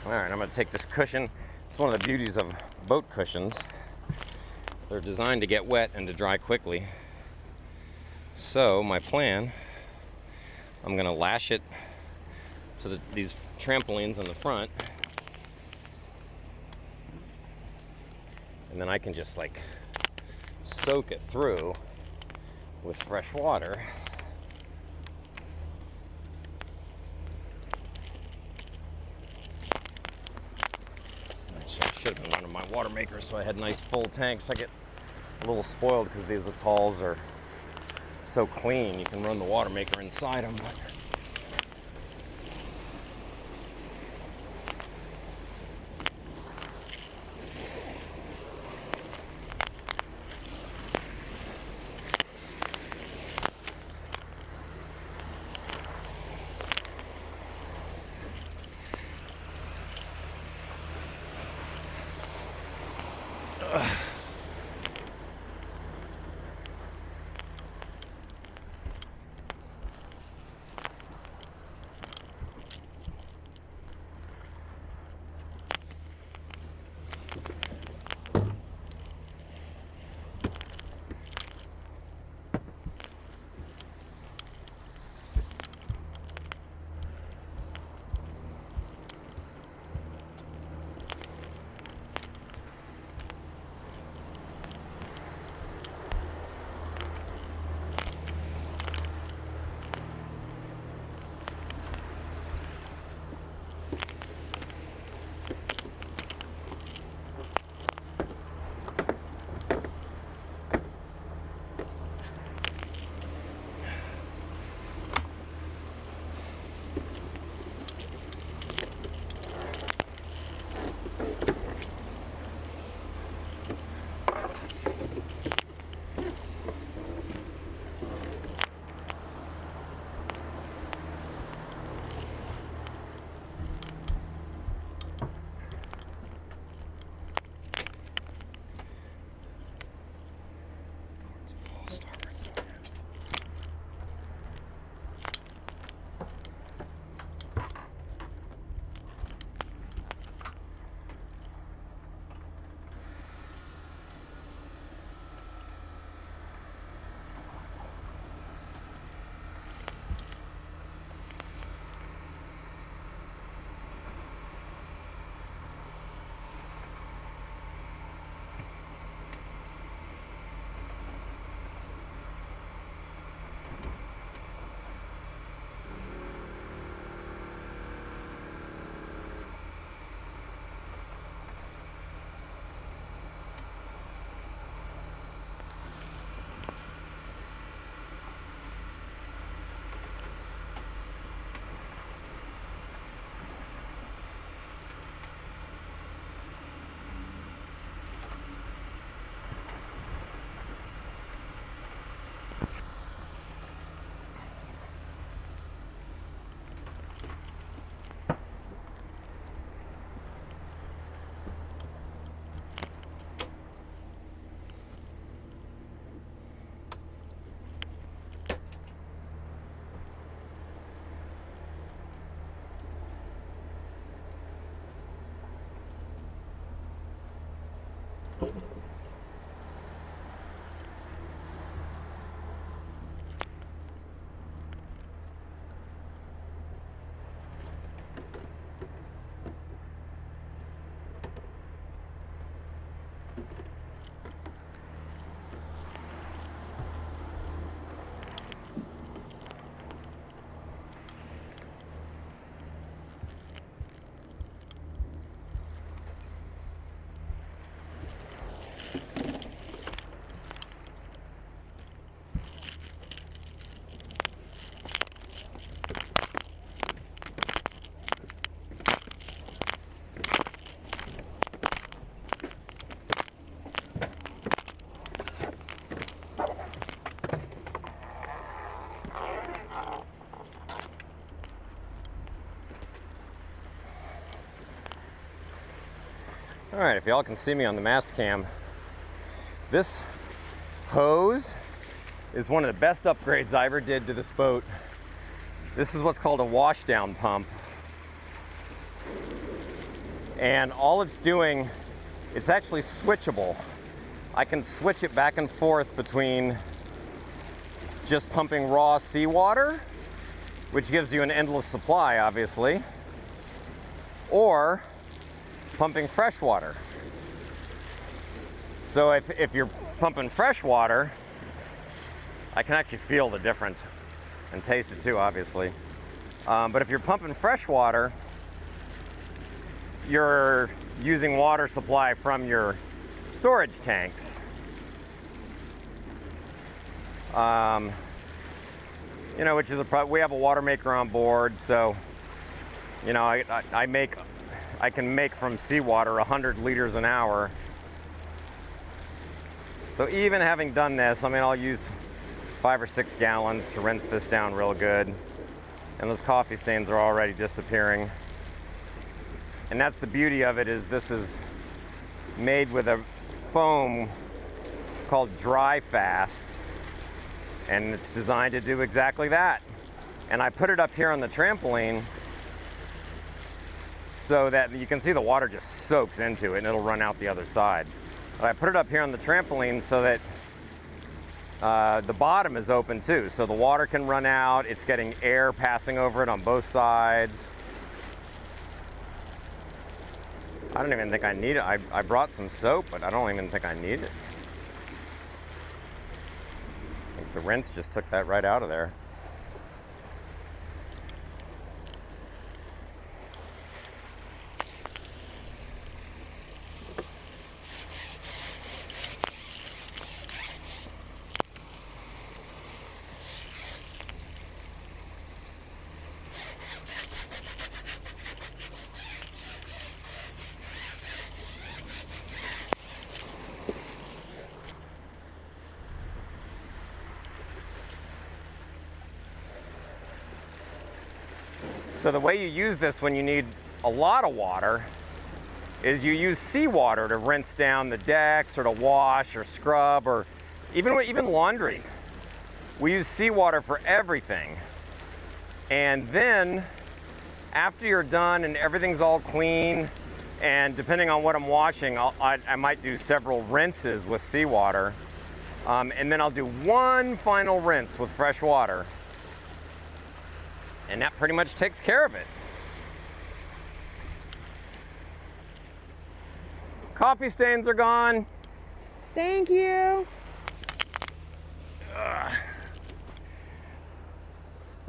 All right, I'm gonna take this cushion. It's one of the beauties of boat cushions. They're designed to get wet and to dry quickly. So my plan, I'm gonna lash it to these trampolines on the front. And then I can just like soak it through with fresh water. I should have been running my water maker so I had nice full tanks. I get a little spoiled because these atolls are so clean. You can run the water maker inside them. All right, if y'all can see me on the mast cam, this hose is one of the best upgrades I ever did to this boat. This is what's called a washdown pump. And all it's doing, it's actually switchable. I can switch it back and forth between just pumping raw seawater, which gives you an endless supply, obviously, or pumping fresh water. So if you're pumping fresh water, I can actually feel the difference and taste it too, obviously. But if you're pumping fresh water, you're using water supply from your storage tanks. You know, which is we have a water maker on board, so you know, I can make from seawater 100 liters an hour. So even having done this, I mean, I'll use 5 or 6 gallons to rinse this down real good, and those coffee stains are already disappearing. And that's the beauty of it, is this is made with a foam called Dry Fast, and it's designed to do exactly that. And I put it up here on the trampoline so that you can see the water just soaks into it and it'll run out the other side. But I put it up here on the trampoline so that the bottom is open too, so the water can run out. It's getting air passing over it on both sides. I don't even think I need it. I brought some soap, but I don't even think I need it. I think the rinse just took that right out of there. So the way you use this when you need a lot of water is you use seawater to rinse down the decks or to wash or scrub or even laundry. We use seawater for everything. And then after you're done and everything's all clean, and depending on what I'm washing, I might do several rinses with seawater. And then I'll do one final rinse with fresh water. And that pretty much takes care of it. Coffee stains are gone. Thank you.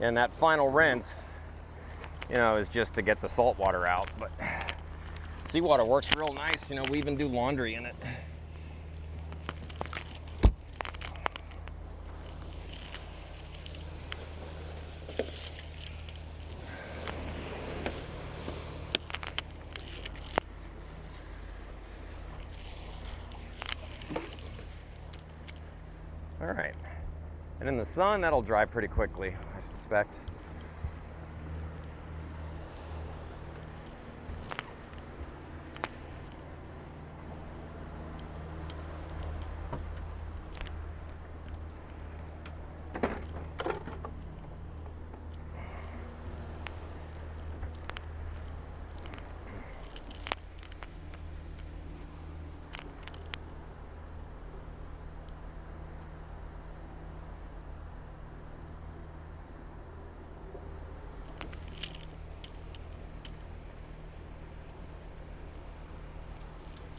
And that final rinse, you know, is just to get the salt water out. But seawater works real nice. You know, we even do laundry in it. All right, and in the sun, that'll dry pretty quickly, I suspect.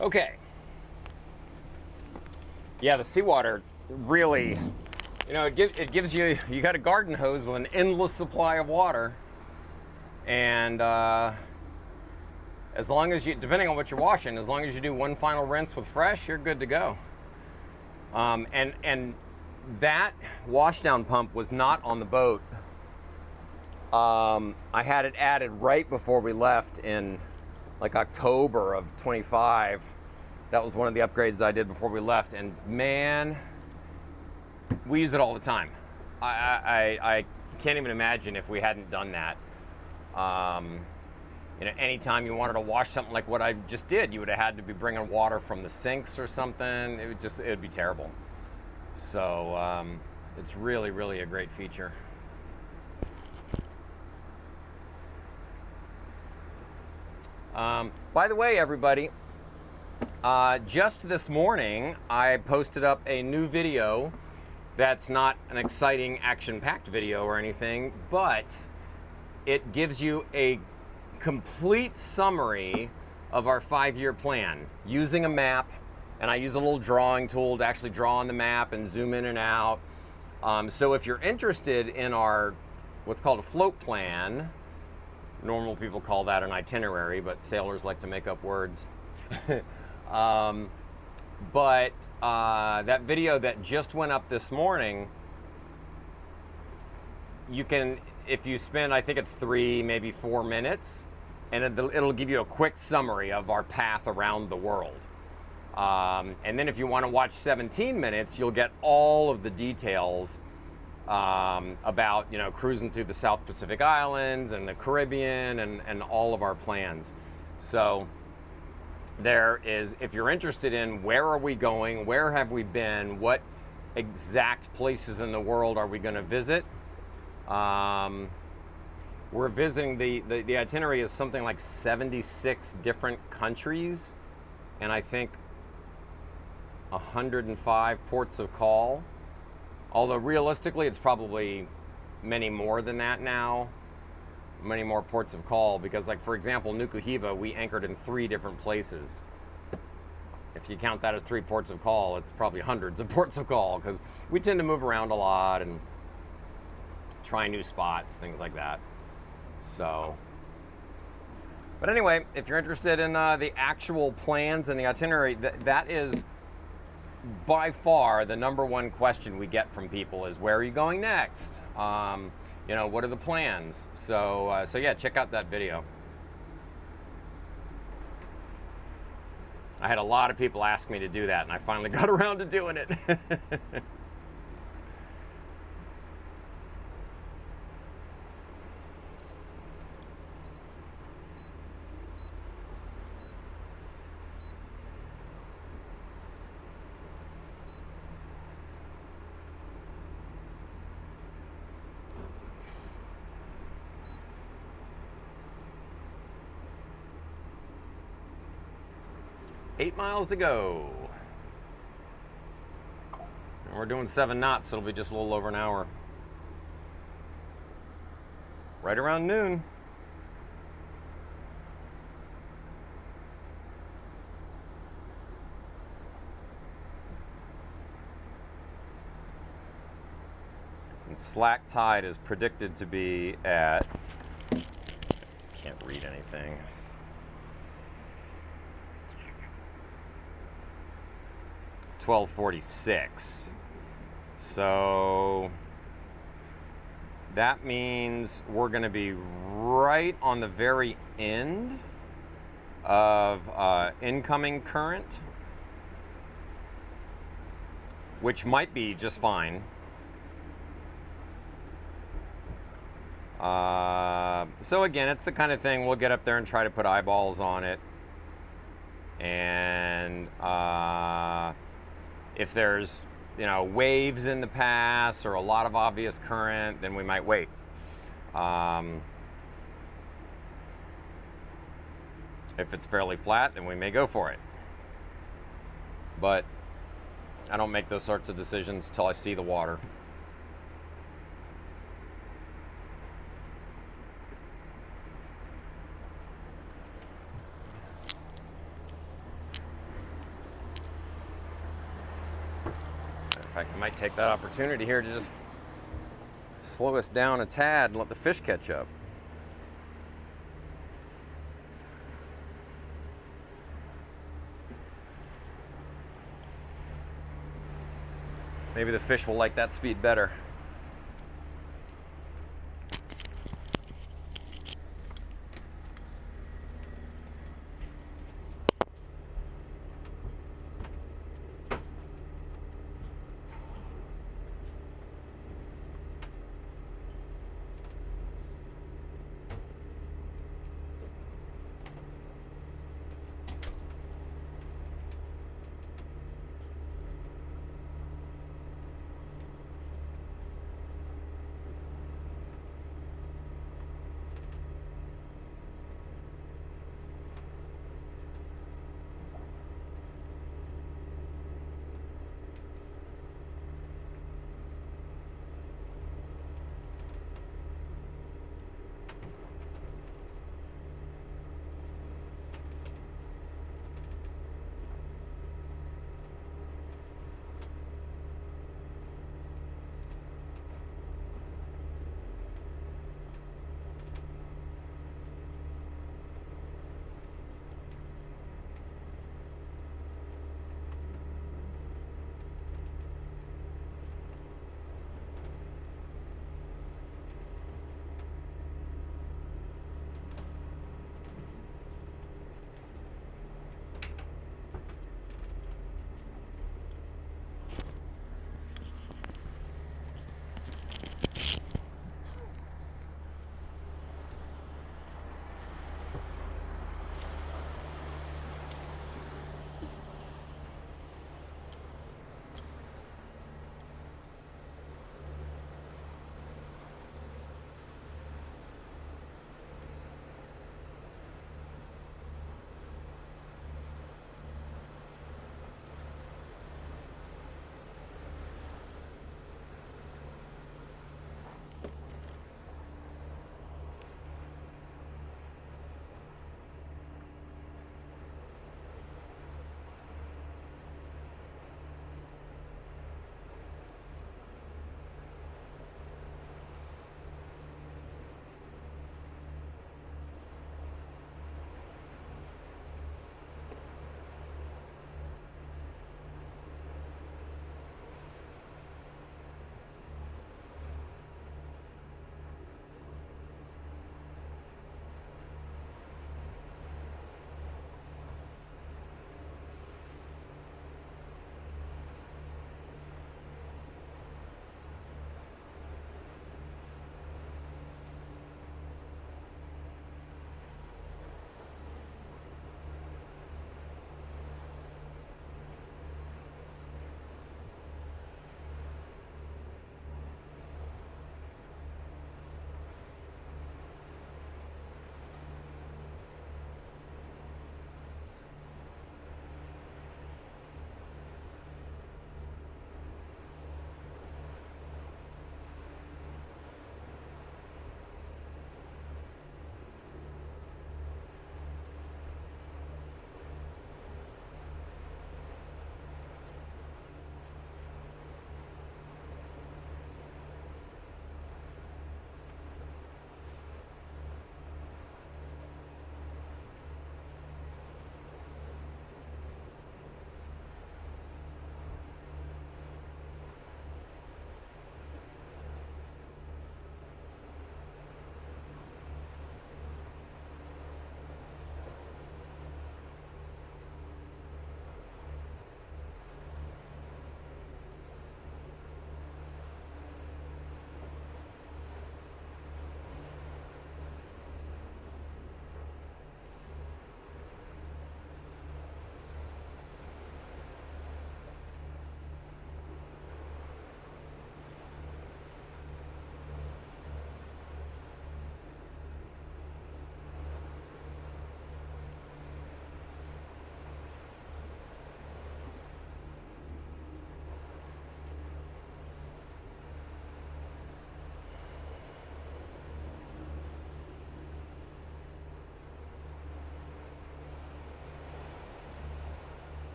Okay. Yeah, the seawater really, you know, it gives you got a garden hose with an endless supply of water. And as long as depending on what you're washing, as long as you do one final rinse with fresh, you're good to go. And that washdown pump was not on the boat. I had it added right before we left in like October of 25. That was one of the upgrades I did before we left, and man, we use it all the time. I can't even imagine if we hadn't done that. you know, anytime you wanted to wash something like what I just did, you would have had to be bringing water from the sinks or something. It would be terrible. So it's really, really a great feature. By the way, everybody, just this morning, I posted up a new video that's not an exciting action-packed video or anything, but it gives you a complete summary of our 5-year plan using a map, and I use a little drawing tool to actually draw on the map and zoom in and out. So if you're interested in our what's called a float plan, normal people call that an itinerary, but sailors like to make up words. But that video that just went up this morning, you can, if you spend, I think it's 3, maybe 4 minutes, and it'll give you a quick summary of our path around the world. And then if you want to watch 17 minutes, you'll get all of the details about, you know, cruising through the South Pacific Islands and the Caribbean and all of our plans. So there is, if you're interested in where are we going, where have we been, what exact places in the world are we going to visit, we're visiting, the itinerary is something like 76 different countries, and I think 105 ports of call. Although realistically, it's probably many more than that now. Many more ports of call, because, like, for example, Nukuhiva, we anchored in 3 different places. If you count that as 3 ports of call, it's probably hundreds of ports of call, because we tend to move around a lot and try new spots, things like that. So, but anyway, if you're interested in the actual plans and the itinerary, that is by far the #1 question we get from people is, where are you going next? You know, what are the plans? So yeah, check out that video. I had a lot of people ask me to do that, and I finally got around to doing it. 8 miles to go. And we're doing 7 knots, so it'll be just a little over an hour. Right around noon. And slack tide is predicted to be at, can't read anything, 12:46. So that means we're going to be right on the very end of incoming current, which might be just fine. So again, it's the kind of thing we'll get up there and try to put eyeballs on it. And if there's, you know, waves in the pass or a lot of obvious current, then we might wait. If it's fairly flat, then we may go for it. But I don't make those sorts of decisions till I see the water. In fact, I might take that opportunity here to just slow us down a tad and let the fish catch up. Maybe the fish will like that speed better.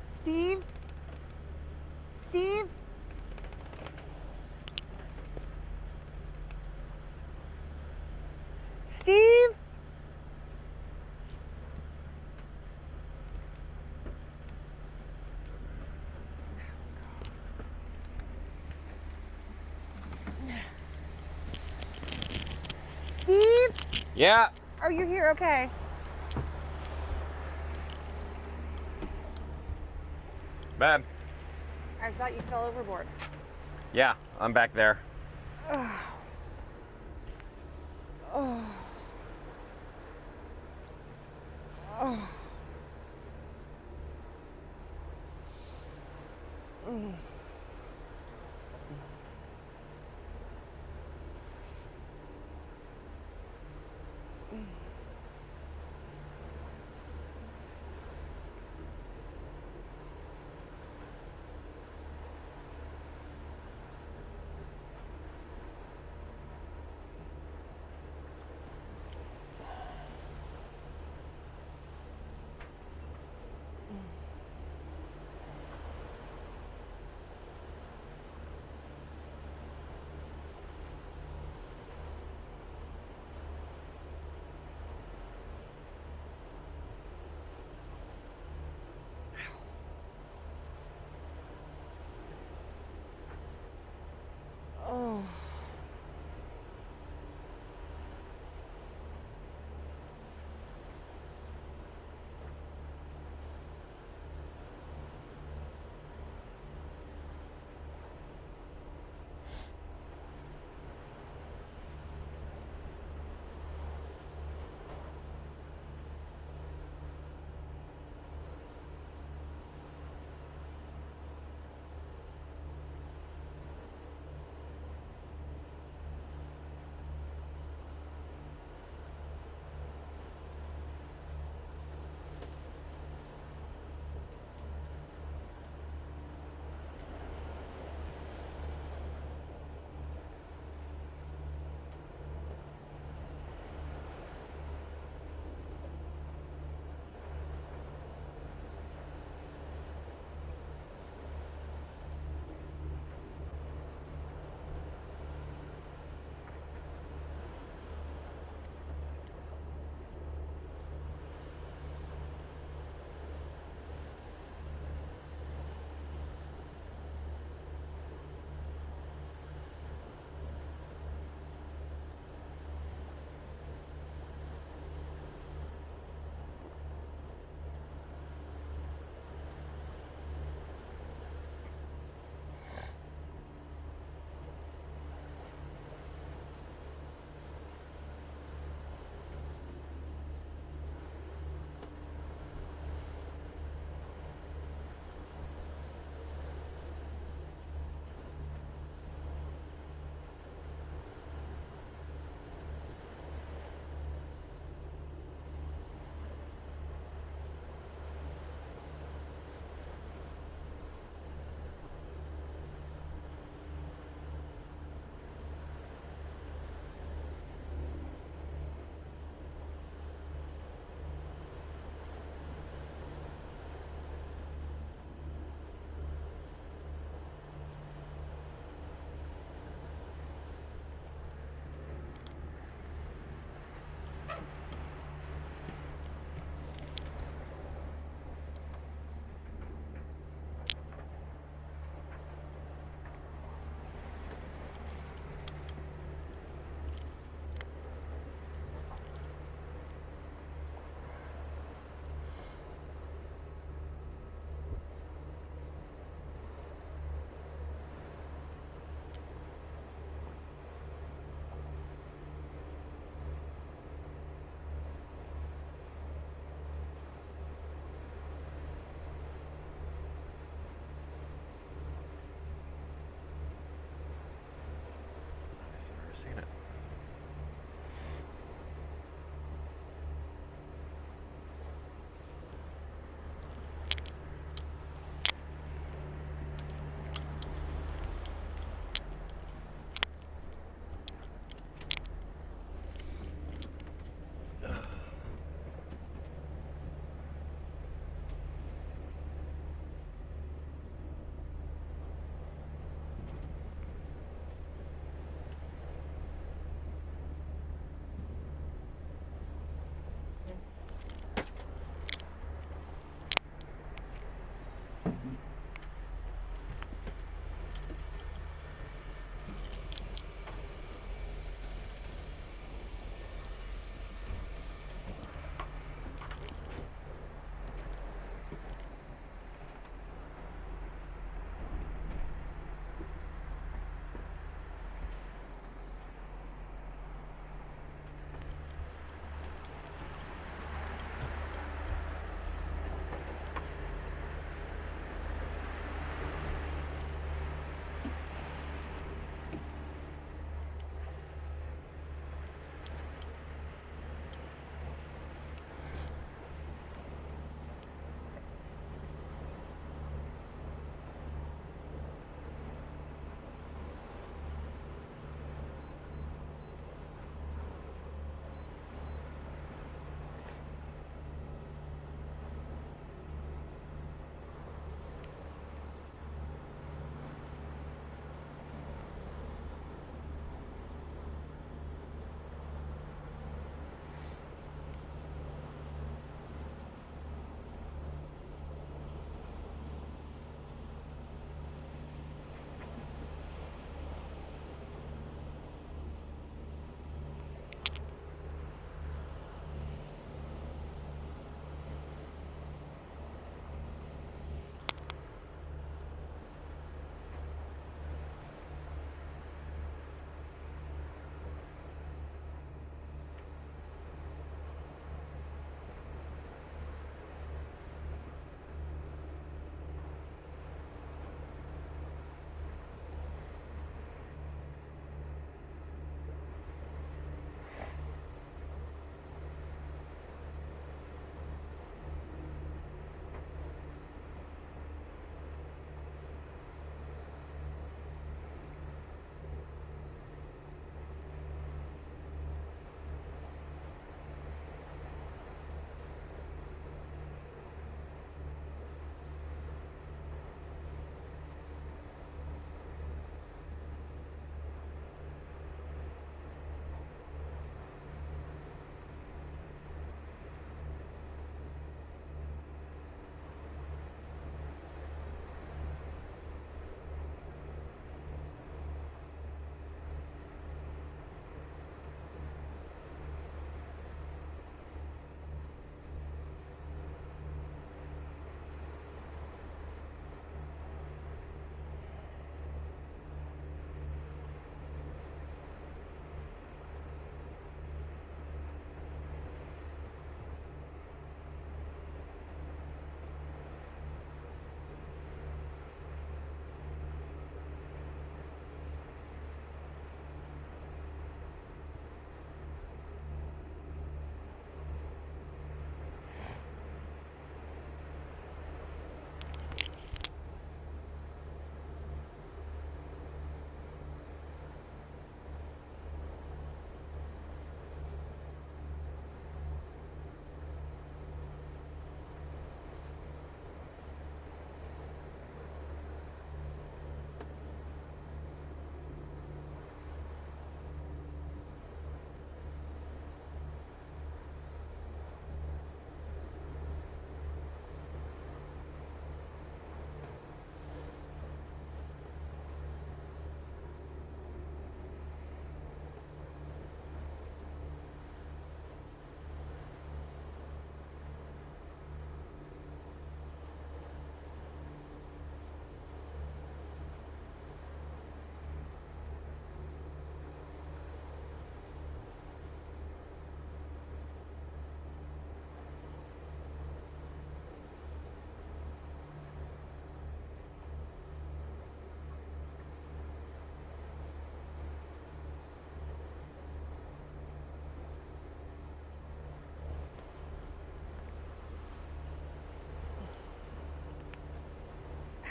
Steve? Steve? Steve? Steve? Yeah. Oh, you're here, okay. Babe. I thought you fell overboard. Yeah, I'm back there.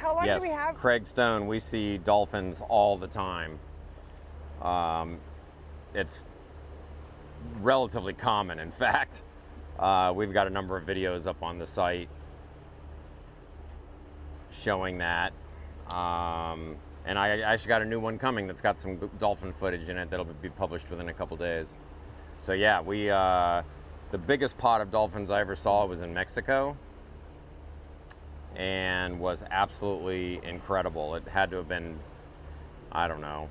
How long yes, do we have? Craig Stone, we see dolphins all the time. It's relatively common, in fact. We've got a number of videos up on the site showing that. And I actually got a new one coming that's got some dolphin footage in it that'll be published within a couple days. So yeah, the biggest pod of dolphins I ever saw was in Mexico and was absolutely incredible. It had to have been, I don't know,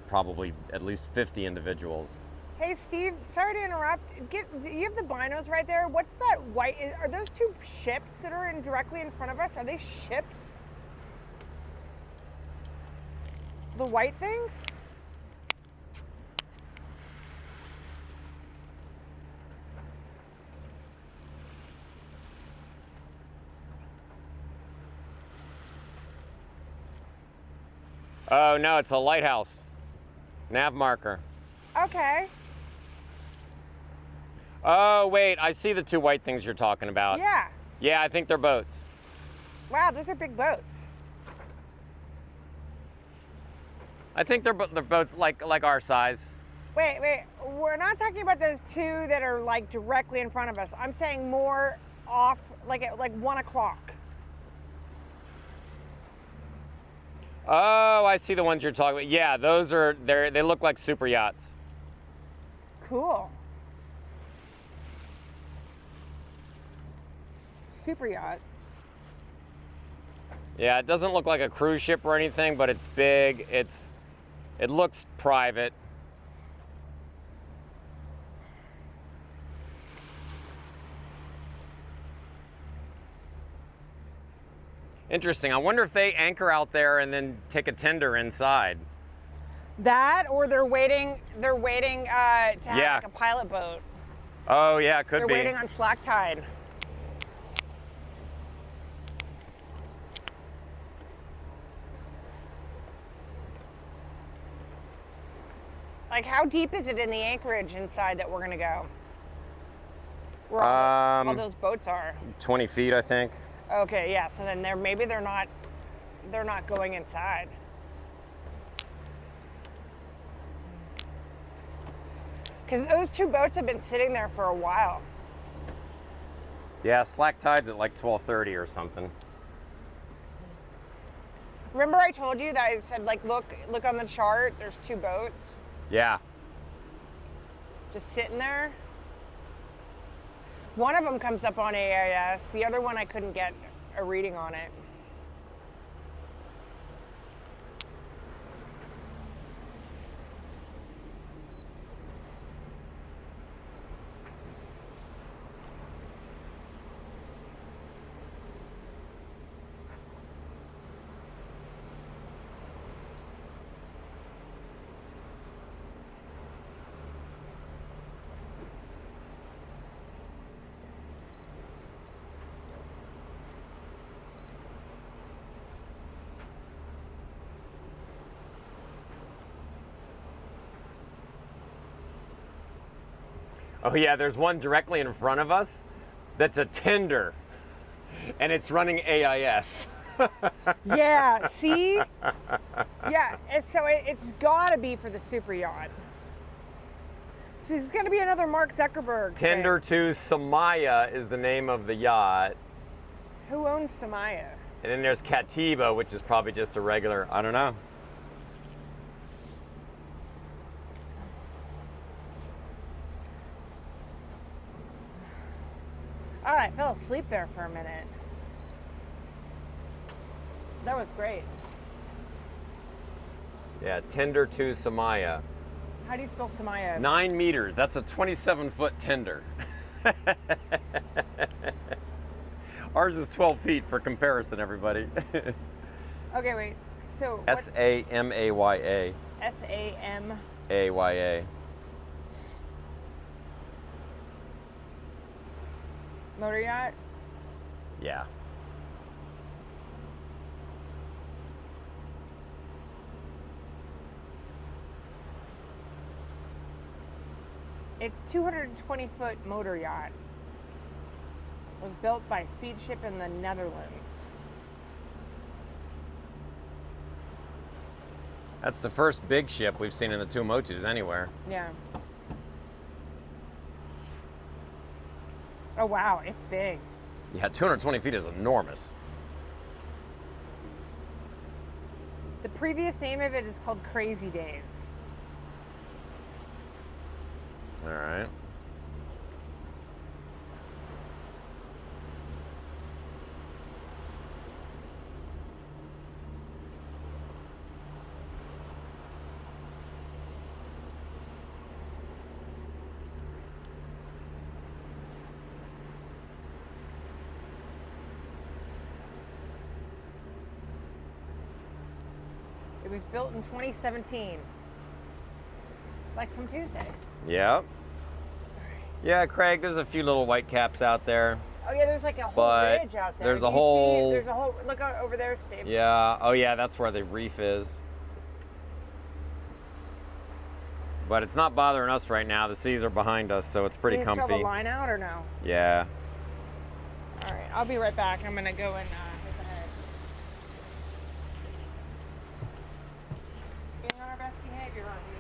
probably at least 50 individuals. Hey Steve, sorry to interrupt. You have the binos right there. What's that white? Are those two ships that are directly in front of us? Are they ships? The white things? Oh no, it's a lighthouse. Nav marker. Okay. Oh wait, I see the two white things you're talking about. Yeah. Yeah, I think they're boats. Wow, those are big boats. I think they're boats like our size. Wait. We're not talking about those two that are like directly in front of us. I'm saying more off, like at like 1 o'clock. Oh, I see the ones you're talking about. Yeah, those are, they look like super yachts. Cool. Super yacht. Yeah, it doesn't look like a cruise ship or anything, but it's big. It looks private. Interesting. I wonder if they anchor out there and then take a tender inside. That, or they're waiting to have Yeah. like a pilot boat. Oh yeah, it could They're be. waiting on slack tide. Like, how deep is it in the anchorage inside that we're gonna go? Where all those boats are. 20 feet, I think. Okay, yeah. So then maybe they're not going inside. Because those two boats have been sitting there for a while. Yeah, slack tide's at like 12:30 or something. Remember I told you that I said, like, look on the chart, there's two boats Yeah. just sitting there? One of them comes up on AIS, the other one I couldn't get a reading on it. Oh yeah, there's one directly in front of us that's a tender, and it's running AIS. Yeah, see? Yeah, it's gotta be for the super yacht. See, it's gonna be another Mark Zuckerberg Tender thing. to Samaya is the name of the yacht. Who owns Samaya? And then there's Katiba, which is probably just a regular, I don't know. Oh, I fell asleep there for a minute. That was great. Yeah, tender to Samaya. How do you spell Samaya? 9 meters, that's a 27-foot tender. Ours is 12 feet for comparison, everybody. Okay, wait. So what's S-A-M-A-Y-A. S-A-M? A-Y-A. Motor yacht? Yeah. It's 220-foot motor yacht. Was built by Feed Ship in the Netherlands. That's the first big ship we've seen in the Tuamotus anywhere. Yeah. Oh wow, it's big. Yeah, 220 feet is enormous. The previous name of it is called Crazy Days. All right. It was built in 2017. Like some Tuesday. Yep. Yeah, Craig, there's a few little white caps out there. Oh yeah, there's like a whole But ridge out there. there's Do a you see whole- it? There's a whole. Look out over there, Steve. Yeah. Oh, yeah, that's where the reef is. But it's not bothering us right now. The seas are behind us, so it's pretty Can you comfy. throw the line out or no? Yeah. All right, I'll be right back. I'm gonna go and hit the head. Being on our best behavior, aren't we?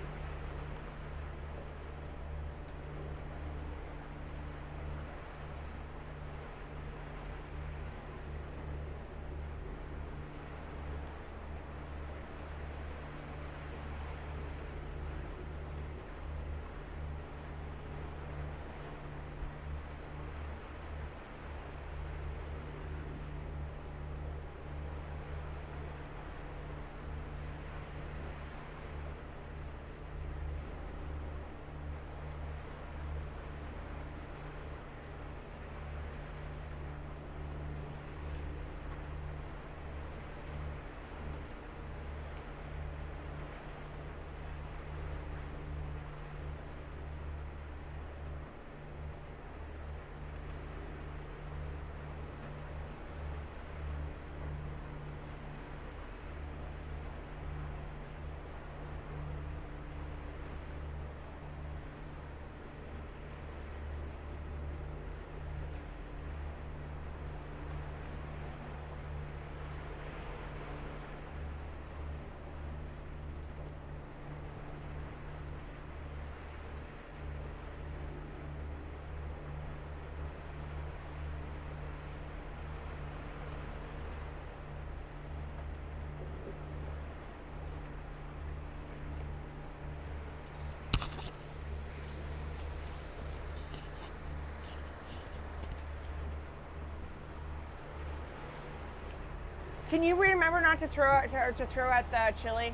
Can you remember not to throw out the chili?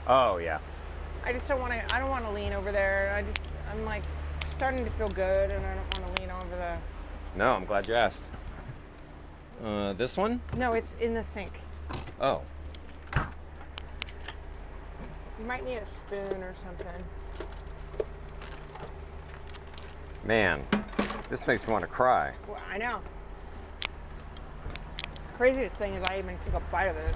Oh, yeah. I just don't want to. I don't want to lean over there. I'm like starting to feel good, and I don't want to lean over the. No, I'm glad you asked. This one? No, it's in the sink. Oh. You might need a spoon or something. Man, this makes me want to cry. Well, I know. Craziest thing is I even took a bite of it.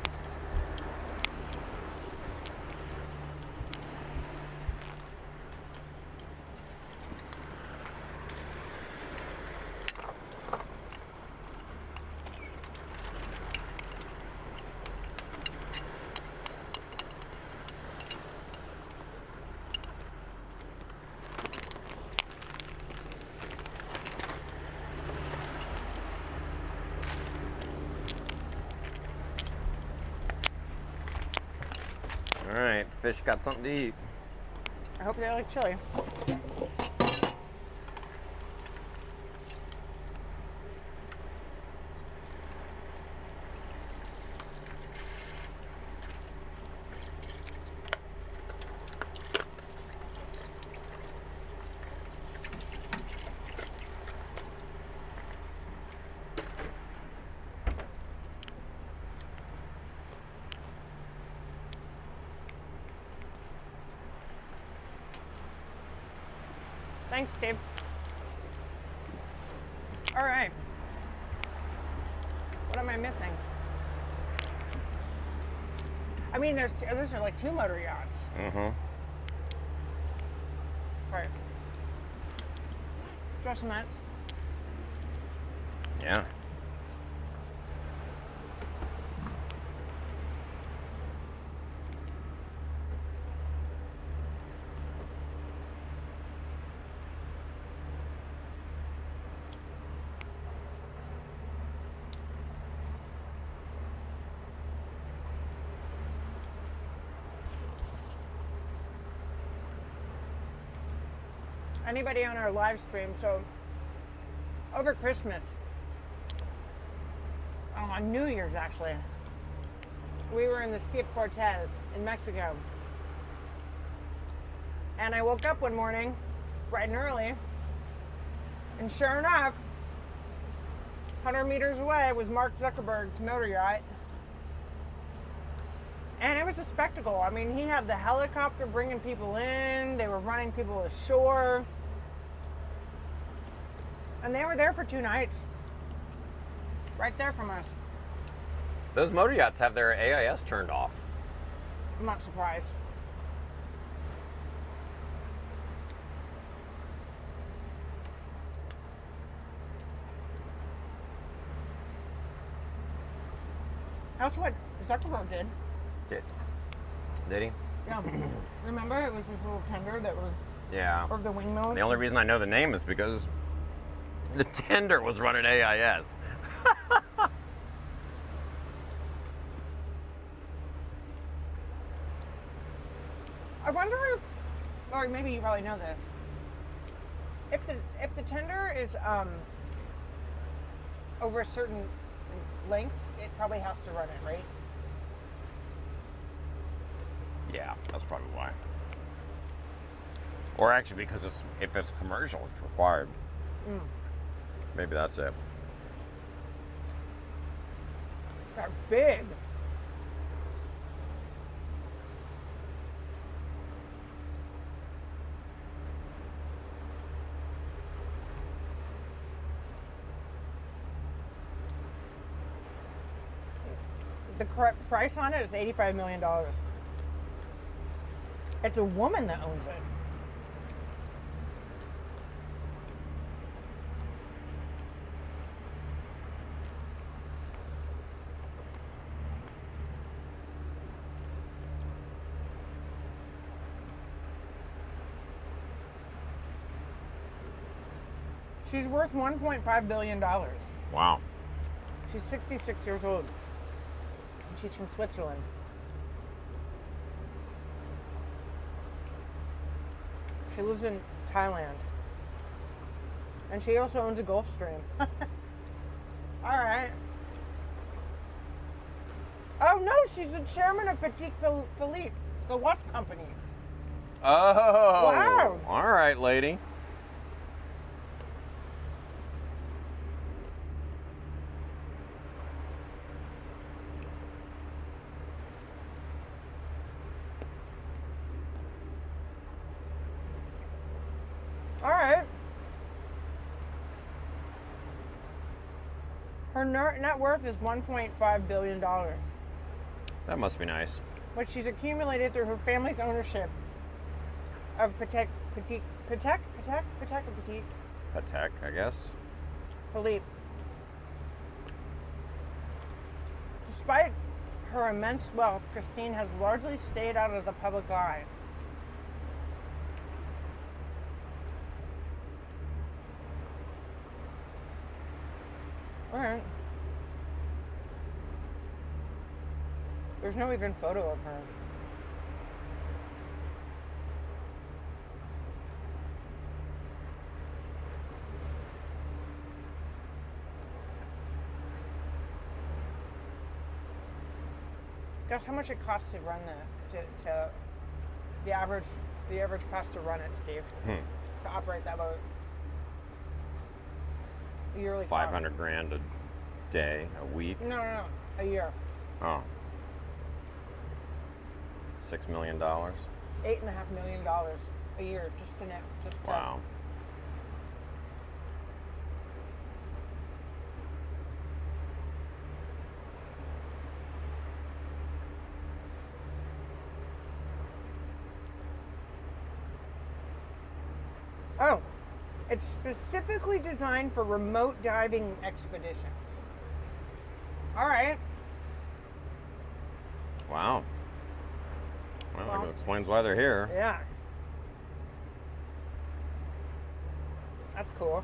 All right, fish got something to eat. I hope they like chili. Thanks, Dave. All right. What am I missing? I mean, those are like 2 motor yachts. Mm-hmm. Right. Throw some nuts. Yeah. anybody on our live stream. So over Christmas, on New Year's actually, we were in the Sea of Cortez in Mexico. And I woke up one morning, bright and early, and sure enough, 100 meters away was Mark Zuckerberg's motor yacht. And it was a spectacle. I mean, he had the helicopter bringing people in, they were running people ashore. And they were there for 2 nights. Right there from us. Those motor yachts have their AIS turned off. I'm not surprised. That's what Zuckerberg did. Did he? Yeah. Remember, it was this little tender that was Yeah. over the windmill. The only reason I know the name is because the tender was running AIS. I wonder if, or maybe you probably know this. If the tender is over a certain length, it probably has to run it, right? Yeah, that's probably why. Or actually, because if it's commercial, it's required. Maybe that's it. They're big. The correct price on it is $85 million. It's a woman that owns it. She's worth $1.5 billion. Wow. She's 66 years old. She's from Switzerland. She lives in Thailand. And she also owns a Gulfstream. All right. Oh no, she's the chairman of Petit Philippe, the watch company. Oh. Wow. All right, lady. All right. Her net worth is $1.5 billion, That must be nice. which she's accumulated through her family's ownership of Patek Patek, I guess. Philippe. Despite her immense wealth, Christine has largely stayed out of the public eye. All right. There's no even photo of her. Guess how much it costs to run that? To the average cost to run it, Steve. To operate that boat. A yearly cost. 500 grand a day, a week. No. A year. Oh. $6 million. $8.5 million a year just to net. Wow. Oh, it's specifically designed for remote diving expeditions. All right. Wow. Well, that explains why they're here. Yeah. That's cool.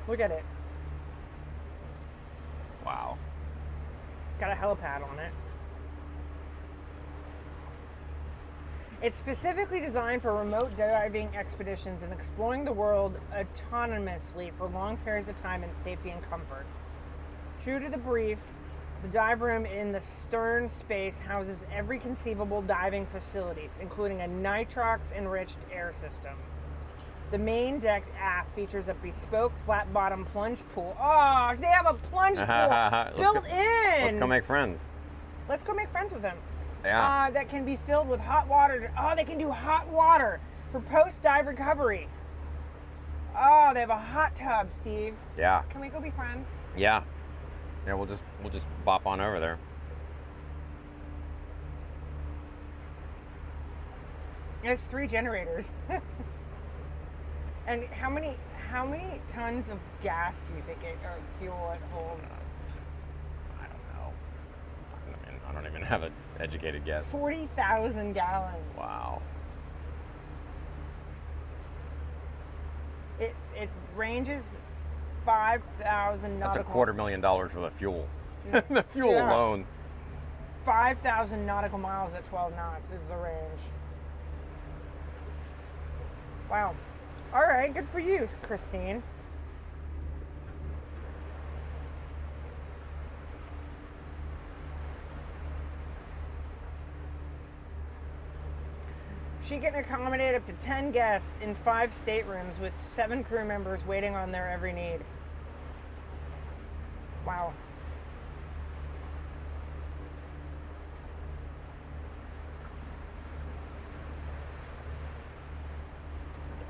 Look at it. Wow. Got a helipad on it. It's specifically designed for remote diving expeditions and exploring the world autonomously for long periods of time in safety and comfort. True to the brief, the dive room in the stern space houses every conceivable diving facilities, including a nitrox-enriched air system. The main deck aft features a bespoke flat-bottom plunge pool. Oh, they have a plunge pool built in. Let's go make friends. Let's go make friends with them. Yeah. That can be filled with hot water. Oh, they can do hot water for post-dive recovery. Oh, they have a hot tub, Steve. Yeah. Can we go be friends? Yeah. Yeah, we'll just bop on over there. It's 3 generators. And how many tons of gas do you think or fuel it holds? I don't know. I mean, I don't even have an educated guess. 40,000 gallons. Wow. It ranges 5,000 That's nautical. $250,000 worth of fuel. The fuel Yeah. alone. 5,000 nautical miles at 12 knots is the range. Wow. All right, good for you, Christine. She can accommodate up to 10 guests in 5 staterooms with 7 crew members waiting on their every need. Wow.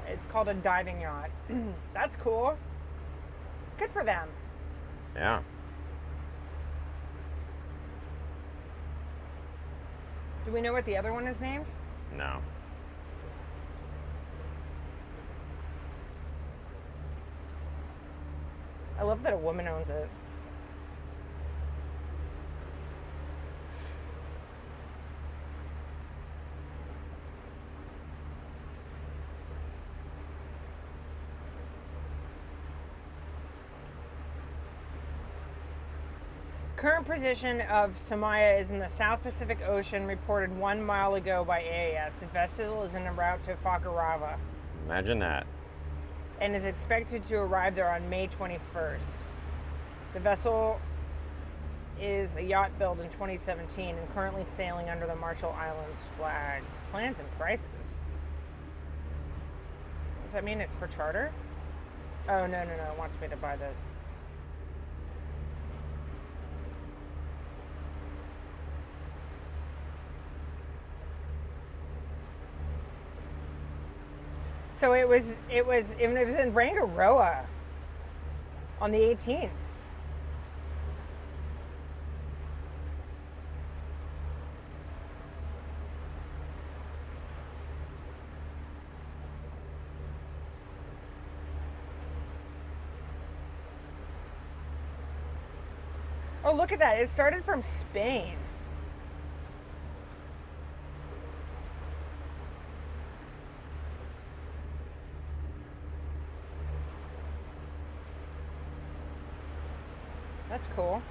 It's called a diving yacht. That's cool. Good for them. Yeah. Do we know what the other one is named? No. I love that a woman owns it. Current position of Somaya is in the South Pacific Ocean, reported 1 mile ago by AAS. The vessel is en route to Fakarava Imagine that. and is expected to arrive there on May 21st. The vessel is a yacht built in 2017 and currently sailing under the Marshall Islands flags. Plans and prices. Does that mean it's for charter? Oh, no. It wants me to buy this. So it was in Rangaroa on the 18th. Oh, look at that. It started from Spain. That's cool.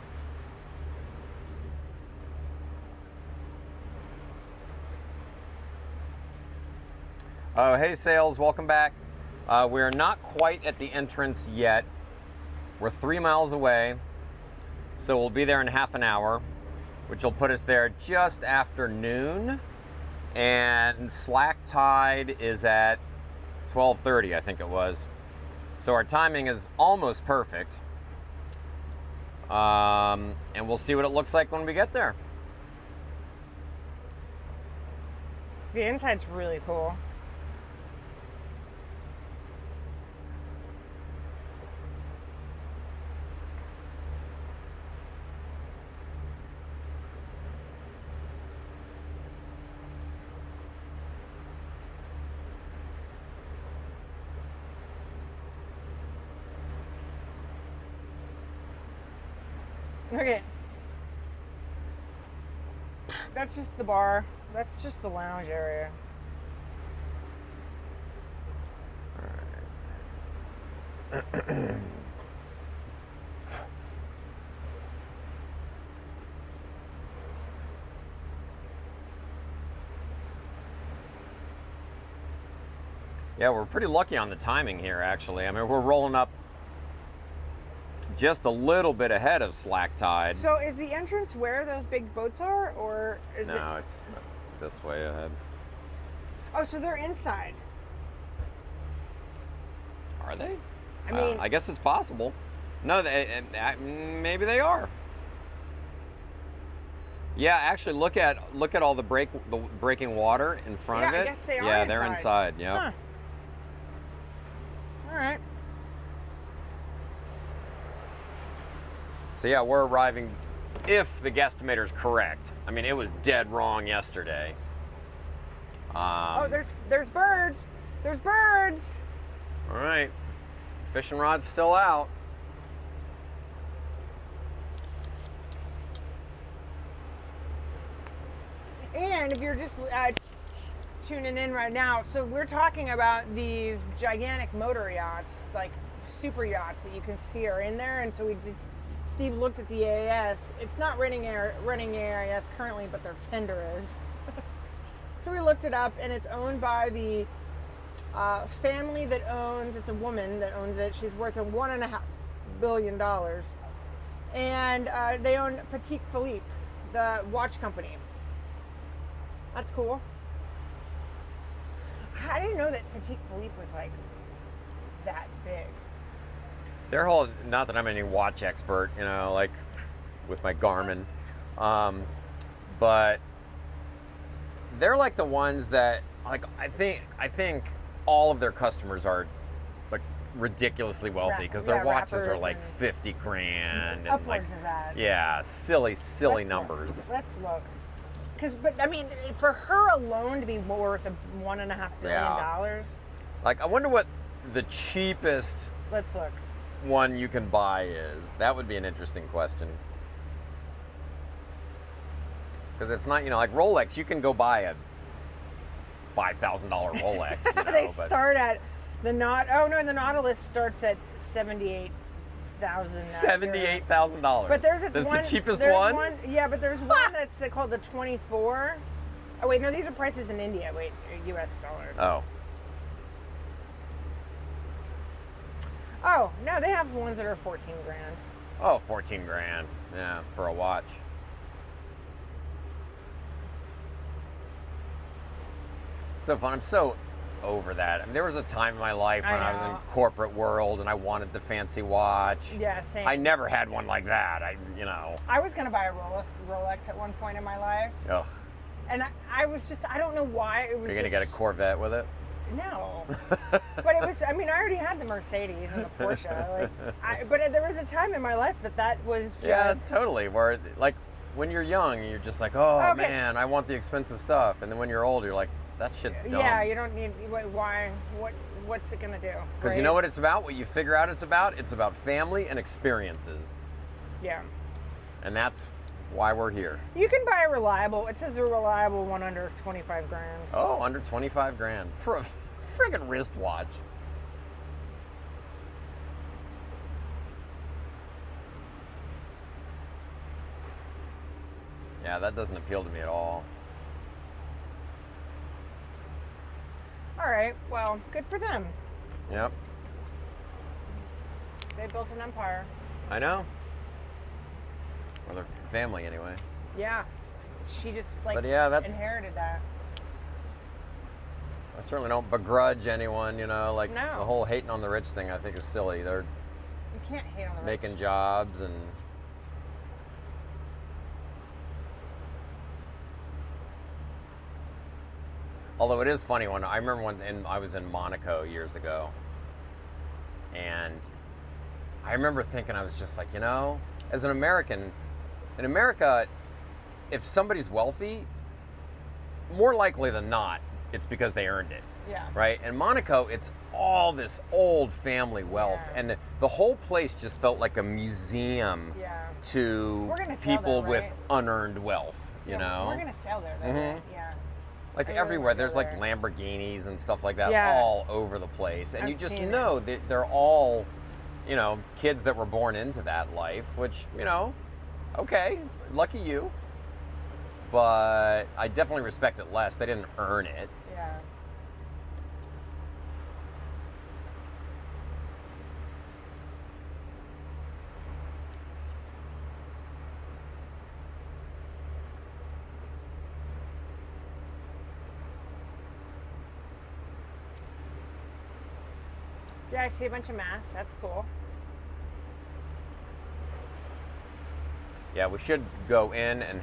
Oh, hey, Sales, welcome back. We're not quite at the entrance yet. We're 3 miles away, so we'll be there in half an hour, which will put us there just after noon. And slack tide is at 12:30, I think it was. So our timing is almost perfect. And we'll see what it looks like when we get there. The inside's really cool. Okay. That's just the bar. That's just the lounge area. Yeah, we're pretty lucky on the timing here, actually. I mean, we're rolling up just a little bit ahead of slack tide. So is the entrance where those big boats are, or is it? No, it's this way ahead. Oh, so they're inside. Are they? I mean, I guess it's possible. No, maybe they are. Yeah, actually, look at all the breaking water in front of it. I guess they are. Yeah, they're inside. Yeah. Huh. All right. So yeah, we're arriving, if the guesstimator's correct. I mean, it was dead wrong yesterday. Oh, there's birds. There's birds. All right, fishing rod's still out. And if you're just tuning in right now, so we're talking about these gigantic motor yachts, like super yachts that you can see are in there. And so Steve looked at the AIS. It's not running AIS currently, but their tender is. So we looked it up, and it's owned by the family that owns. It's a woman that owns it. She's worth $1.5 billion, and they own Petit Philippe, the watch company. That's cool. I didn't know that Petit Philippe was like that big. Their whole, not that I'm any watch expert, you know, like with my Garmin, but they're like the ones that, like, I think all of their customers are like ridiculously wealthy because their watches are like 50 grand and upwards like, of that. yeah, silly numbers. Let's look. But I mean, for her alone to be worth $1.5 billion. Like, I wonder what the cheapest Let's look. one you can buy is. That would be an interesting question. Because it's not, you know, like Rolex, you can go buy a $5,000 Rolex. You know, They start at the the Nautilus starts at $78,000. $78,000. But there's This one, the cheapest there's one? Yeah, but there's one that's called the 24. Oh wait, no, these are prices in India. Wait, U.S. dollars. Oh. Oh no, they have ones that are 14 grand. Oh, 14 grand. Yeah, for a watch. So fun. I'm so over that. I mean, there was a time in my life when I was in corporate world and I wanted the fancy watch. Yeah, same. I never had one like that. I was gonna buy a Rolex at one point in my life. Ugh. And I was just, I don't know why it was. You're gonna get a Corvette with it? No. But it was, I mean, I already had the Mercedes and the Porsche. But there was a time in my life that was just. Yeah, totally. Where, like, when you're young, you're just like, oh man, I want the expensive stuff. And then when you're old, you're like, that shit's dumb. Yeah, you don't need, why, what's it gonna do? Because you know what it's about? What you figure out it's about? It's about family and experiences. Yeah. And that's why we're here. You can buy a reliable, it says a reliable one under 25 grand. Oh, under 25 grand for a friggin' wristwatch. Yeah, that doesn't appeal to me at all. All right, well, good for them. Yep. They built an empire. I know. Or their family, anyway. Yeah. She just, But yeah, inherited that. I certainly don't begrudge anyone, you know, like No. the whole hating on the rich thing I think is silly. They're You can't hate on the making rich. jobs and although it is funny when I remember when I was in Monaco years ago, and I remember thinking, I was just like, you know, as an American, in America, if somebody's wealthy, more likely than not, it's because they earned it. Yeah. Right? In Monaco, it's all this old family wealth, Yeah. and the whole place just felt like a museum Yeah. to We're gonna sell people there, with right? unearned wealth. You Yeah, know, We're going to sell there, though. Mhm. Yeah. like I really everywhere, wanna go there's like there. Lamborghinis and stuff like that Yeah. all over the place, and I've you just seen know that they're all, you know, kids that were born into that life, which, you know, okay, lucky you. But I definitely respect it less. They didn't earn it. Yeah. Yeah, I see a bunch of masts. That's cool. Yeah, we should go in and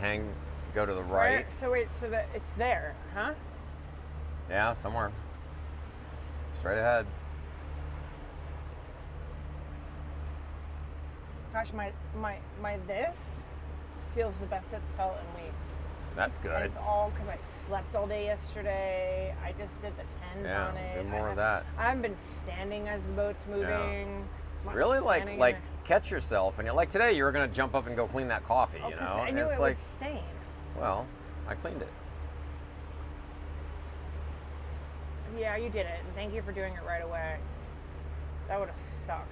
go to the right. So wait, so that it's there, huh? Yeah, somewhere. Straight ahead. Gosh, my this feels the best it's felt in weeks. That's good. And it's all because I slept all day yesterday. I just did the tens on it. Do more of that. I haven't been standing as the boat's moving. I'm not Really, standing like in catch yourself, and you're like today, you were gonna jump up and go clean that coffee, a- you Oh, 'cause know. I And knew it's it like, was stained. well, I cleaned it. Yeah, you did it. And thank you for doing it right away. That would have sucked.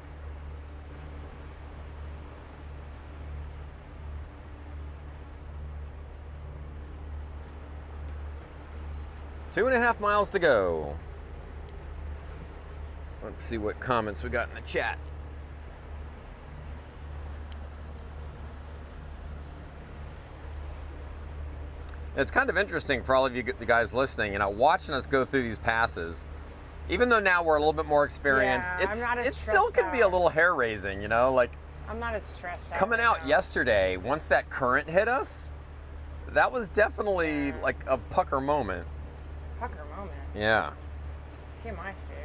Two and a half miles to go. Let's see what comments we got in the chat. It's kind of interesting for all of you guys listening, watching us go through these passes. Even though now we're a little bit more experienced, Yeah, I'm not as it still stressed can be a out. little hair-raising, like I'm not as stressed out. coming right out now. yesterday, once that current hit us, that was definitely like a pucker moment. Pucker moment. Yeah. TMI, Steve.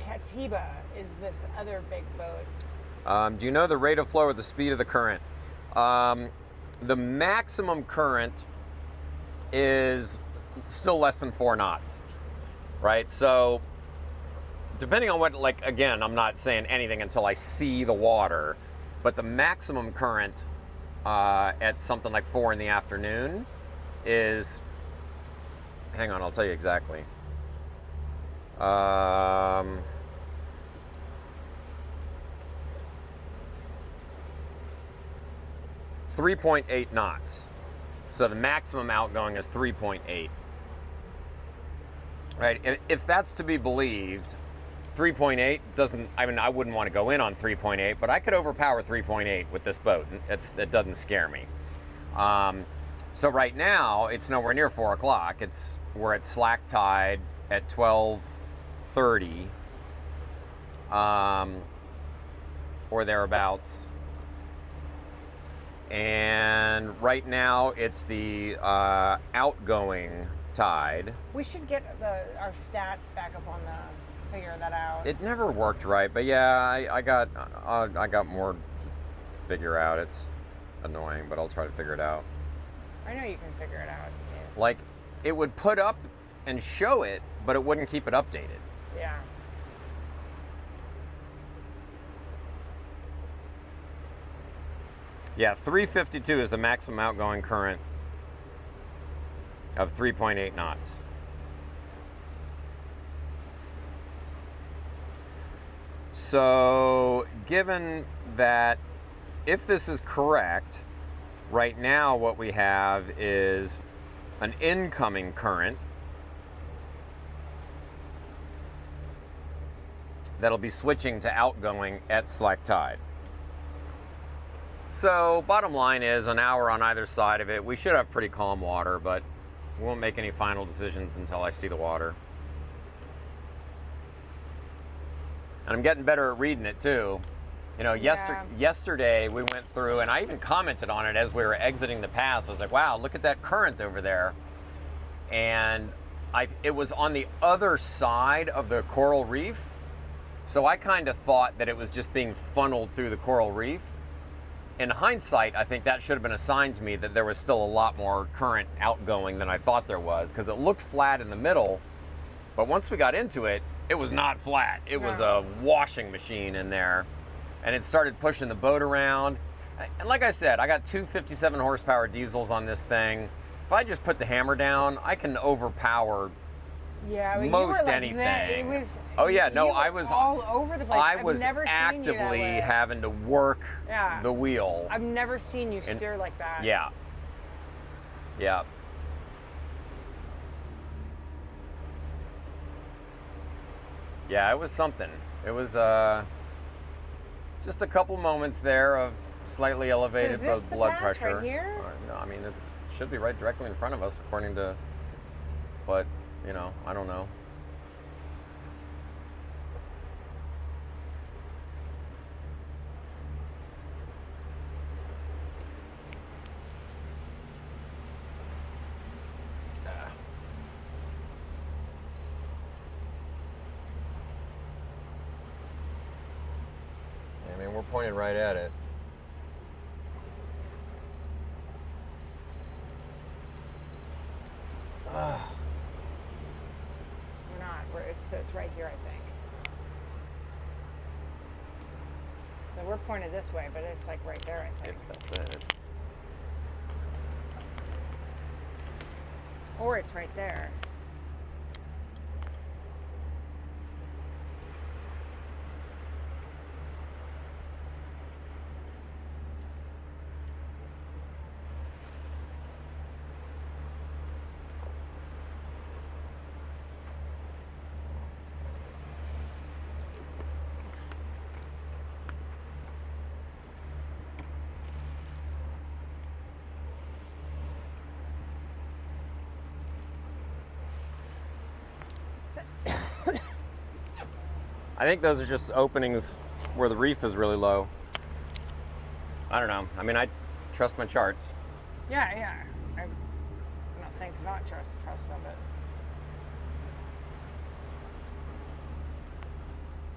Katiba is this other big boat. Do you know the rate of flow or the speed of the current? The maximum current is still less than 4 knots, right? So depending on what, again, I'm not saying anything until I see the water, but the maximum current at something like 4 in the afternoon is, hang on, I'll tell you exactly. 3.8 knots. So the maximum outgoing is 3.8. Right? If that's to be believed, 3.8 doesn't, I wouldn't want to go in on 3.8, but I could overpower 3.8 with this boat. It doesn't scare me. So right now, it's nowhere near 4 o'clock. We're at slack tide at 12:30, or thereabouts. And right now, it's the outgoing tide. We should get our stats back up on the figure that out. It never worked right, but yeah, I got more to figure out. It's annoying, but I'll try to figure it out. I know you can figure it out, Steve. Like, it would put up and show it, but it wouldn't keep it updated. Yeah. Yeah, 352 is the maximum outgoing current of 3.8 knots. So, given that, if this is correct, right now what we have is an incoming current that'll be switching to outgoing at slack tide. So, bottom line is, an hour on either side of it. We should have pretty calm water, but we won't make any final decisions until I see the water. And I'm getting better at reading it too. Yesterday we went through, and I even commented on it as we were exiting the pass. I was like, wow, look at that current over there. And it was on the other side of the coral reef. So I kind of thought that it was just being funneled through the coral reef. In hindsight, I think that should have been a sign to me that there was still a lot more current outgoing than I thought there was, because it looked flat in the middle, but once we got into it, it was not flat. It was a washing machine in there, and it started pushing the boat around. And like I said, I got 2 57 horsepower diesels on this thing. If I just put the hammer down, I can overpower Yeah, but most you were like anything. That. It was. Oh yeah, no, you were I was all over the place. I I've was never seen you that actively way. having to work Yeah. the wheel. I've never seen you steer like that. Yeah. Yeah. Yeah, it was something. It was Just a couple moments there of slightly elevated So is this the blood pass pressure. right here? No, I mean it should be right directly in front of us, according to. But I don't know. I mean, we're pointed right at it. We're not. It's right here, I think. So we're pointed this way, but it's like right there, I think. If that's it. Or it's right there. I think those are just openings where the reef is really low. I don't know. I mean, I trust my charts. Yeah. I'm not saying to not trust them, but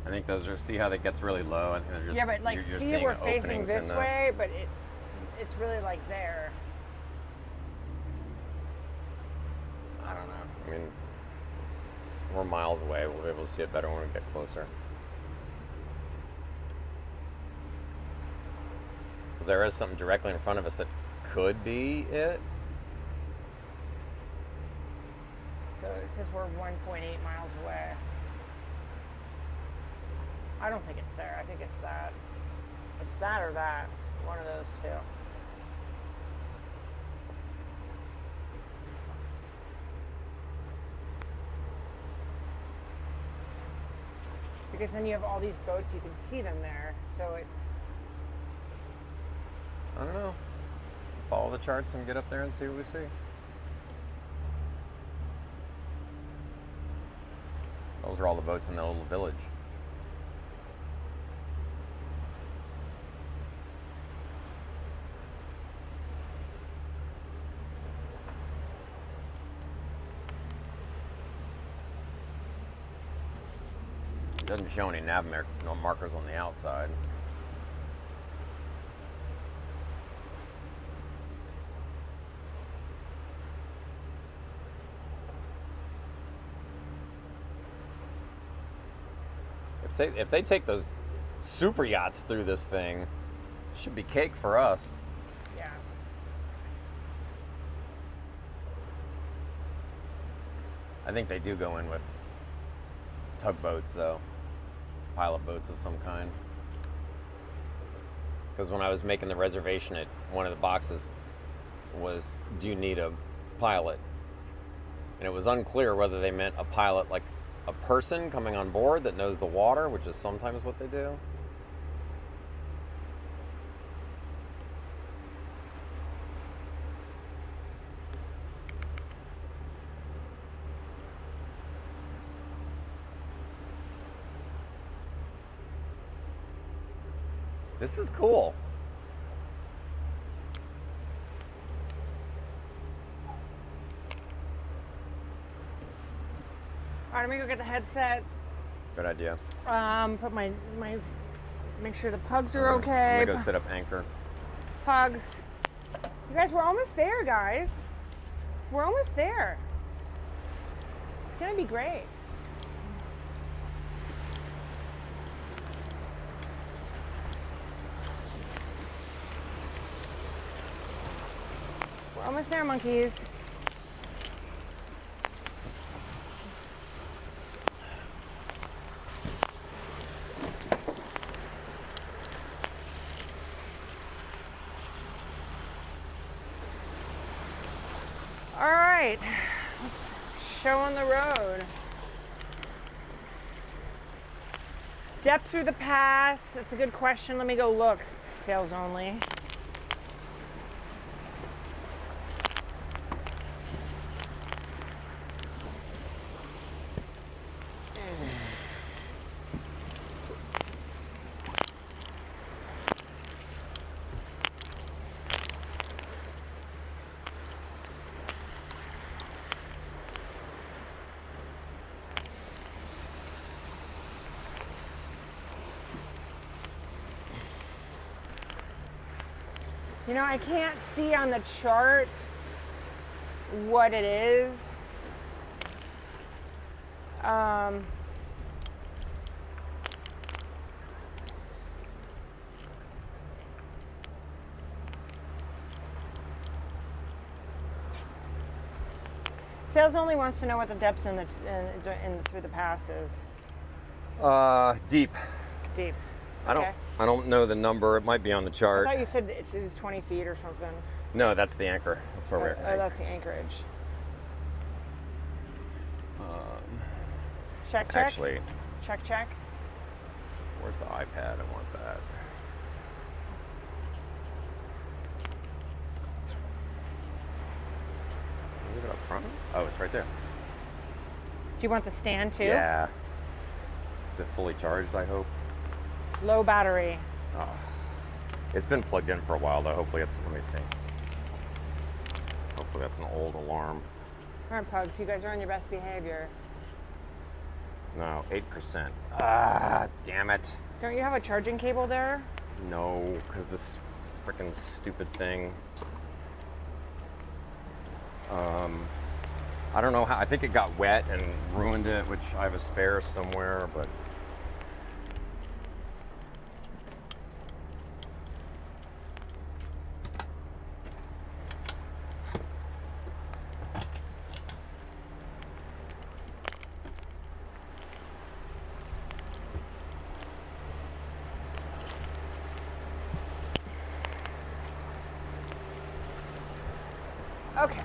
I think those are. See how that gets really low. I think they're just. yeah, but like you're just see, seeing we're facing openings this in the- way, but it's really like there. I don't know. I mean, we're miles away. We'll be able to see it better when we get closer. Because there is something directly in front of us that could be it. So it says we're 1.8 miles away. I don't think it's there. I think it's that. It's that or that. One of those two. Because then you have all these boats, you can see them there. So it's. I don't know. Follow the charts and get up there and see what we see. Those are all the boats in the little village. It doesn't show any nav markers on the outside. If they take those super yachts through this thing, it should be cake for us. Yeah. I think they do go in with tugboats, though. Pilot boats of some kind. Because when I was making the reservation at one of the boxes was, do you need a pilot? And it was unclear whether they meant a pilot like a person coming on board that knows the water, which is sometimes what they do. This is cool. All right, let me go get the headsets. Good idea. Put my make sure the pugs are I'm okay. gonna go sit up anchor. Pugs. You guys, we're almost there, guys. We're almost there. It's gonna be great. We're almost there, monkeys. All right, let's show on the road. Depth through the pass. That's a good question. Let me go look. Sails only. You know, I can't see on the chart what it is. Sales only wants to know what the depth in through the pass is. Deep. Deep. I don't know the number. It might be on the I chart. thought you said it was 20 feet or something. No, that's the anchor. That's where we're at. Oh, that's the anchorage. Check. Actually, Check. where's the iPad? I want that. Leave it up front? Oh, it's right there. Do you want the stand too? Yeah. Is it fully charged, I hope? Low battery. Oh. It's been plugged in for a while, though. Hopefully it's, let me see. Hopefully that's an old alarm. All right, pugs, you guys are on your best behavior. No, 8%. Ah, damn it. Don't you have a charging cable there? No, because this freaking stupid thing. I don't know how, I think it got wet and ruined it, which I have a spare somewhere, but. Okay.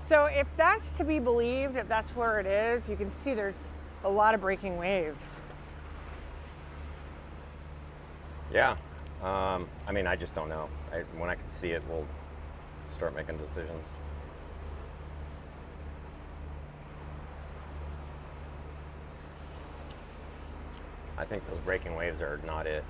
So if that's to be believed, if that's where it is, you can see there's a lot of breaking waves. Yeah. I mean, I just don't know. When I can see it, we'll start making decisions. I think those breaking waves are not it.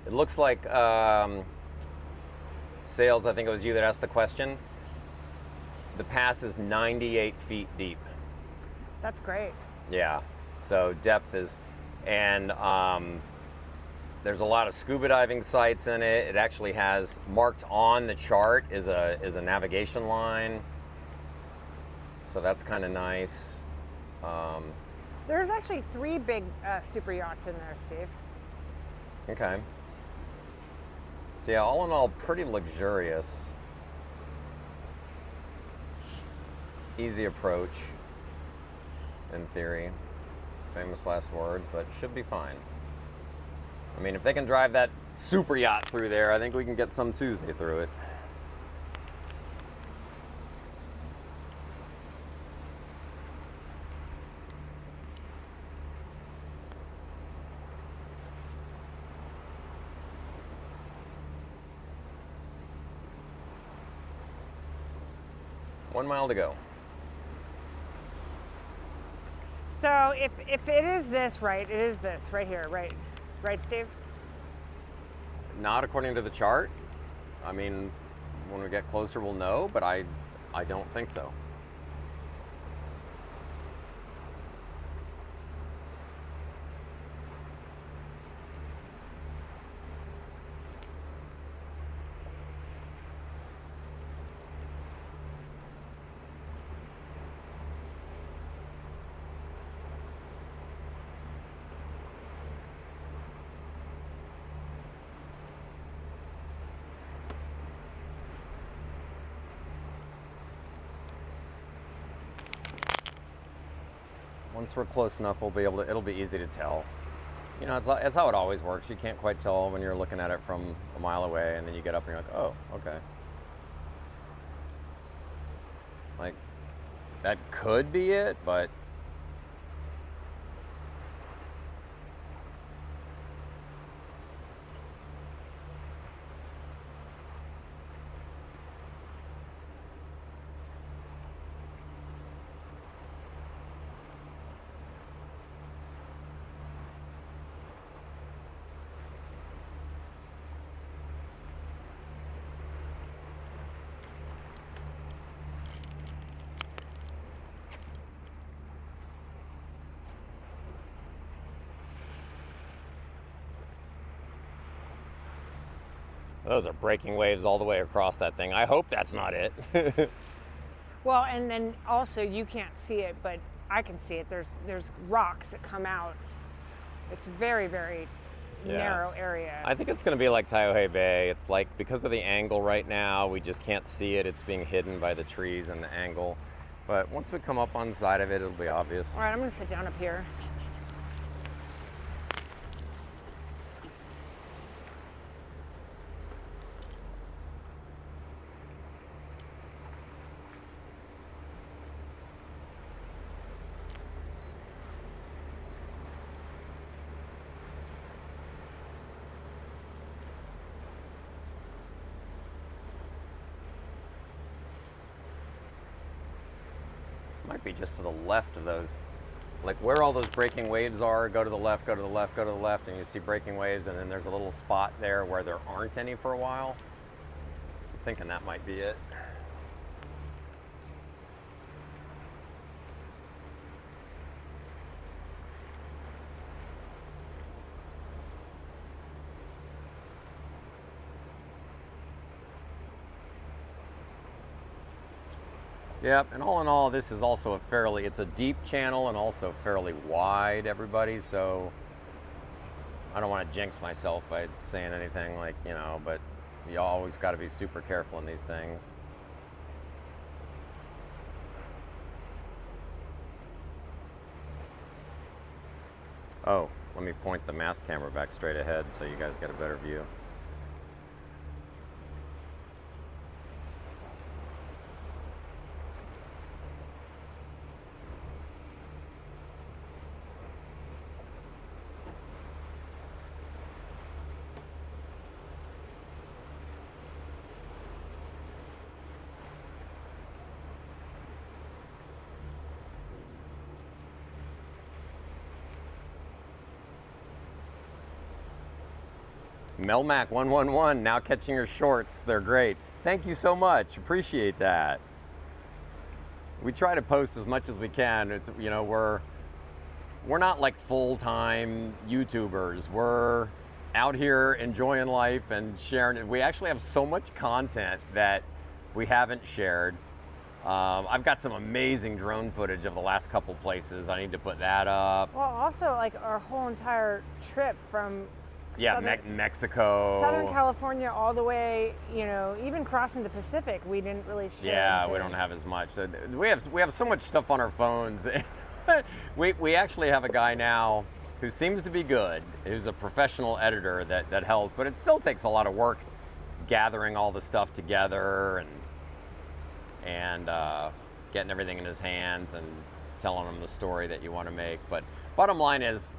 It looks like Sales, I think it was you that asked the question. The pass is 98 feet deep. That's great. Yeah, so depth is, and there's a lot of scuba diving sites in it. It actually has marked on the chart is a navigation line. So that's kind of nice. There's actually 3 big super yachts in there, Steve. Okay. So yeah, all in all, pretty luxurious. Easy approach, in theory. Famous last words, but should be fine. I mean, if they can drive that super yacht through there, I think we can get some Tuesday through it. One mile to go. So if it is this, right, it is this right here, right? Right, Steve? Not according to the chart. I mean, when we get closer, we'll know, but I don't think so. Once we're close enough, we'll be able to. It'll be easy to tell. You know, it's how it always works. You can't quite tell when you're looking at it from a mile away, and then you get up and you're like, oh, okay. Like, that could be it, but those are breaking waves all the way across that thing. I hope that's not it. Well, and then also you can't see it, but I can see it. There's rocks that come out. It's a very, very narrow area. I think it's going to be like Taiohae Bay. It's like, because of the angle right now, we just can't see it. It's being hidden by the trees and the angle. But once we come up on the side of it, it'll be obvious. All right, I'm going to sit down up here. Might be just to the left of those, like where all those breaking waves are. Go to the left, go to the left, go to the left, and you see breaking waves, and then there's a little spot there where there aren't any for a while. I'm thinking that might be it. Yep, and all in all, this is also it's a deep channel and also fairly wide, everybody, so I don't want to jinx myself by saying anything like, you know, but you always got to be super careful in these things. Oh, let me point the mast camera back straight ahead so you guys get a better view. Melmac111, now catching your shorts. They're great. Thank you so much. Appreciate that. We try to post as much as we can. It's, you know, we're not like full-time YouTubers. We're out here enjoying life and sharing it. We actually have so much content that we haven't shared. I've got some amazing drone footage of the last couple places. I need to put that up. Well, also like our whole entire trip from Mexico, Southern California, all the way, you know, even crossing the Pacific, we didn't really share. Yeah, anything. we don't have as much. So we have so much stuff on our phones. we actually have a guy now who seems to be good, who's a professional editor that helps, but it still takes a lot of work gathering all the stuff together and getting everything in his hands and telling him the story that you want to make. But bottom line is,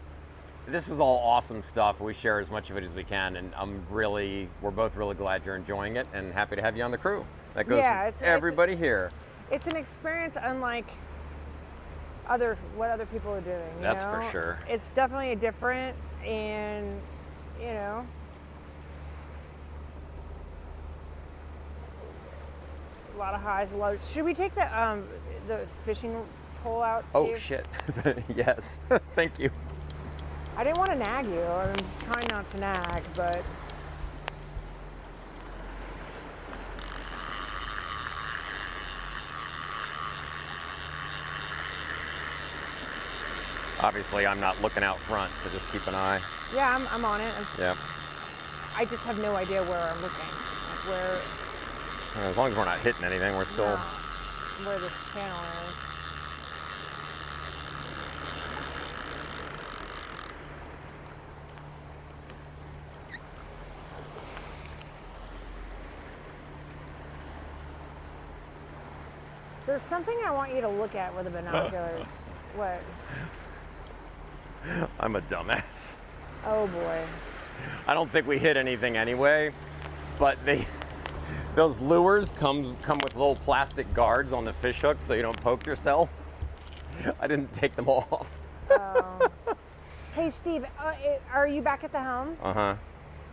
this is all awesome stuff. We share as much of it as we can, and we're both really glad you're enjoying it and happy to have you on the crew. That goes for everybody here. It's an experience unlike what other people are doing. That's for sure. It's definitely different, and you know, a lot of highs, lows. Should we take the fishing pole out, Steve? Oh shit! Yes, thank you. I didn't want to nag you. I'm trying not to nag, but obviously I'm not looking out front, so just keep an eye. yeah, I'm on it. Yeah. I just have no idea where I'm looking. Like where. As long as we're not hitting anything, we're still. Where this channel is. There's something I want you to look at with the binoculars. What? I'm a dumbass. Oh boy. I don't think we hit anything anyway, but those lures come with little plastic guards on the fish hook so you don't poke yourself. I didn't take them off. Oh. Hey Steve, are you back at the helm? Uh-huh.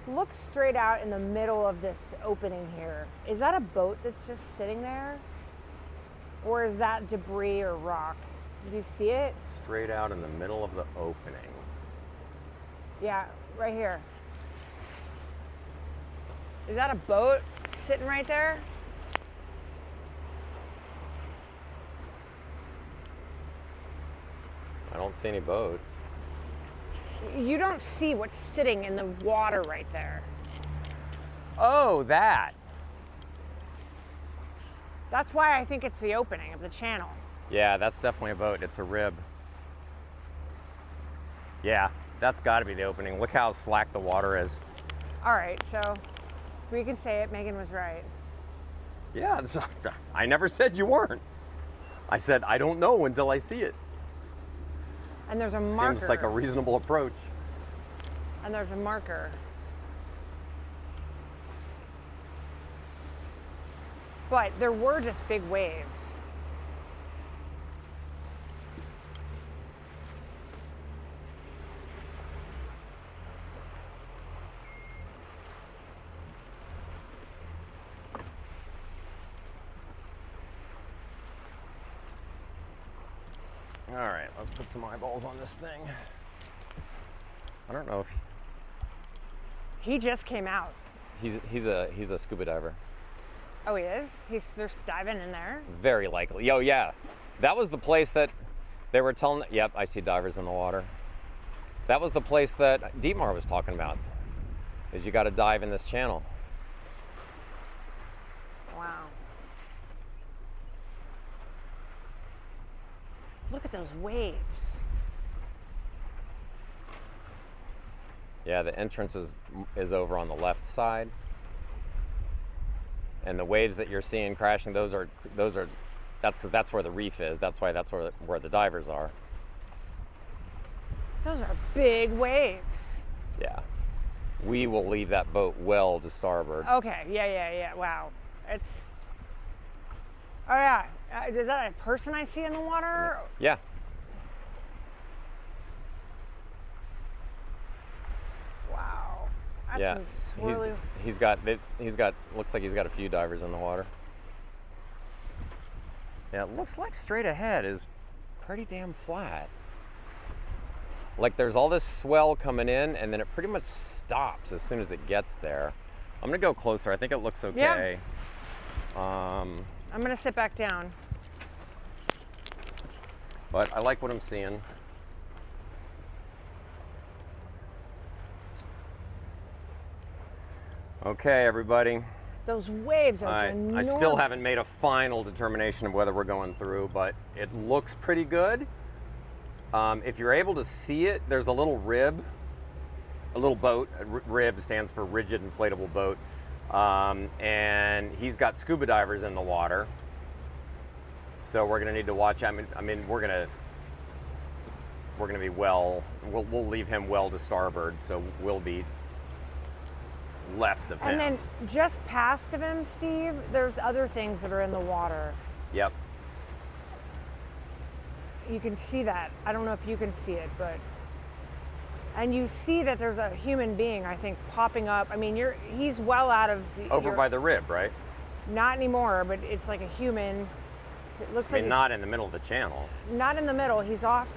Look straight out in the middle of this opening here. Is that a boat that's just sitting there? Or is that debris or rock? Do you see it? Straight out in the middle of the opening. Yeah, right here. Is that a boat sitting right there? I don't see any boats. You don't see what's sitting in the water right there. Oh, that. That's why I think it's the opening of the channel. Yeah, that's definitely a boat. It's a rib. Yeah, that's got to be the opening. Look how slack the water is. All right, so we can say it. Megan was right. Yeah, I never said you weren't. I said I don't know until I see it. And there's a marker. Seems like a reasonable approach. And there's a marker. But there were just big waves. All right, let's put some eyeballs on this thing. I don't know if He just came out. he's a scuba diver. Oh, he is? They're diving in there? Very likely. Yo, yeah. That was the place that they were telling. Yep, I see divers in the water. That was the place that Dietmar was talking about. Is you got to dive in this channel. Wow. Look at those waves. Yeah, the entrance is over on the left side. And the waves that you're seeing crashing, that's because that's where the reef is. That's why that's where the divers are. Those are big waves. Yeah. We will leave that boat well to starboard. Okay, yeah. Wow. It's. Oh, yeah. Is that a person I see in the water? Yeah. Wow. That's Yeah. some swirly. He's got looks like he's got a few divers in the water. Yeah, it looks like straight ahead is pretty damn flat. Like there's all this swell coming in and then it pretty much stops as soon as it gets there. I'm gonna go closer. I think it looks okay. I'm gonna sit back down. But I like what I'm seeing. Okay, everybody. Those waves are I ginormous. still haven't made a final determination of whether we're going through, but it looks pretty good. If you're able to see it, there's a little rib, a little boat. Rib stands for rigid inflatable boat. And he's got scuba divers in the water. So we're gonna need to watch. I mean, we're gonna be we'll leave him well to starboard, so we'll be left of him. And then just past of him, Steve, there's other things that are in the water. Yep. You can see that. I don't know if you can see it, but and you see that there's a human being, I think, popping up. I mean, he's well out of the Over by the rib, right? Not anymore, but it's like a human. It looks like not in the middle of the channel. Not in the middle. He's off,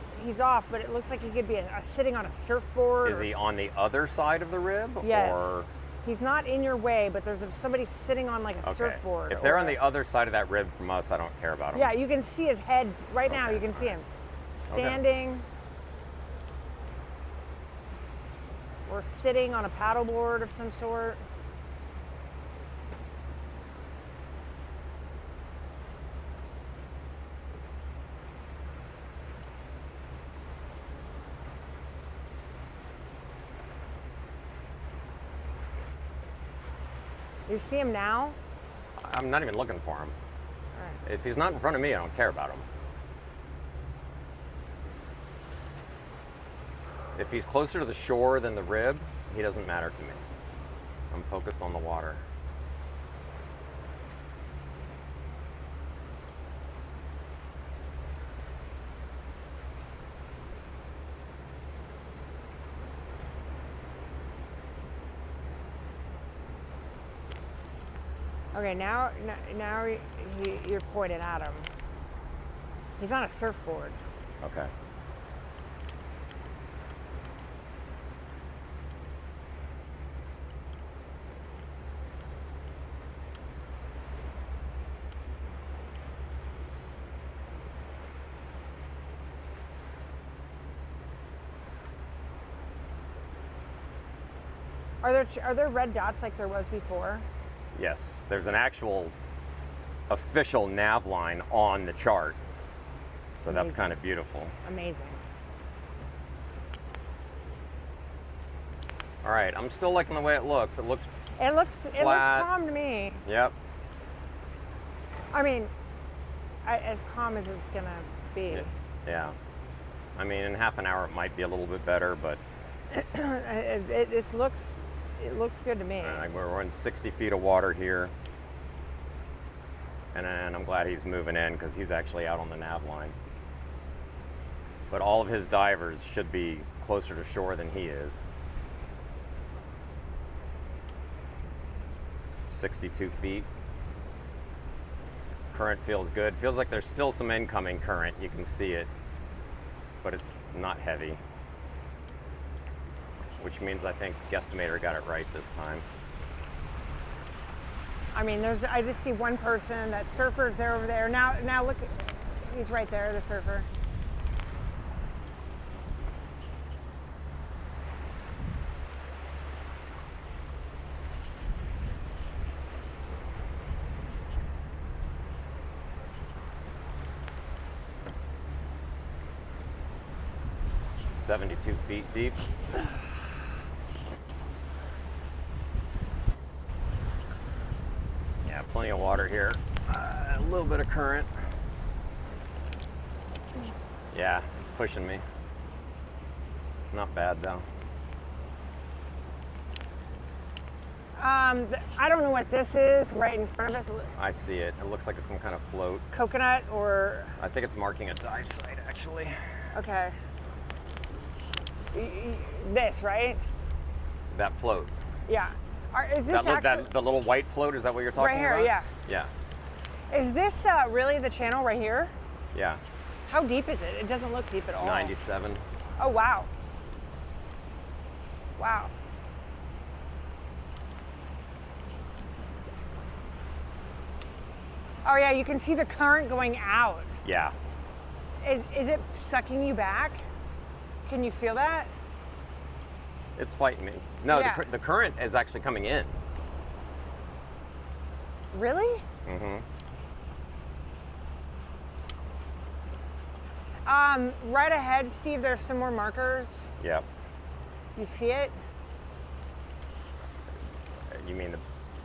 but it looks like he could be sitting on a surfboard. Is he on the other side of the rib? Yes. Or He's not in your way, but there's somebody sitting on like a okay. surfboard. If they're on the other side of that rib from us, I don't care about them. Yeah, you can see his head right now. Okay, You can see him Okay. standing or sitting on a paddleboard of some sort. You see him now? I'm not even looking for him. All right. If he's not in front of me, I don't care about him. If he's closer to the shore than the rib, he doesn't matter to me. I'm focused on the water. Okay, now you're pointing at him. He's on a surfboard. Okay. Are there red dots like there was before? Yes, there's an actual official nav line on the chart. So that's Amazing. kind of beautiful. Amazing. All right, I'm still liking the way it looks. It looks flat. calm to me. Yep. I mean, as calm as it's gonna be. Yeah. I mean, in half an hour it might be a little bit better, but It looks good to me. we're in 60 feet of water here. And I'm glad he's moving in because he's actually out on the nav line. But all of his divers should be closer to shore than he is. 62 feet. Current feels good. Feels like there's still some incoming current. You can see it, but it's not heavy. Which means I think Guesstimator got it right this time. I mean, I just see one person. That surfer's there over there. Now look, he's right there, the surfer. "72 feet deep. Yeah, plenty of water here. A little bit of current. Yeah, it's pushing me. Not bad though. I don't know what this is right in front of us. I see it. It looks like it's some kind of float. Coconut or, I think it's marking a dive site actually. okay. This, right? That float. Yeah. Is this The little white float, is that what you're talking right here? about? Yeah. Yeah. Is this really the channel right here? Yeah. How deep is it? It doesn't look deep at all. 97. Oh, wow. Wow. Oh yeah, you can see the current going out. Yeah. Is it sucking you back? Can you feel that? It's fighting me. No, Yeah. the current is actually coming in. Really? Mm-hmm. Right ahead, Steve, there's some more markers. Yep. You see it? You mean the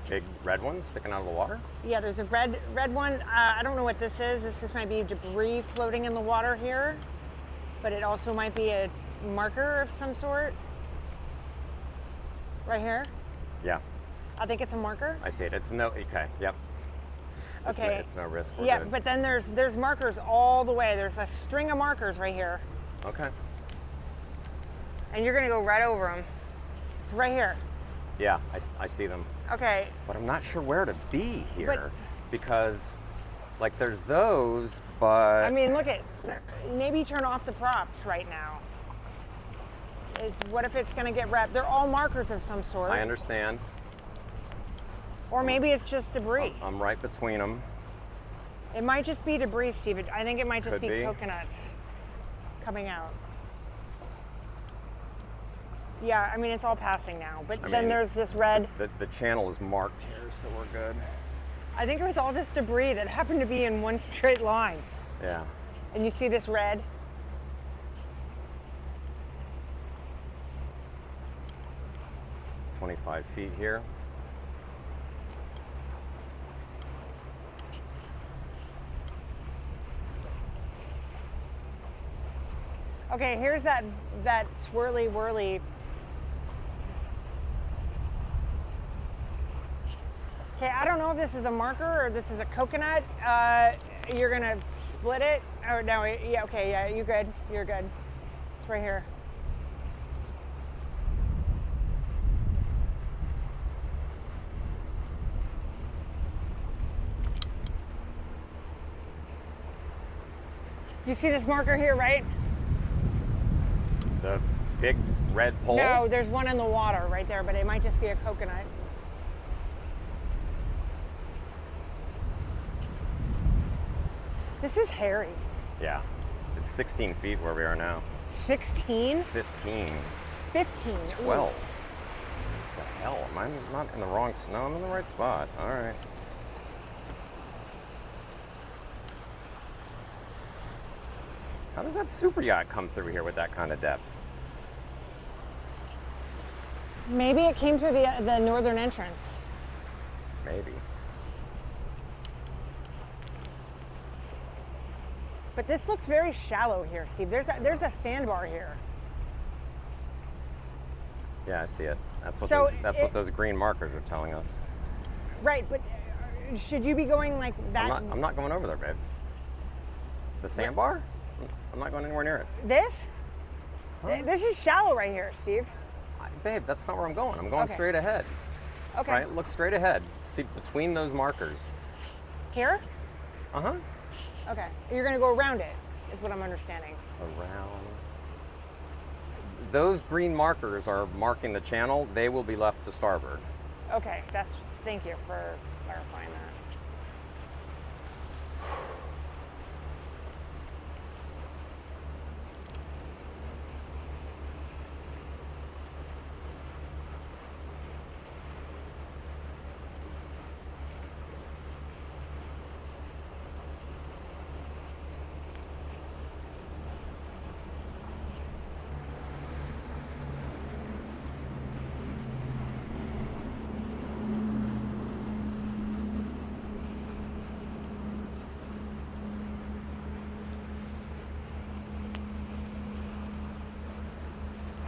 big red ones sticking out of the water? Yeah, there's a red one. I don't know what this is. This just might be debris floating in the water here, but it also might be a marker of some sort. Right here. Yeah, I think it's a marker. I see it. It's no, okay, yep. Okay. It's no risk. We're Yeah, good. but then there's markers all the way. There's a string of markers right here, Okay. and you're gonna go right over them. It's right here. Yeah, I see them. Okay. But I'm not sure where to be here But- because, like, there's those, but I mean, look at. Maybe turn off the props right now. What if it's gonna get wrapped? They're all markers of some sort. I understand. Or maybe it's just debris. I'm right between them. It might just be debris, Steve. I think it might just Could be be. coconuts coming out. Yeah, I mean, it's all passing now. But I then mean, there's this red. The channel is marked here, so we're good. I think it was all just debris that happened to be in one straight line. Yeah. And you see this red? 25 feet here. Okay, here's that swirly whirly. Okay, I don't know if this is a marker or this is a coconut. You're gonna split it. Oh no, yeah, okay, yeah, you're good. You're good. It's right here. You see this marker here, right? The big red pole? No, there's one in the water right there, but it might just be a coconut. This is hairy. Yeah. It's 16 feet where we are now. 16? 15. 15. 12. What the hell? Am I not in the wrong... No, I'm in the right spot. All right. How does that super yacht come through here with that kind of depth? Maybe it came through the northern entrance. Maybe. But this looks very shallow here, Steve. There's a sandbar here. Yeah, I see it. That's what So what those green markers are telling us. Right, but should you be going like that? I'm not going over there, babe. The sandbar? I'm not going anywhere near it. This? Huh? This is shallow right here, Steve. Babe, that's not where I'm going. I'm going Okay. straight ahead. Okay. Right? Look straight ahead. See between those markers. Here? Uh-huh. Okay. You're gonna go around it, is what I'm understanding. Around. Those green markers are marking the channel. They will be left to starboard. Okay, thank you for clarifying that.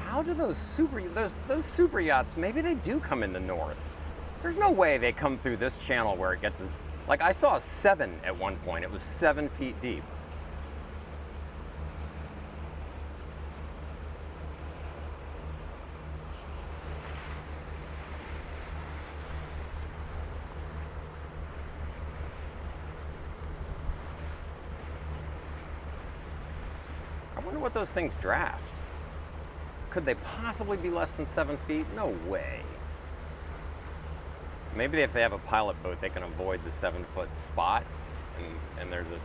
How do those super yachts, maybe they do come in the north. There's no way they come through this channel where it gets as, like I saw a 7 at one point. It was 7 feet deep. I wonder what those things draft. Could they possibly be less than 7 feet? No way. Maybe if they have a pilot boat, they can avoid the 7-foot spot, and there's a...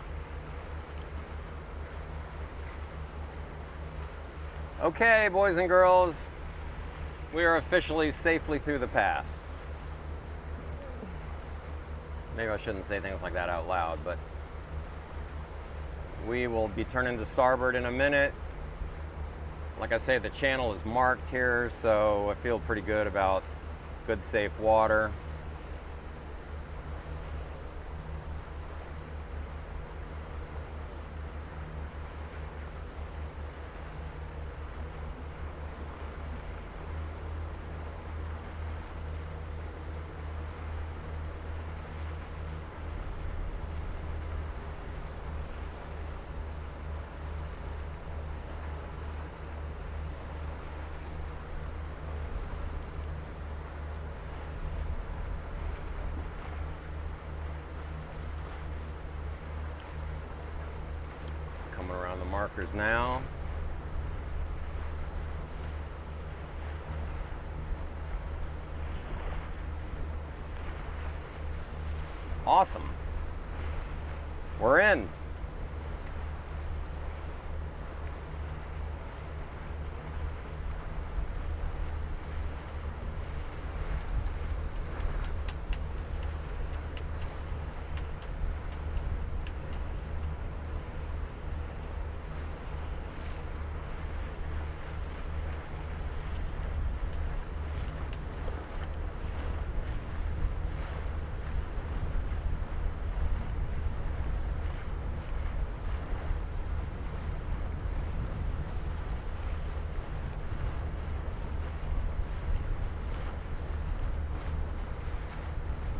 Okay, boys and girls, we are officially safely through the pass. Maybe I shouldn't say things like that out loud, but we will be turning to starboard in a minute. Like I say, the channel is marked here, so I feel pretty good about good, safe water. Coming around the markers now. Awesome. We're in.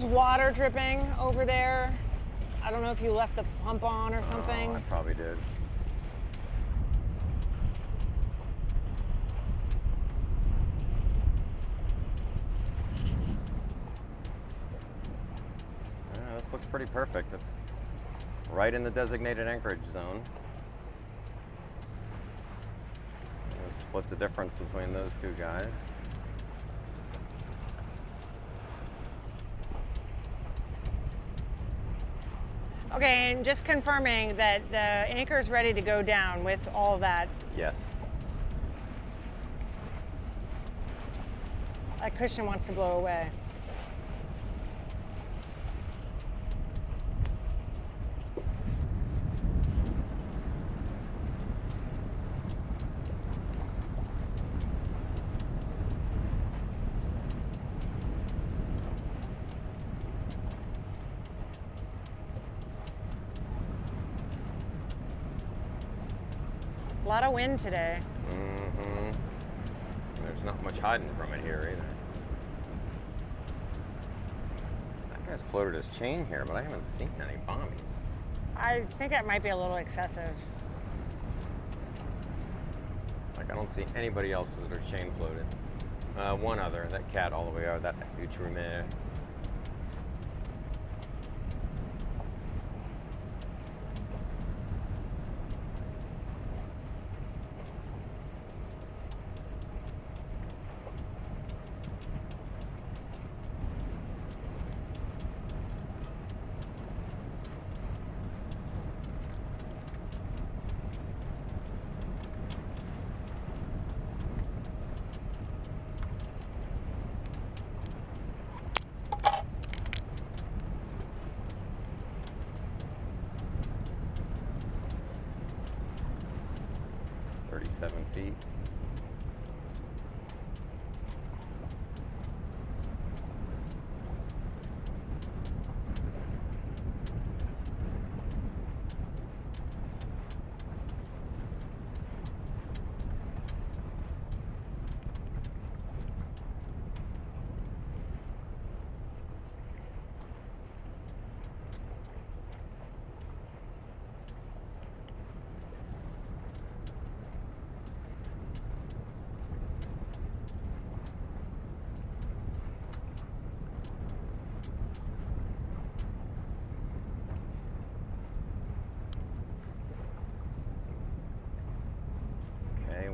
is water dripping over there. I don't know if you left the pump on or something. Oh, I probably did. Yeah, this looks pretty perfect. It's right in the designated anchorage zone. We'll split the difference between those two guys. Okay, and just confirming that the anchor is ready to go down with all that. Yes. That cushion wants to blow away. A lot of wind today. Mm-hmm. There's not much hiding from it here either. That guy's floated his chain here, but I haven't seen any bombies. I think it might be a little excessive. Like, I don't see anybody else with their chain floated. One other, that cat all the way out, that Outremer. Feet.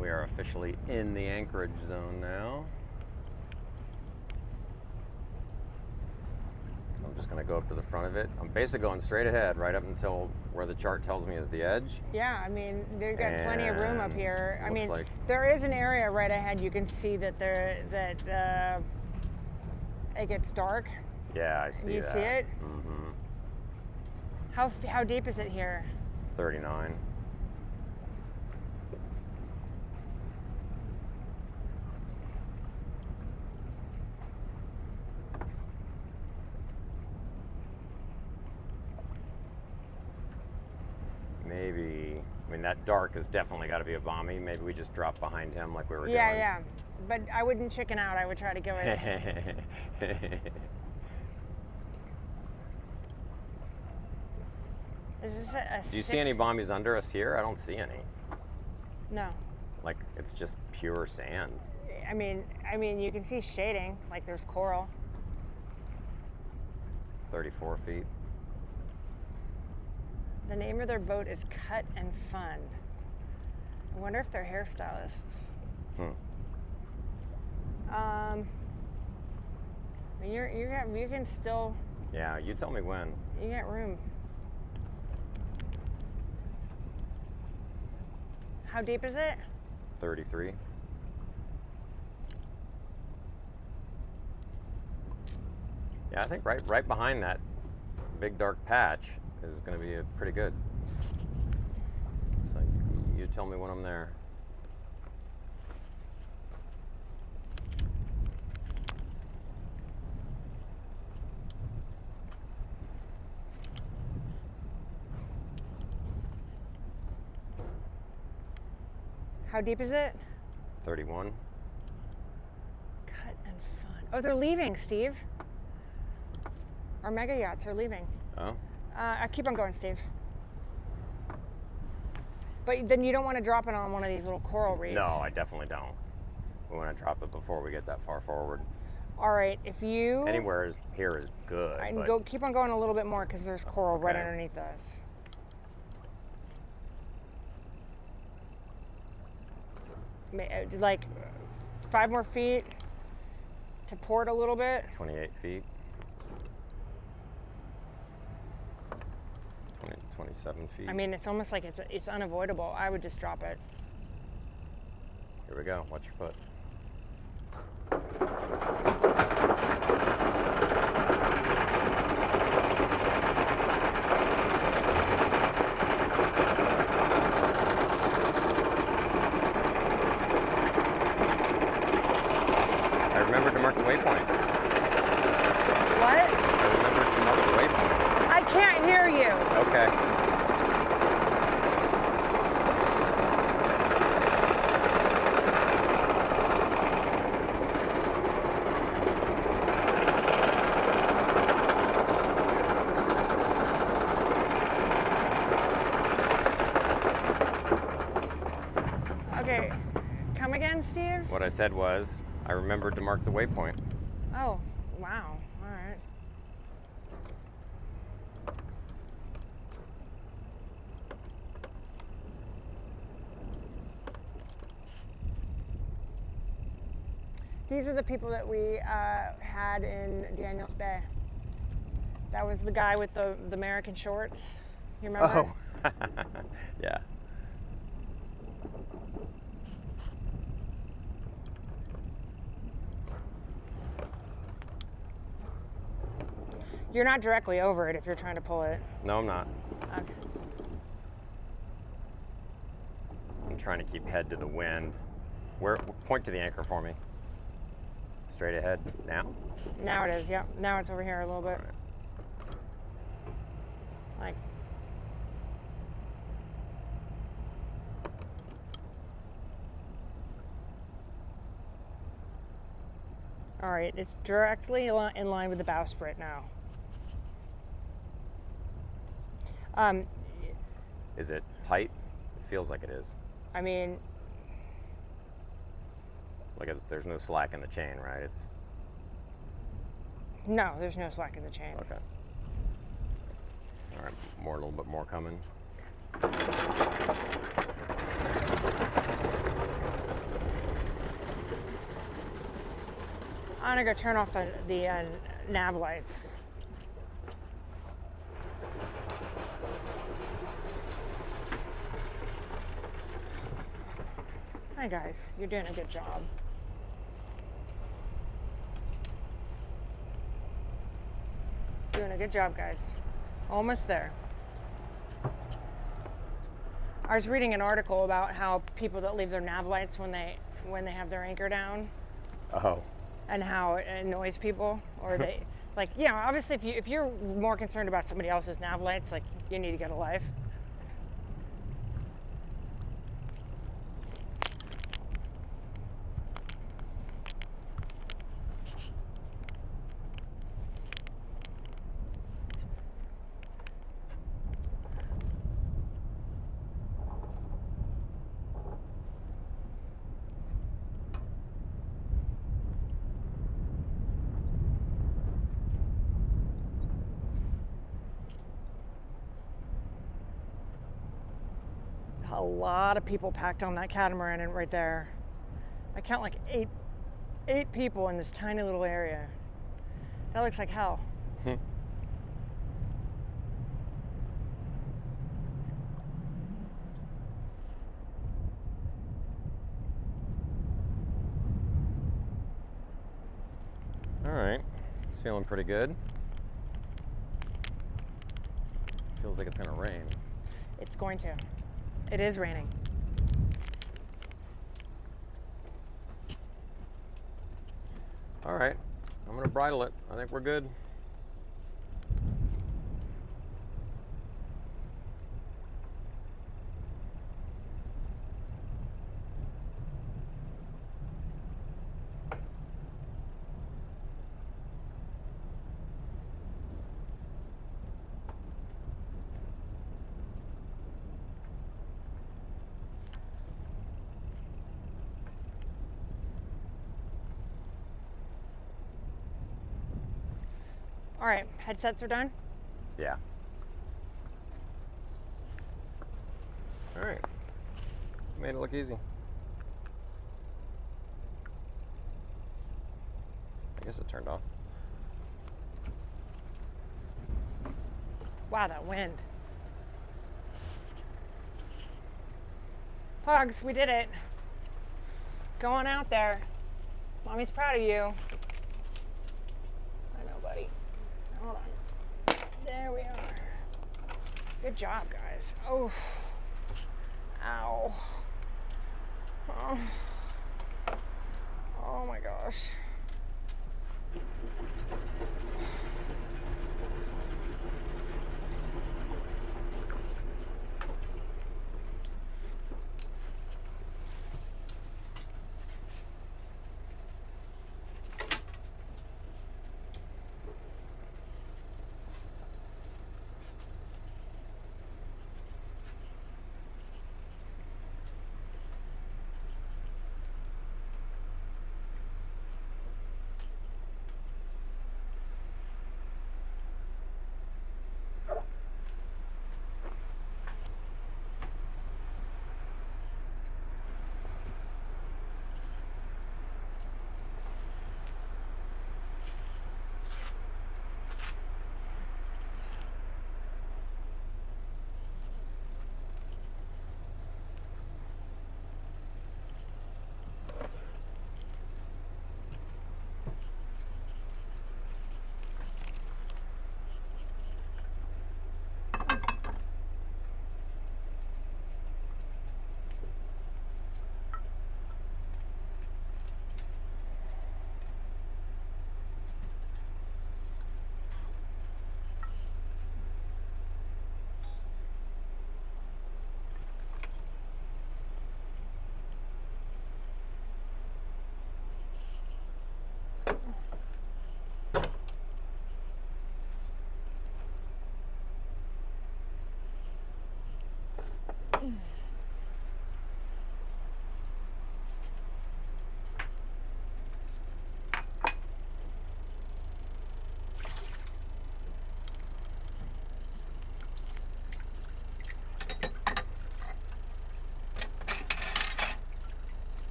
We are officially in the anchorage zone now. I'm just going to go up to the front of it. I'm basically going straight ahead right up until where the chart tells me is the edge. Yeah, I mean, they've got plenty of room up here. I mean, like there is an area right ahead. You can see that it gets dark. Yeah, I see that. You see it? Mm-hmm. How deep is it here? 39. Maybe, I mean, that dark has definitely got to be a bomby. Maybe we just drop behind him like we were doing. Yeah. But I wouldn't chicken out. I would try to go in. Is this Do you see any bombies under us here? I don't see any. No. Like, it's just pure sand. I mean, you can see shading, like there's coral. 34 feet. The name of their boat is Cut and Fun. I wonder if they're hairstylists. You can still. Yeah, you tell me when. You got room. How deep is it? 33. Yeah, I think right behind that big dark patch is going to be pretty good. So you tell me when I'm there. How deep is it? 31. Cut and Fun. Oh, they're leaving, Steve. Our mega yachts are leaving. Oh, Keep on going, Steve. But then you don't want to drop it on one of these little coral reefs. no, I definitely don't. We want to drop it before we get that far forward. All right, if you... Anywhere here is good. And but keep on going a little bit more because there's coral right Okay. underneath us. Like 5 more feet to port a little bit. 28 feet. 27 feet. I mean, it's almost like it's unavoidable. I would just drop it. Here we go. Watch your foot. I remembered to mark the waypoint. What? I remembered to mark the waypoint. I can't hear you. Okay. Okay, come again, Steve? What I said was, I remembered to mark the waypoint. Oh, wow. All right. These are the people that we had in Daniels Bay. That was the guy with the American shorts. You remember? Oh. Yeah. You're not directly over it if you're trying to pull it. No, I'm not. Okay. I'm trying to keep head to the wind. Point to the anchor for me. Straight ahead. Now? Now it is, yep. Now it's over here a little bit. All right. Like, all right, it's directly in line with the bowsprit now. Is it tight? It feels like it is. I mean, Like there's no slack in the chain, right? It's no, there's no slack in the chain. okay. All right, a little bit more coming. I'm gonna go turn off the nav lights. Hi guys, you're doing a good job. Doing a good job, guys. Almost there. I was reading an article about how people that leave their nav lights when they have their anchor down, Oh. and how it annoys people, or they like, yeah, obviously if you're more concerned about somebody else's nav lights, like, you need to get a life. A lot of people packed on that catamaran and right there. I count like eight people in this tiny little area. That looks like hell. All right, it's feeling pretty good. Feels like it's gonna rain. It's going to. It is raining. All right, I'm gonna bridle it. I think we're good. All right, headsets are done. Yeah. All right. Made it look easy. I guess it turned off. Wow, that wind. Pugs, we did it. Going out there. Mommy's proud of you. I know, buddy. Hold on. There we are. Good job, guys. Oh. Ow. Oh. Oh my gosh.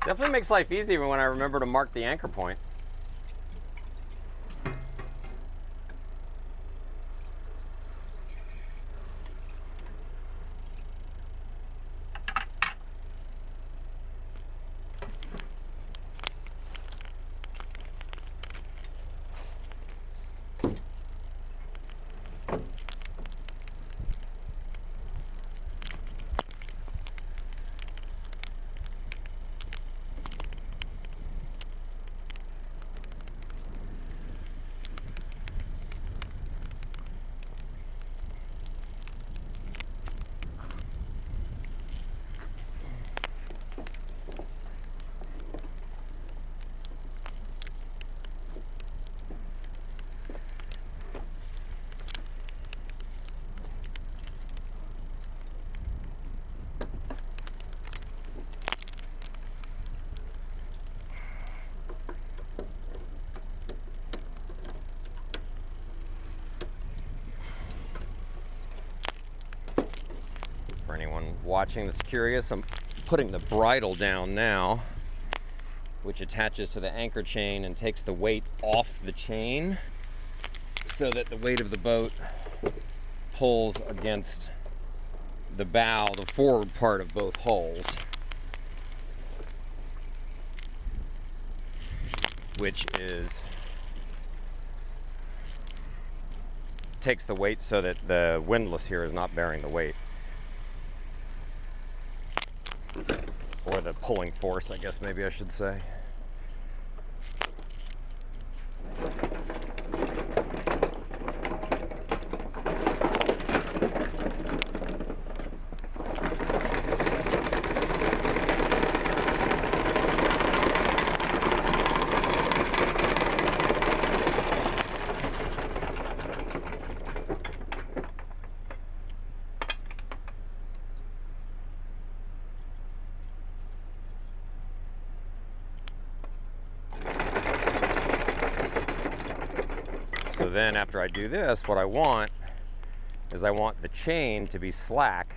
Definitely makes life easier when I remember to mark the anchor point. For anyone watching that's curious, I'm putting the bridle down now, which attaches to the anchor chain and takes the weight off the chain so that the weight of the boat pulls against the bow, the forward part of both hulls, which takes the weight so that the windlass here is not bearing the weight. Or the pulling force, I guess maybe I should say. So then after I do this, what I want is I want the chain to be slack,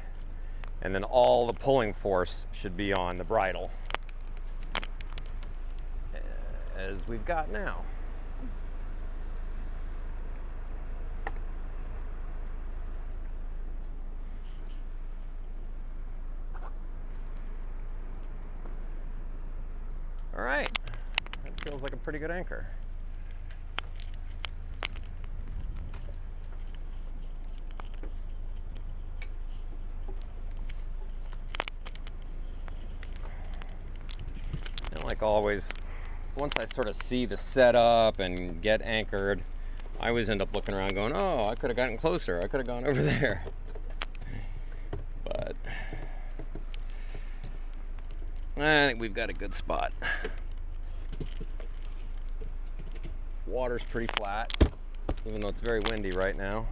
and then all the pulling force should be on the bridle, as we've got now. All right, that feels like a pretty good anchor. And like always, once I sort of see the setup and get anchored, I always end up looking around going, oh, I could have gotten closer. I could have gone over there. But I think we've got a good spot. Water's pretty flat, even though it's very windy right now.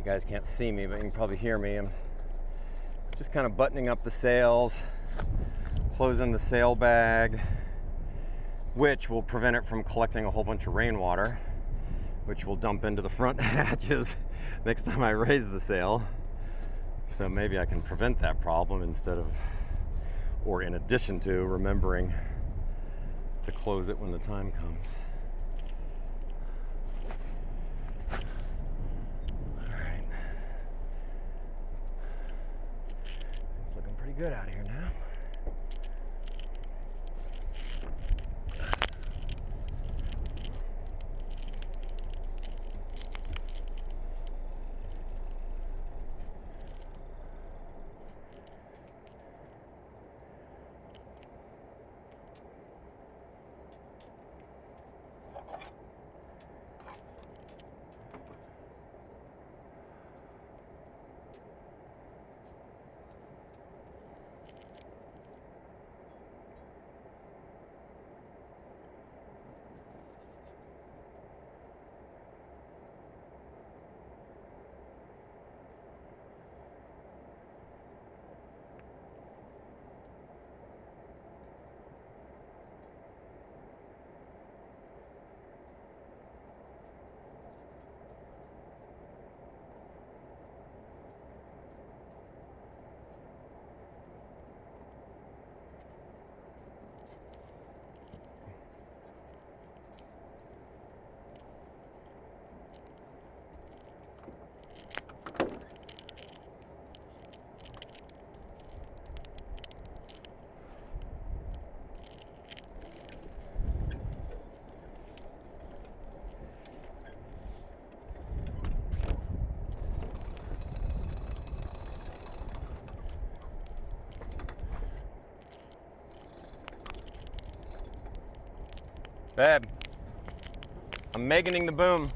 guys can't see me, but you can probably hear me. I'm just kind of buttoning up the sails, closing the sail bag, which will prevent it from collecting a whole bunch of rainwater, which will dump into the front hatches next time I raise the sail. So maybe I can prevent that problem instead of, or in addition to, remembering to close it when the time comes. All right. It's looking pretty good out here now. Babe, I'm Meghaning the boom.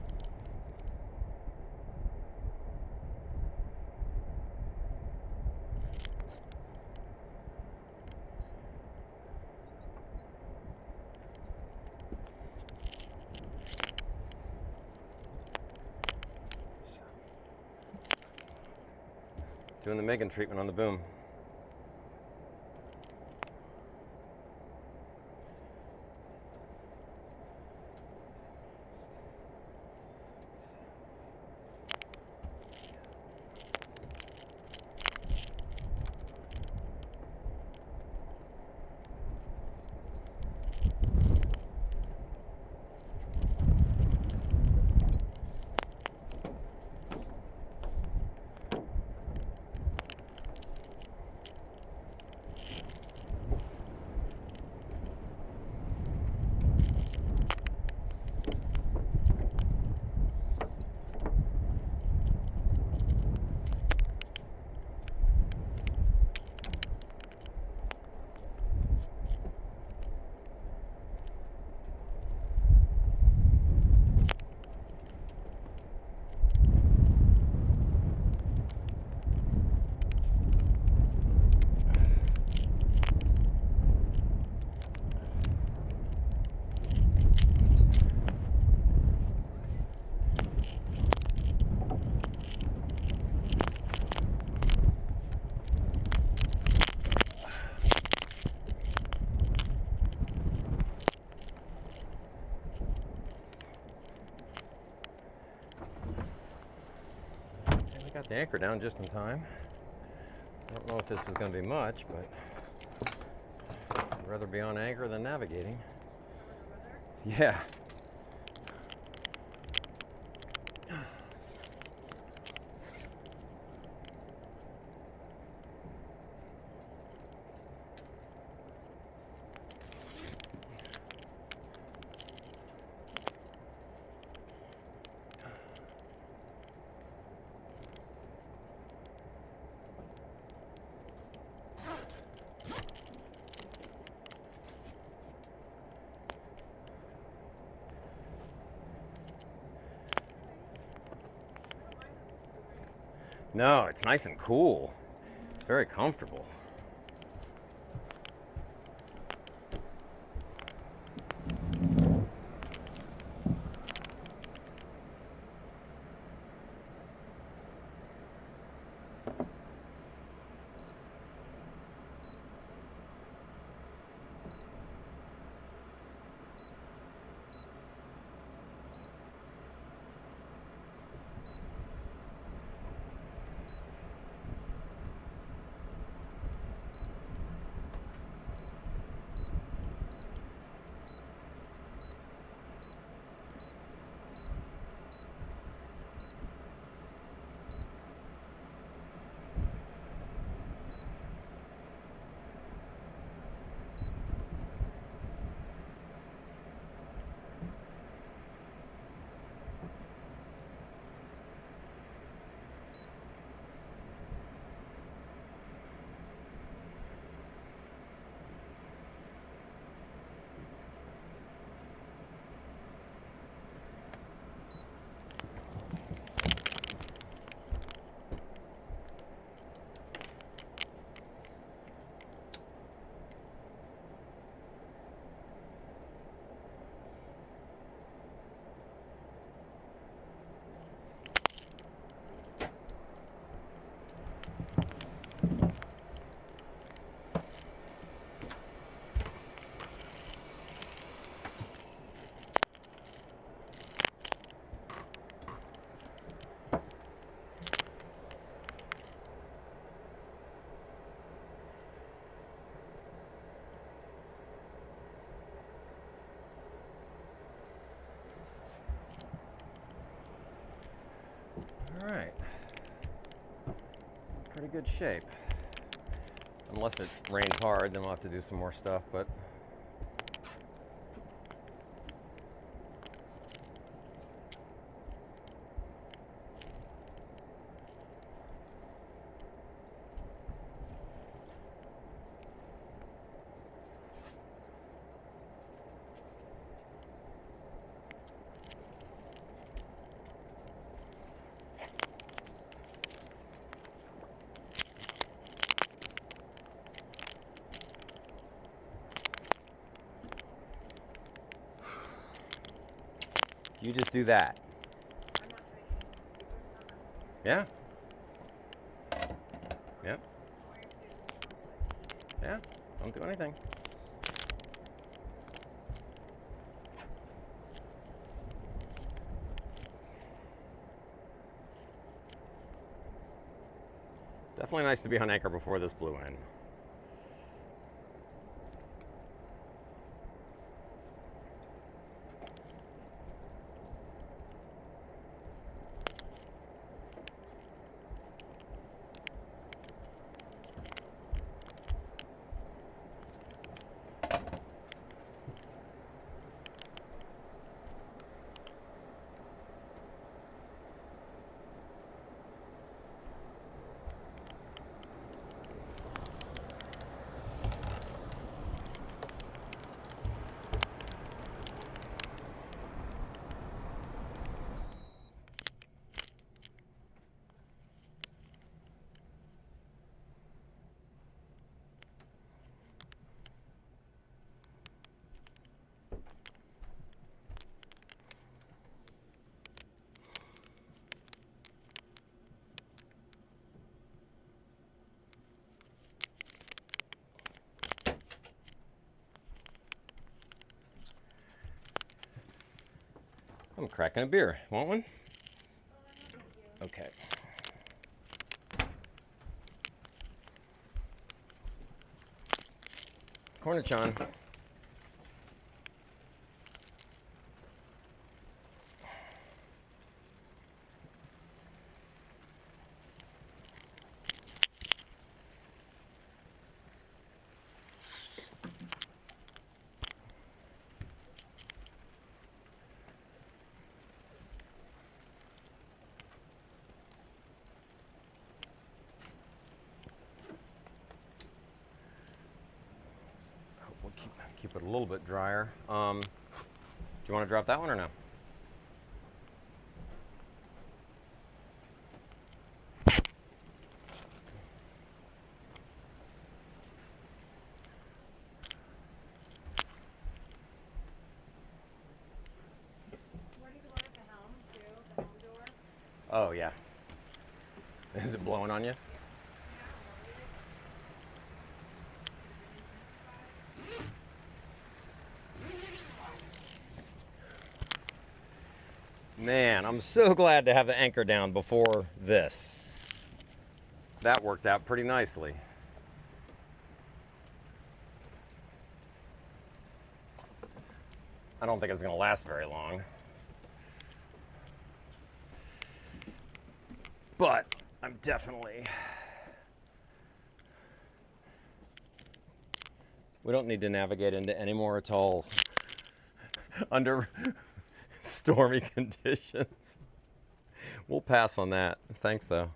Doing the Meghan treatment on the boom. I got the anchor down just in time. I don't know if this is going to be much, but I'd rather be on anchor than navigating. Yeah. No, it's nice and cool. It's very comfortable. All right. Pretty good shape. Unless it rains hard, then we'll have to do some more stuff, but you just do that. Yeah. Yep. Yeah. Don't do anything. Definitely nice to be on anchor before this blew in. I'm cracking a beer. Want one? Okay. Cornichon. We'll keep it a little bit drier. Do you want to drop that one or no? Where do you want at the helm, too? The helm door? Oh, yeah. Is it blowing on you? Yeah. Man, I'm so glad to have the anchor down before this. That worked out pretty nicely. I don't think it's going to last very long. But I'm definitely... We don't need to navigate into any more atolls under stormy conditions. We'll pass on that. Thanks, though.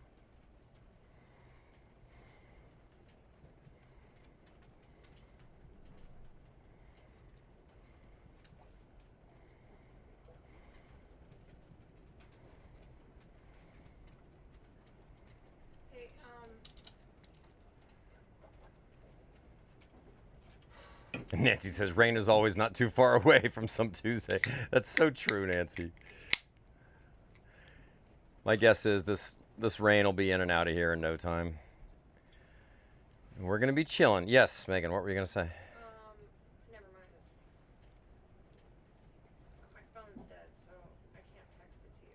Nancy says rain is always not too far away from some Tuesday. That's so true, Nancy. My guess is this rain will be in and out of here in no time. We're gonna be chilling. Yes, Megan, what were you gonna say? Never mind. My phone's dead, so I can't text it to you.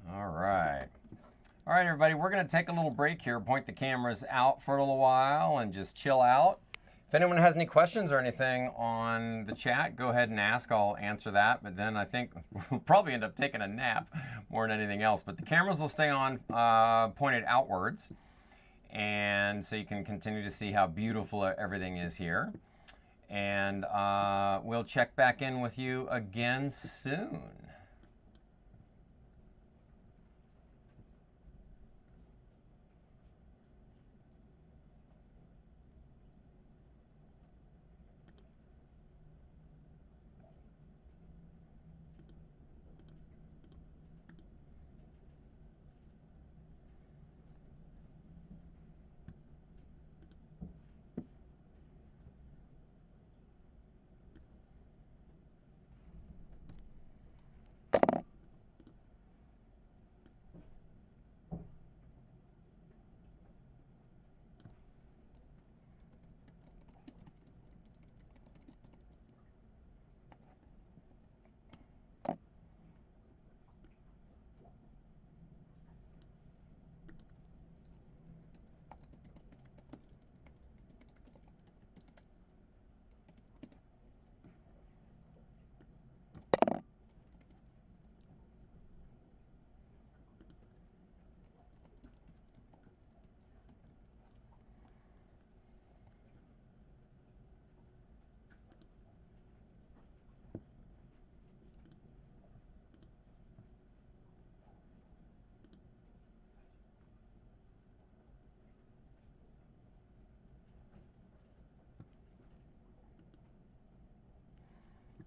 All right. All right, everybody, we're going to take a little break here, point the cameras out for a little while, and just chill out. If anyone has any questions or anything on the chat, go ahead and ask. I'll answer that. But then I think we'll probably end up taking a nap more than anything else. But the cameras will stay on pointed outwards. And so you can continue to see how beautiful everything is here. And we'll check back in with you again soon.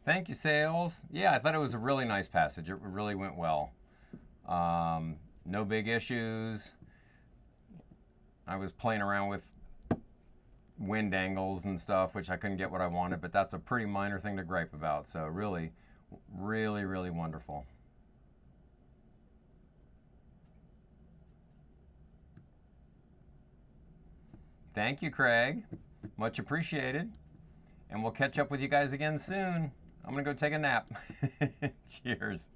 Thank you, Sales. Yeah, I thought it was a really nice passage. It really went well. No big issues. I was playing around with wind angles and stuff, which I couldn't get what I wanted, but that's a pretty minor thing to gripe about. So really, really, really wonderful. Thank you, Craig. Much appreciated. And we'll catch up with you guys again soon. I'm going to go take a nap. Cheers.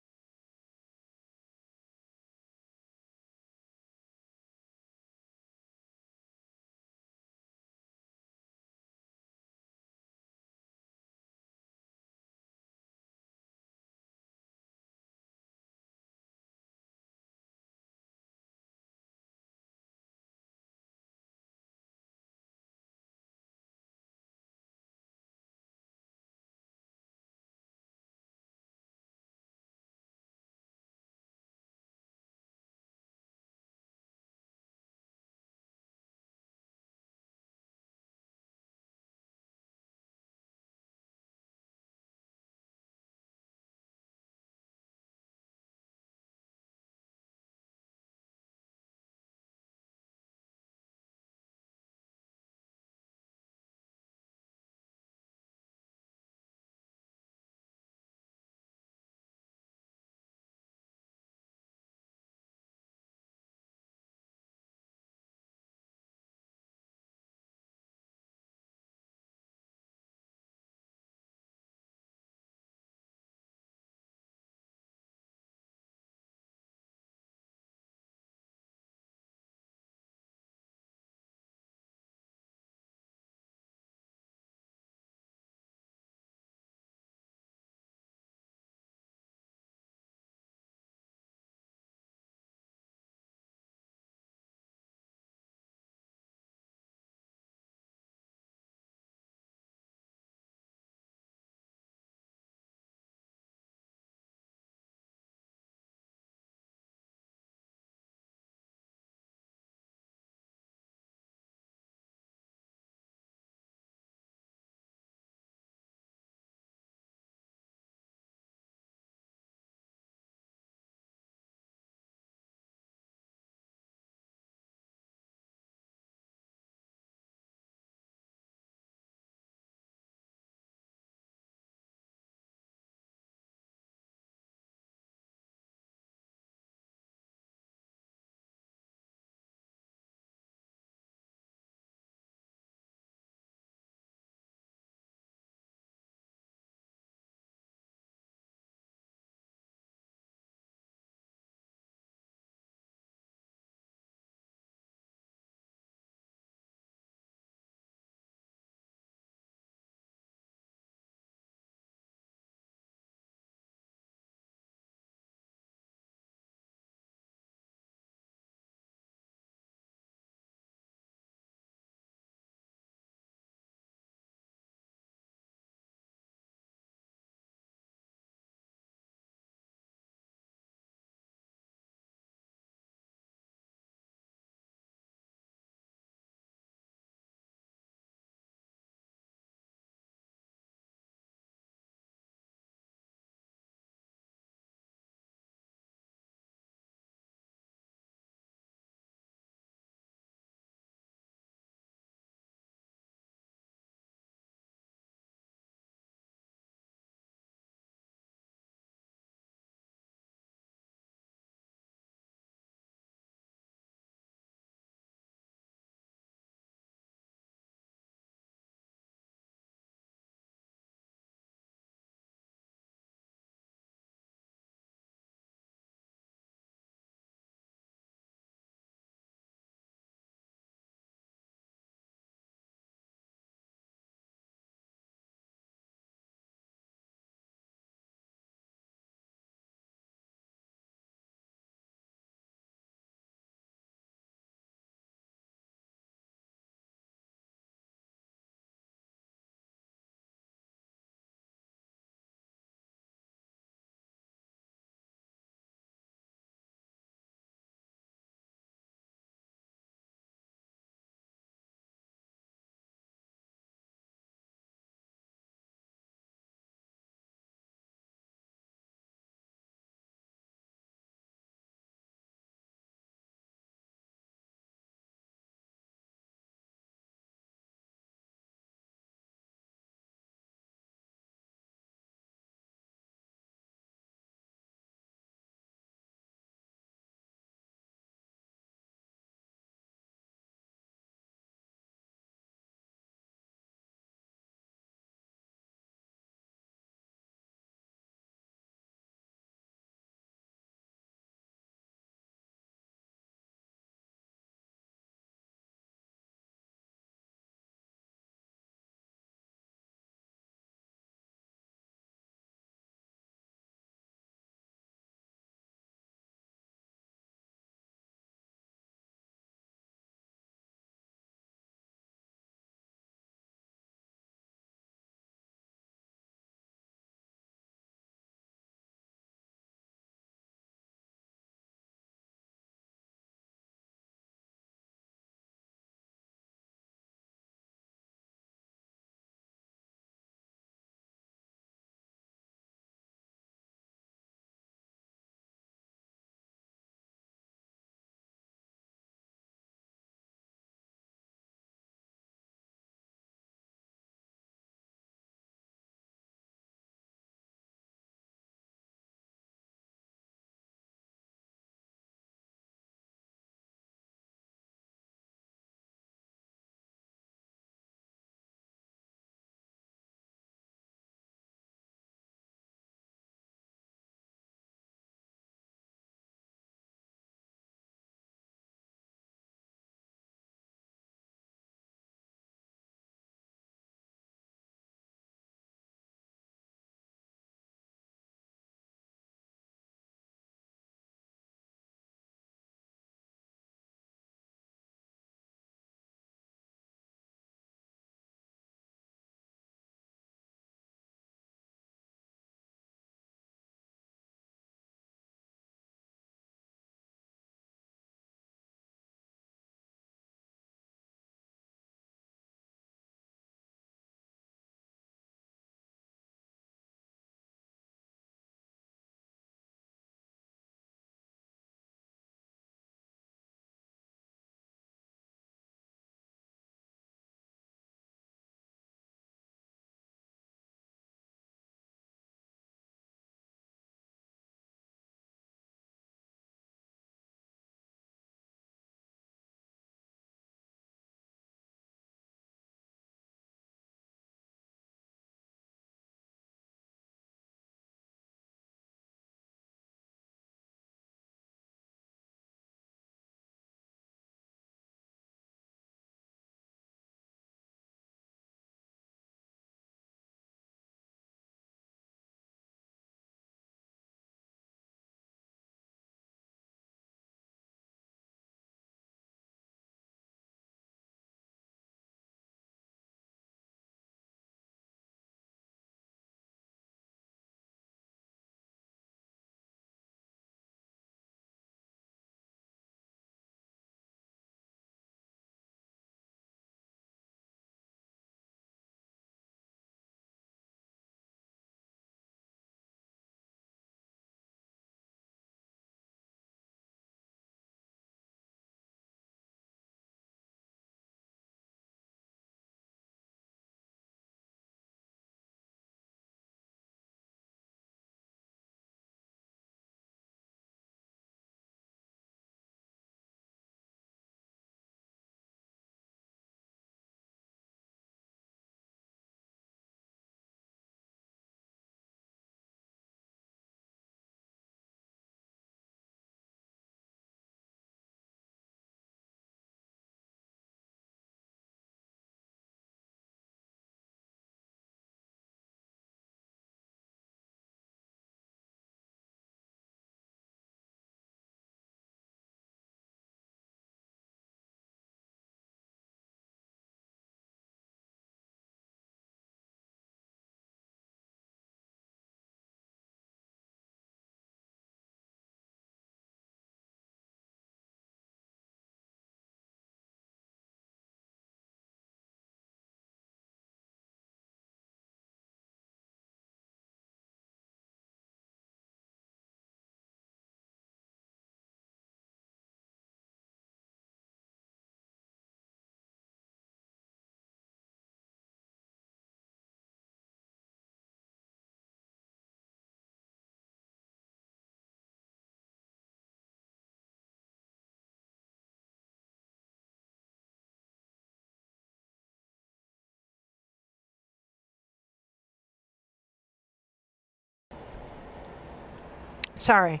Sorry.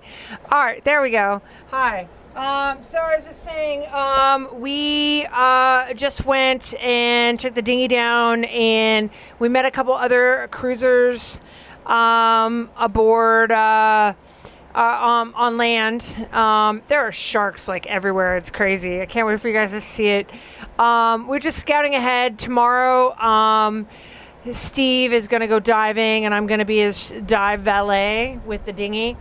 All right, there we go. Hi. So I was just saying, we just went and took the dinghy down, and we met a couple other cruisers aboard on land. There are sharks like everywhere. It's crazy. I can't wait for you guys to see it. We're just scouting ahead. Tomorrow, Steve is going to go diving, and I'm going to be his dive valet with the dinghy.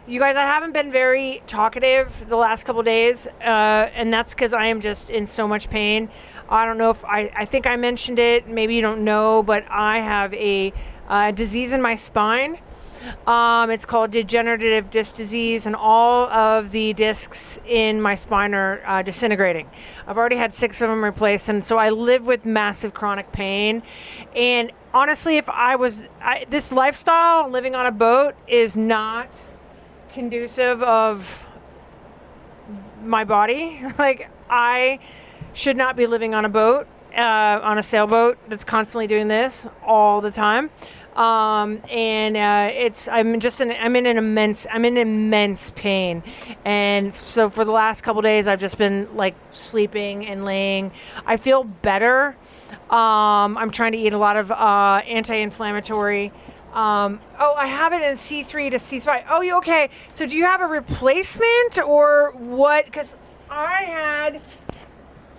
You guys, I haven't been very talkative the last couple days, and that's because I am just in so much pain. I don't know if I think I mentioned it. Maybe you don't know, but I have a disease in my spine. It's called degenerative disc disease, and all of the discs in my spine are disintegrating. I've already had 6 of them replaced, and so I live with massive chronic pain. And honestly, if this lifestyle, living on a boat, is not conducive of my body. Like, I should not be living on a boat, on a sailboat that's constantly doing this all the time. I'm in immense pain, and so for the last couple days I've just been like sleeping and laying. I feel better. I'm trying to eat a lot of anti-inflammatory. I have it in C3 to C5. Oh, you okay? So do you have a replacement or what? Because I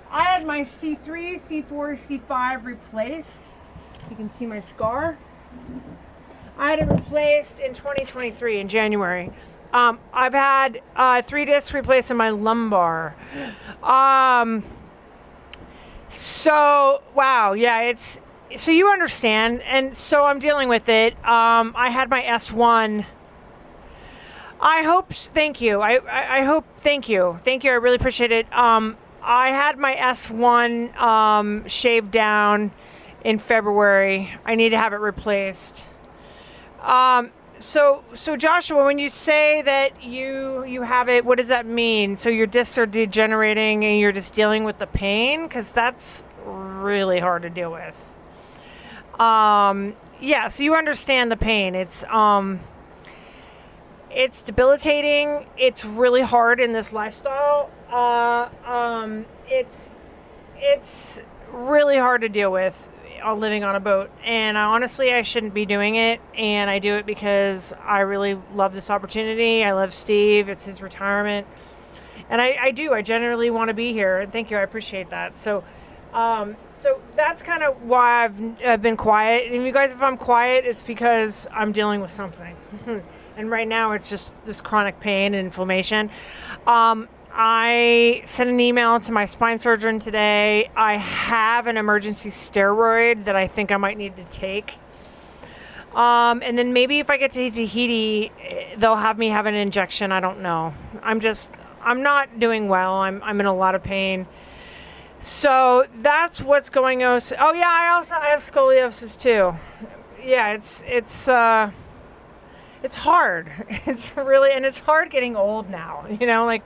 had my C3, C4, C5 replaced. You can see my scar. I had it replaced in 2023 in January. I've had 3 discs replaced in my lumbar. So wow, yeah, so you understand, and so I'm dealing with it. I had my S1. Thank you. Thank you. I really appreciate it. I had my S1 shaved down in February. I need to have it replaced. So Joshua, when you say that you have it, what does that mean? So your discs are degenerating and you're just dealing with the pain? Because that's really hard to deal with. Yeah, so you understand the pain. It's debilitating. It's really hard in this lifestyle. It's really hard to deal with living on a boat, and honestly I shouldn't be doing it, and I do it because I really love this opportunity. I love Steve. It's his retirement, and I genuinely want to be here, and thank you. I appreciate that. So that's kind of why I've been quiet. And you guys, if I'm quiet, it's because I'm dealing with something. And right now it's just this chronic pain and inflammation. I sent an email to my spine surgeon today. I have an emergency steroid that I think I might need to take. And then maybe if I get to Tahiti, they'll have me have an injection. I don't know. I'm not doing well. I'm in a lot of pain. So that's what's going on. Oh yeah, I have scoliosis too. Yeah, it's hard. It's really, and it's hard getting old now, like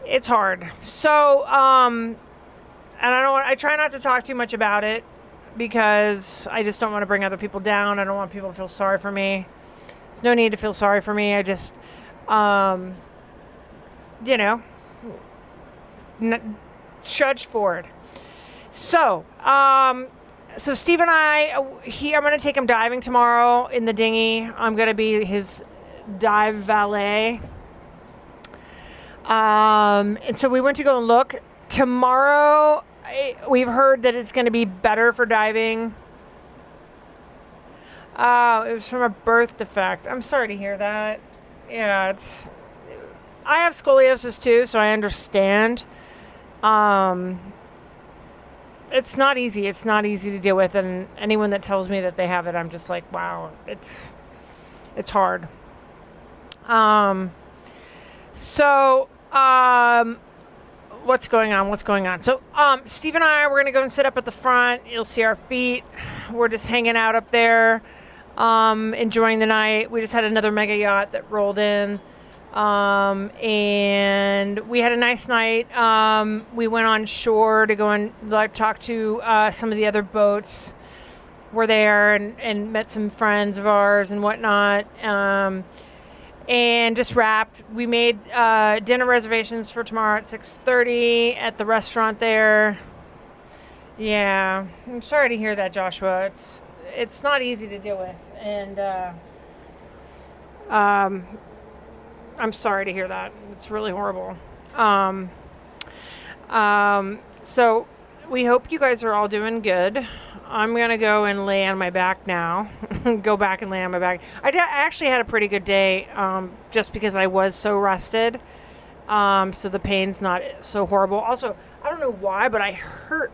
it's hard. So, and I try not to talk too much about it because I just don't want to bring other people down. I don't want people to feel sorry for me. There's no need to feel sorry for me. I just, trudge forward. So, so Steve and I'm going to take him diving tomorrow in the dinghy. I'm going to be his dive valet. And so we went to go and look. Tomorrow, we've heard that it's going to be better for diving. It was from a birth defect. I'm sorry to hear that. Yeah, I have scoliosis too, so I understand. It's not easy. It's not easy to deal with, and anyone that tells me that they have it, I'm just like, wow, it's hard. What's going on? So, Steve and I, we're going to go and sit up at the front. You'll see our feet. We're just hanging out up there, enjoying the night. We just had another mega yacht that rolled in, and we had a nice night. We went on shore to go and talk to some of the other boats. We're there and met some friends of ours and whatnot. and just wrapped. We made dinner reservations for tomorrow at 6:30 at the restaurant there. Yeah, I'm sorry to hear that, Joshua. It's not easy to deal with, and I'm sorry to hear that. It's really horrible. So we hope you guys are all doing good. I'm going to go and lay on my back now. Go back and lay on my back. I actually had a pretty good day, just because I was so rested. So the pain's not so horrible. Also, I don't know why, but I hurt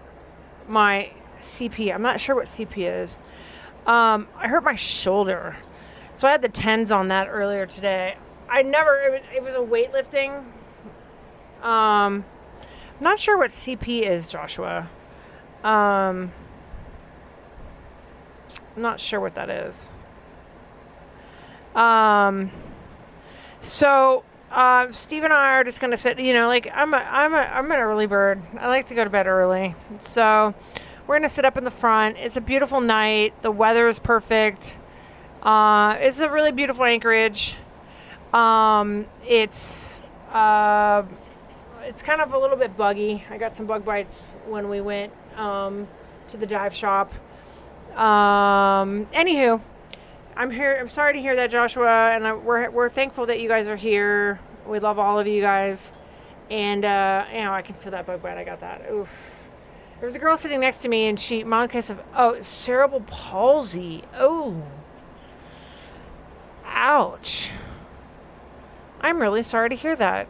my CP. I'm not sure what CP is. I hurt my shoulder. So I had the tens on that earlier today. It was a weightlifting. Not sure what CP is, Joshua. I'm not sure what that is. So Steve and I are just gonna sit. I'm an early bird. I like to go to bed early. So we're gonna sit up in the front. It's a beautiful night. The weather is perfect. It's a really beautiful anchorage. It's kind of a little bit buggy. I got some bug bites when we went to the dive shop. Anywho, I'm here. I'm sorry to hear that, Joshua, and we're thankful that you guys are here. We love all of you guys, and I can feel that bug bite. I got that. Oof. There was a girl sitting next to me, and mild case of cerebral palsy. Oh, ouch. I'm really sorry to hear that.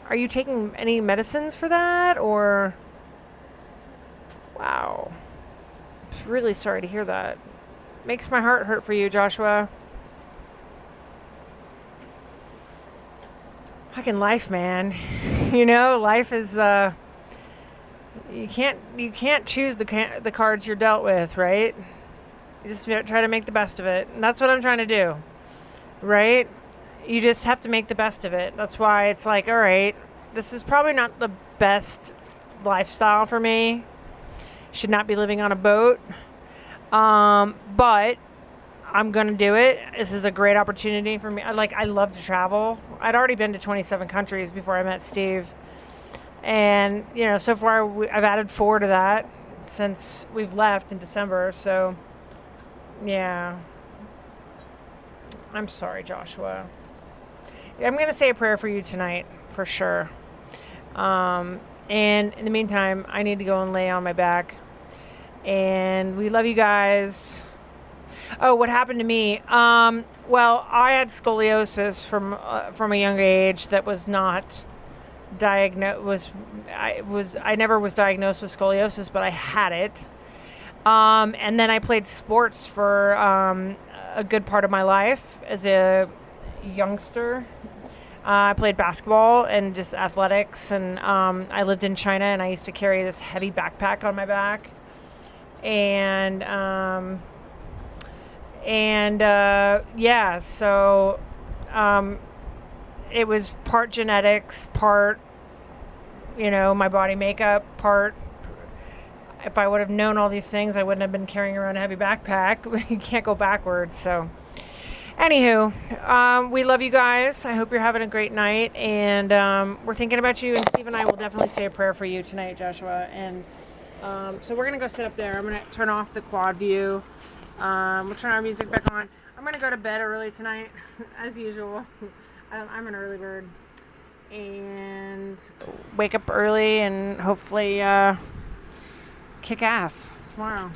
Are you taking any medicines for that, or? Wow. I'm really sorry to hear that. Makes my heart hurt for you, Joshua. Fucking life, man. Life is you can't choose the cards you're dealt with, right? You just try to make the best of it. And that's what I'm trying to do. Right? You just have to make the best of it. That's why it's like, all right, this is probably not the best lifestyle for me. Should not be living on a boat. But I'm going to do it. This is a great opportunity for me. I love to travel. I'd already been to 27 countries before I met Steve. And, so far I've added 4 to that since we've left in December. So, yeah. I'm sorry, Joshua. I'm going to say a prayer for you tonight, for sure. And in the meantime, I need to go and lay on my back. And we love you guys. Oh, what happened to me? Well, I had scoliosis from a young age that was not diagnosed. I never was diagnosed with scoliosis, but I had it. And then I played sports for a good part of my life as a youngster. I played basketball and just athletics, and I lived in China, and I used to carry this heavy backpack on my back, and so it was part genetics, part my body makeup, part. If I would have known all these things, I wouldn't have been carrying around a heavy backpack. You can't go backwards. So, anywho, we love you guys. I hope you're having a great night. And we're thinking about you. And Steve and I will definitely say a prayer for you tonight, Joshua. And so we're going to go sit up there. I'm going to turn off the quad view. We'll turn our music back on. I'm going to go to bed early tonight, as usual. I'm an early bird. And wake up early and hopefully kick ass tomorrow.